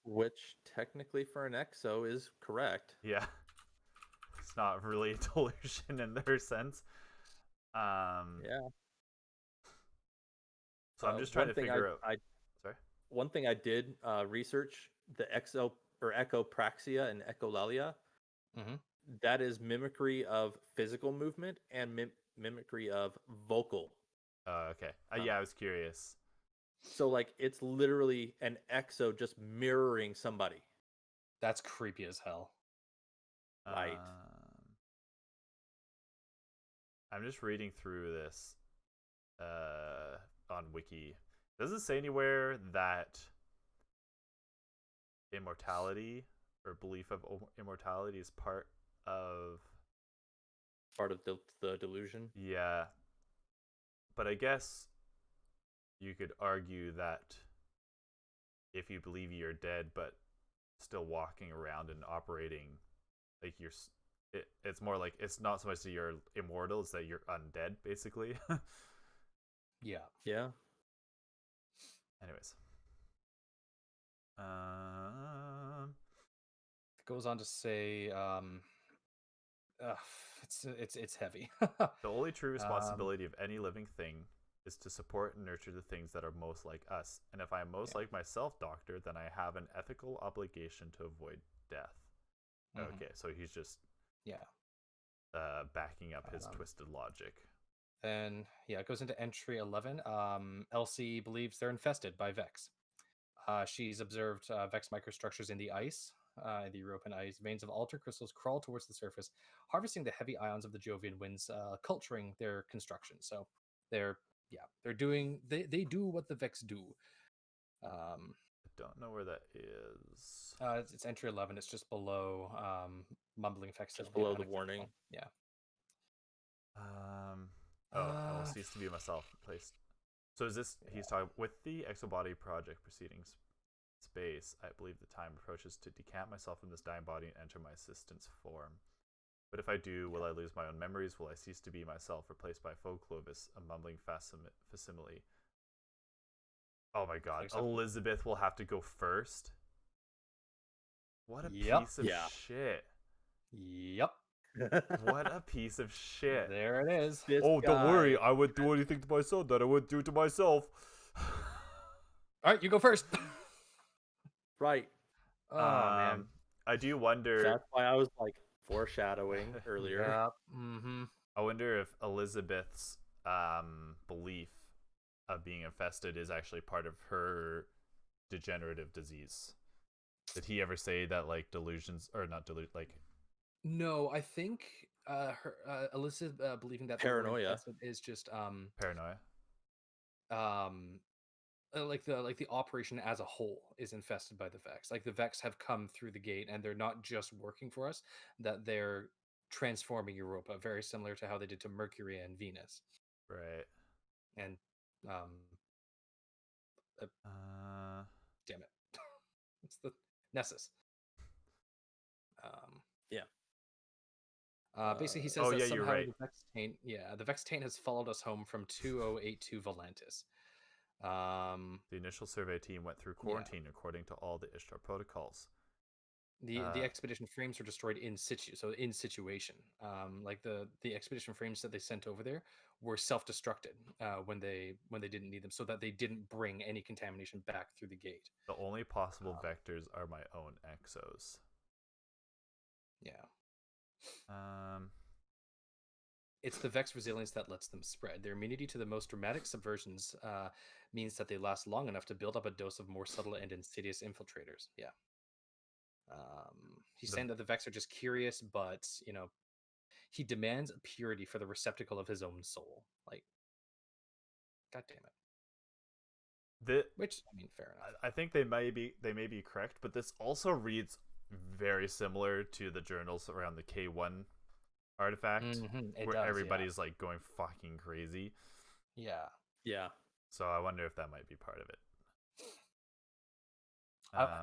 Which technically for an exo is correct. Yeah. It's not really a delusion in their sense. Yeah. So I'm just trying to figure out. Sorry. One thing I did research the echopraxia and echolalia. Mm-hmm. That is mimicry of physical movement and mimicry of vocal. Okay. Yeah, I was curious. So like it's literally an exo just mirroring somebody. That's creepy as hell. Right. I'm just reading through this on Wiki. Does it say anywhere that immortality or belief of immortality is part of the delusion? Yeah. But I guess you could argue that if you believe you're dead but still walking around and operating like it's more like it's not so much that you're immortal, it's that you're undead basically. Yeah. Anyways, it goes on to say it's heavy. the only true responsibility of any living thing is to support and nurture the things that are most like us, and if I am most like myself, doctor, then I have an ethical obligation to avoid death. Okay, so he's just backing up his twisted logic. Then it goes into entry 11. Elsie believes they're infested by Vex. She's observed Vex microstructures in the ice, the European ice. Veins of altar crystals crawl towards the surface, harvesting the heavy ions of the Jovian winds, culturing their construction. So they're doing they do what the Vex do. I don't know where that is. It's entry 11. It's just below mumbling effects. Just below the warning. Yeah. I will cease to be myself placed. So is this he's talking with the Exobody project proceeding space? I believe the time approaches to decamp myself from this dying body and enter my assistant's form. But if I do, will I lose my own memories? Will I cease to be myself, replaced by faux Clovis, a mumbling facsimile? Oh my god, Elizabeth will have to go first? What a piece of shit. Yep. What a piece of shit. There it is. Don't worry, I wouldn't do anything to my son that I wouldn't do to myself. Alright, you go first. Right. Oh man. I do wonder. That's why I was like foreshadowing earlier. Yeah. I wonder if Elizabeth's belief of being infested is actually part of her degenerative disease. Did he ever say that like delusions or not like? No, I think her Elizabeth believing that paranoia is just paranoia. Like the operation as a whole is infested by the Vex. Like the Vex have come through the gate and they're not just working for us, that they're transforming Europa, very similar to how they did to Mercury and Venus. Right. And damn it. It's the Nessus. Basically, he says that somehow the Vex taint, the Vex taint has followed us home from 2082 Volantis. The initial survey team went through quarantine according to all the Ishtar protocols. The expedition frames were destroyed in situ, so in situation. Like the expedition frames that they sent over there were self-destructed when they didn't need them, so that they didn't bring any contamination back through the gate. The only possible vectors are my own exos. Yeah. It's the Vex resilience that lets them spread. Their immunity to the most dramatic subversions means that they last long enough to build up a dose of more subtle and insidious infiltrators. Yeah. He's saying that the Vex are just curious, but, he demands purity for the receptacle of his own soul. Like, God damn it. Which, I mean, fair enough. I think they may be correct, but this also reads very similar to the journals around the K1 artifact, where everybody's like going fucking crazy. Yeah. So I wonder if that might be part of it.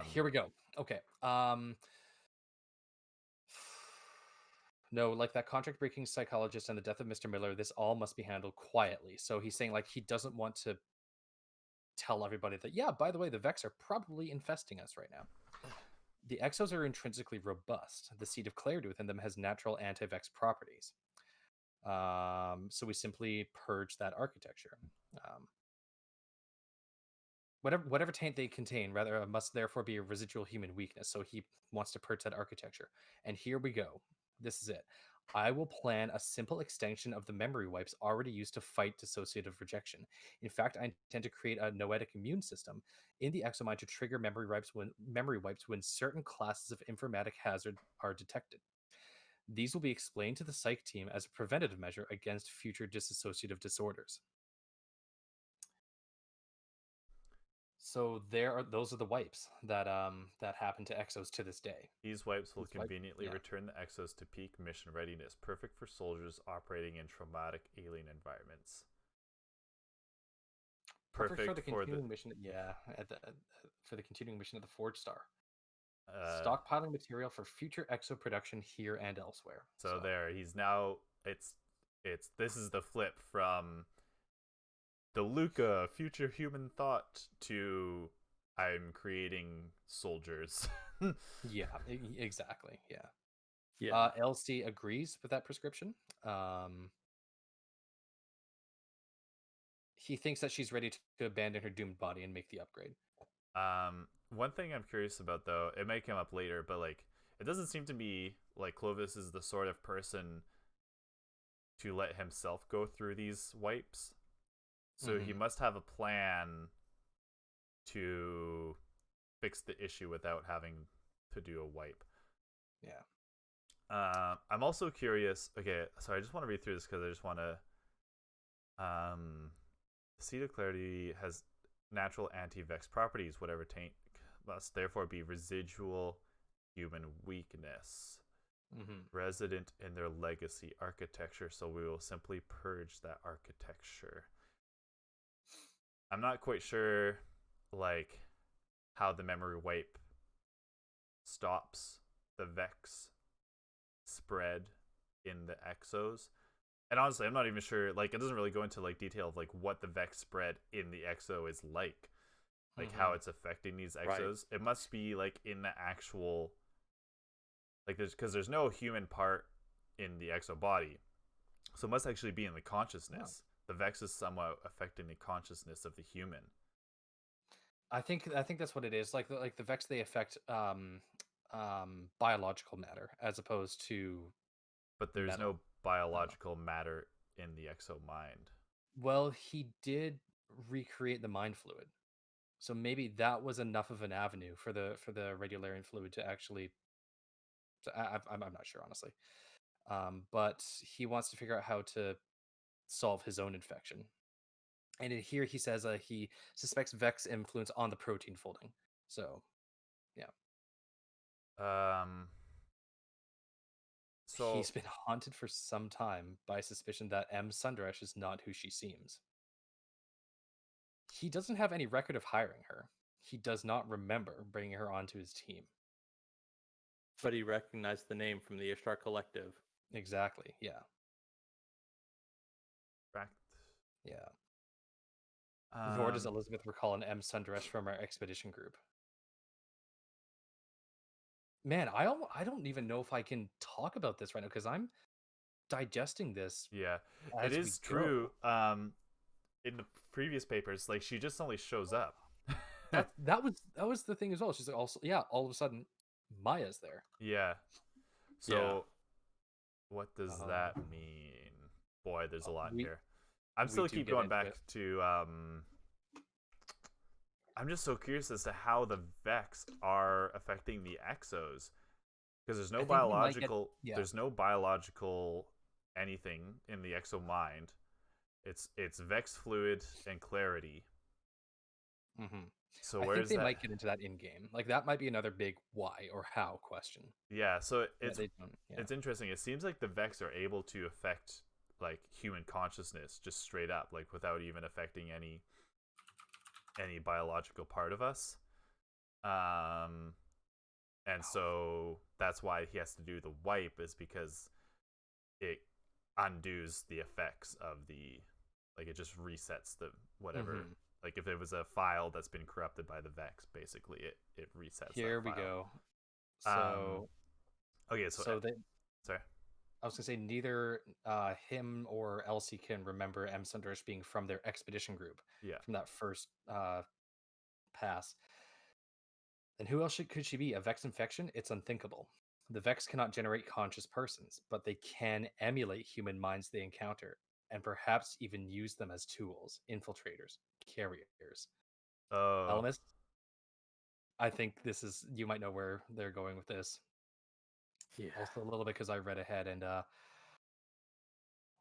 Here we go. Okay. No, like that contract breaking psychologist and the death of Mr. Miller, this all must be handled quietly. So he's saying like he doesn't want to tell everybody that, by the way, the Vex are probably infesting us right now. The exos are intrinsically robust. The seed of clarity within them has natural anti-Vex properties. So we simply purge that architecture. Whatever taint they contain, rather, must therefore be a residual human weakness. So he wants to purge that architecture. And here we go. This is it. I will plan a simple extension of the memory wipes already used to fight dissociative rejection. In fact, I intend to create a noetic immune system in the exomind to trigger memory wipes when certain classes of informatic hazard are detected. These will be explained to the psych team as a preventative measure against future dissociative disorders. So those are the wipes that happen to exos to this day. These wipes will conveniently return the exos to peak mission readiness, perfect for soldiers operating in traumatic alien environments. Perfect for the continuing mission. Yeah, for the continuing mission of the Forge Star. Stockpiling material for future exo production here and elsewhere. So there, he's now. This is the flip from DeLuca, future human thought, to I'm creating soldiers. Yeah, exactly. Yeah. LC agrees with that prescription. He thinks that she's ready to abandon her doomed body and make the upgrade. One thing I'm curious about, though, it may come up later, but like, it doesn't seem to me like Clovis is the sort of person to let himself go through these wipes. So he must have a plan to fix the issue without having to do a wipe. Yeah. I'm also curious. Okay, so I just want to read through this because I just want to. Seed of Clarity has natural anti-vex properties. Whatever taint must therefore be residual human weakness. Resident in their legacy architecture, so we will simply purge that architecture. I'm not quite sure, like, how the memory wipe stops the Vex spread in the exos. And honestly, I'm not even sure, like, it doesn't really go into, like, detail of, like, what the Vex spread in the exo is like how it's affecting these exos. Right. It must be, like, in the actual, like, because there's no human part in the exo body. So it must actually be in the consciousness. The Vex is somewhat affecting the consciousness of the human. I think that's what it is. Like the Vex, they affect biological matter as opposed to. But there's no biological matter in the exo mind. Well, he did recreate the mind fluid, so maybe that was enough of an avenue for the radiolarian fluid to actually. I'm not sure, honestly, but he wants to figure out how to solve his own infection. And in here he says he suspects Vex influence on the protein folding. So, yeah. So he's been haunted for some time by suspicion that M. Sundaresh is not who she seems. He doesn't have any record of hiring her. He does not remember bringing her onto his team. But he recognized the name from the Ishtar Collective. Exactly, yeah. Fact. Yeah. Nor does Elizabeth recall an M. Sundaresh from our expedition group. Man, I don't even know if I can talk about this right now because I'm digesting this. Yeah, it is true. In the previous papers, like, she just only shows up. that was the thing as well. She's like, also, yeah, all of a sudden Maya's there. Yeah. So what does that mean? Boy, there's a lot here. I'm still keep going back to I'm just so curious as to how the Vex are affecting the exos, because there's no biological there's no biological anything in the exo mind. It's Vex fluid and clarity. So I think they might get into that in game. Like, that might be another big why or how question. Yeah, so it's interesting. It seems like the Vex are able to affect, like, human consciousness just straight up, like, without even affecting any biological part of us. And so that's why he has to do the wipe, is because it undoes the effects of the, like, it just resets the whatever. Like, if it was a file that's been corrupted by the Vex, basically it resets. Here we go. So okay, so they, sorry. I was gonna say neither him or Elsie can remember M. Sundaresh being from their expedition group. Yeah. From that first pass. And who else could she be? A Vex infection? It's unthinkable. The Vex cannot generate conscious persons, but they can emulate human minds they encounter, and perhaps even use them as tools, infiltrators, carriers. Oh. Ellimist, I think this is, you might know where they're going with this. Yeah. Also a little bit because I read ahead and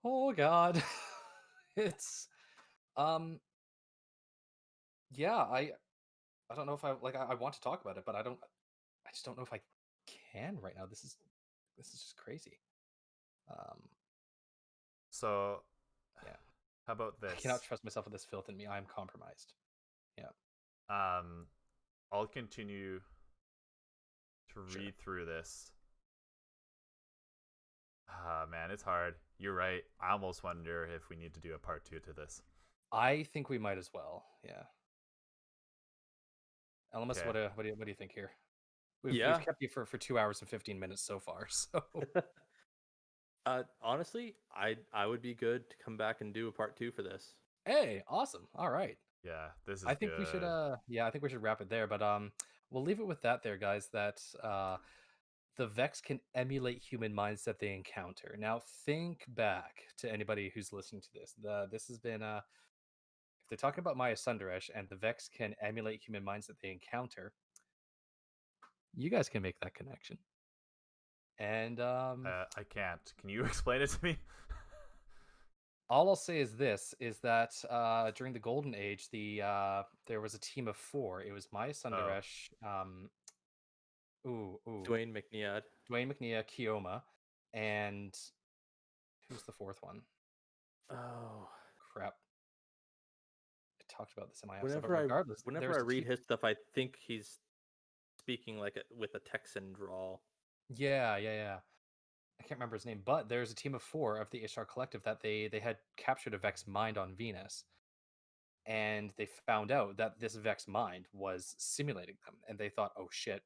oh god. It's yeah, I don't know if I want to talk about it, but I just don't know if I can right now. This is just crazy. So yeah. How about this? I cannot trust myself with this filth in me. I am compromised. Yeah. I'll continue to read through this. Man, it's hard. You're right. I almost wonder if we need to do a part 2 to this. I think we might as well. Yeah. Ellimist, Okay. what do you think here? We've kept you for 2 hours and 15 minutes so far. So honestly, I would be good to come back and do a part 2 for this. Hey, awesome. All right. Yeah, this is I think good. we should I think we should wrap it there, but we'll leave it with that there, guys, that the Vex can emulate human minds that they encounter. Now think back to anybody who's listening to this. This has been if they're talking about Maya Sundaresh and the Vex can emulate human minds that they encounter, you guys can make that connection. And I can't. Can you explain it to me? all I'll say is this: is that during the Golden Age, there was a team of 4. It was Maya Sundaresh, Dwayne McNead, Kioma, and who's the 4th one? Oh crap! I talked about this in my episode. Whenever I read his stuff, I think he's speaking with a Texan drawl. Yeah. I can't remember his name, but there's a team of 4 of the Ishtar Collective that they had captured a Vex mind on Venus, and they found out that this Vex mind was simulating them, and they thought, oh shit,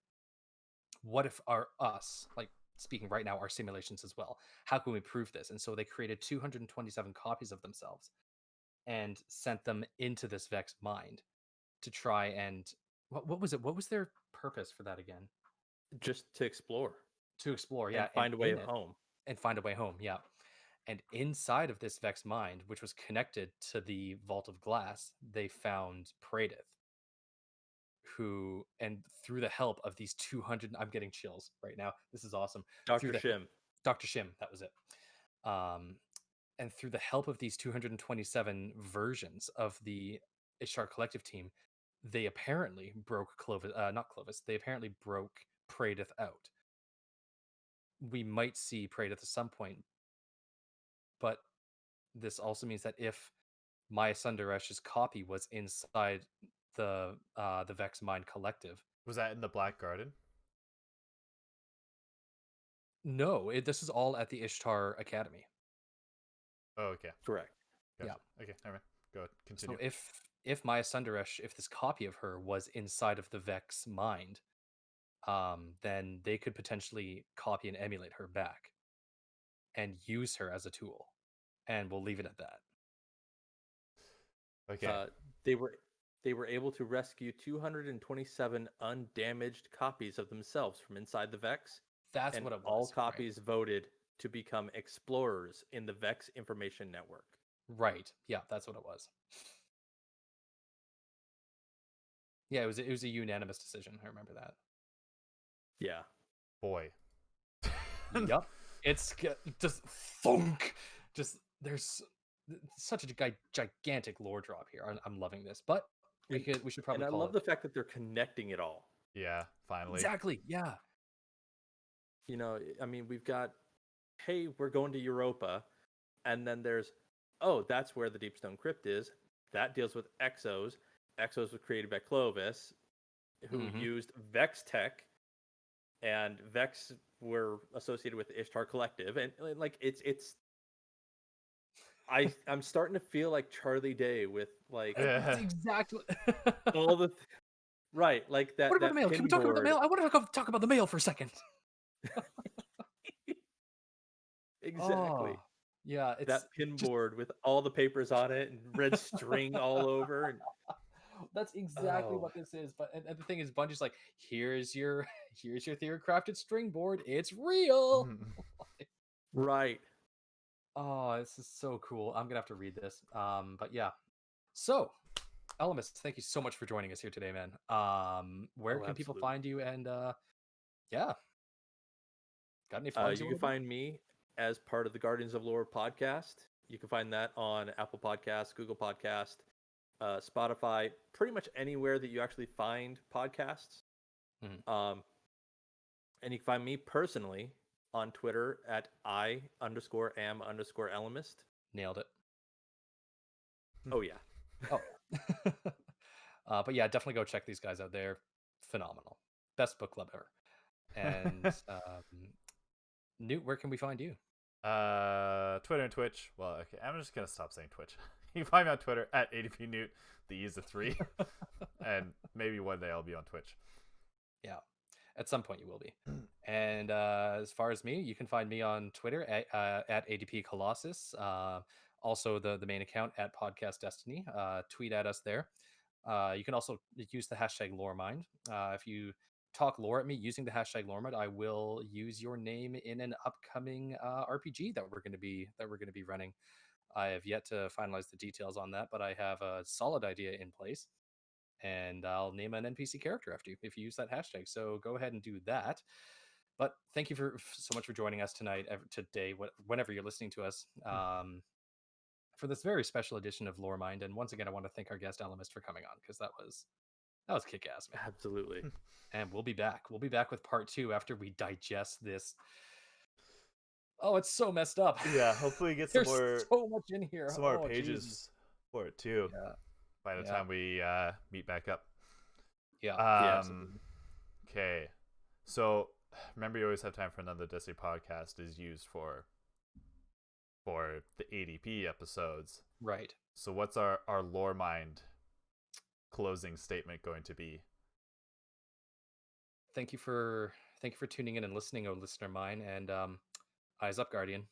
what if us, like speaking right now, our simulations as well? How can we prove this? And so they created 227 copies of themselves and sent them into this Vex mind to try and what was it? What was their purpose for that again? Just to explore. Yeah, and find a way home. And find a way home, yeah. And inside of this Vex mind, which was connected to the Vault of Glass, they found Pradith, who, and through the help of these 200, I'm getting chills right now. This is awesome. Dr. Shim, that was it. And through the help of these 227 versions of the Ishtar Collective team, they apparently broke they apparently broke Pradith out. We might see Pradith at some point, but this also means that if Maya Sundaresh's copy was inside the Vex Mind Collective, was that in the Black Garden? No, this is all at the Ishtar Academy. Oh, okay, correct. Gotcha. Yeah. Okay, never mind. Go ahead. Continue. So if Maya Sundaresh, if this copy of her was inside of the Vex Mind, then they could potentially copy and emulate her back and use her as a tool. And we'll leave it at that. Okay. They were able to rescue 227 undamaged copies of themselves from inside the Vex. That's what it was. All copies voted to become explorers in the Vex Information Network. Right. Yeah, that's what it was. Yeah, it was a unanimous decision. I remember that. Yeah. Boy. Yep. It's just thunk. Just there's such a gigantic lore drop here. I'm loving this, but we should probably. And I love the fact that they're connecting it all. Yeah, finally. Exactly. Yeah. You know, I mean, we've got, hey, we're going to Europa, and then there's, oh, that's where the Deepstone Crypt is. That deals with Exos. Exos was created by Clovis, who used Vex tech, and Vex were associated with the Ishtar Collective, and like it's. I'm starting to feel like Charlie Day with like exactly all the right, like that. What about the mail? Can we talk about the mail? I want to talk about the mail for a second. Exactly. Oh, yeah, it's That pin just board with all the papers on it and red string all over. And that's exactly oh, what this is. But and the thing is, Bungie's like, here's your here's your theory crafted string board. It's real. right. Oh, this is so cool. I'm gonna have to read this. But yeah. So, Ellimist, thank you so much for joining us here today, man. Where Oh, can people absolutely. find you? And yeah, got any plugs You you can want to do? find me as part of the Guardians of Lore podcast. You can find that on Apple Podcasts, Google Podcast, Spotify, pretty much anywhere that you actually find podcasts. Mhm. And you can find me personally on Twitter at I_am_Ellimist. Nailed it. Oh yeah. Oh yeah. But yeah, definitely go check these guys out. They're phenomenal. Best book club ever. And Newt, where can we find you? Twitter and Twitch. Well, okay, I'm just gonna stop saying Twitch. You can find me on Twitter at ADPNewt. The E is a 3, and maybe one day I'll be on Twitch. Yeah, at some point you will be. And as far as me, you can find me on Twitter at ADP Colossus. Also, the main account at Podcast Destiny. Tweet at us there. You can also use the hashtag LoreMind. If you talk lore at me using the hashtag LoreMind, I will use your name in an upcoming RPG that we're going to be running. I have yet to finalize the details on that, but I have a solid idea in place, and I'll name an NPC character after you if you use that hashtag. So go ahead and do that. But thank you so much for joining us today, whenever you're listening to us. For this very special edition of LoreMind. And once again, I want to thank our guest Ellimist for coming on, because that was kick-ass, man. Absolutely. And we'll be back. We'll be back with part 2 after we digest this. Oh, it's so messed up. Yeah, hopefully get some more, so much in here. some more pages for it too. Yeah. By the time we meet back up. Yeah. Absolutely. Okay. So remember, you always have time for another Destiny podcast is used for the ADP episodes. Right. So what's our LoreMind closing statement going to be? Thank you for tuning in and listening, oh listener mine, and eyes up, Guardian.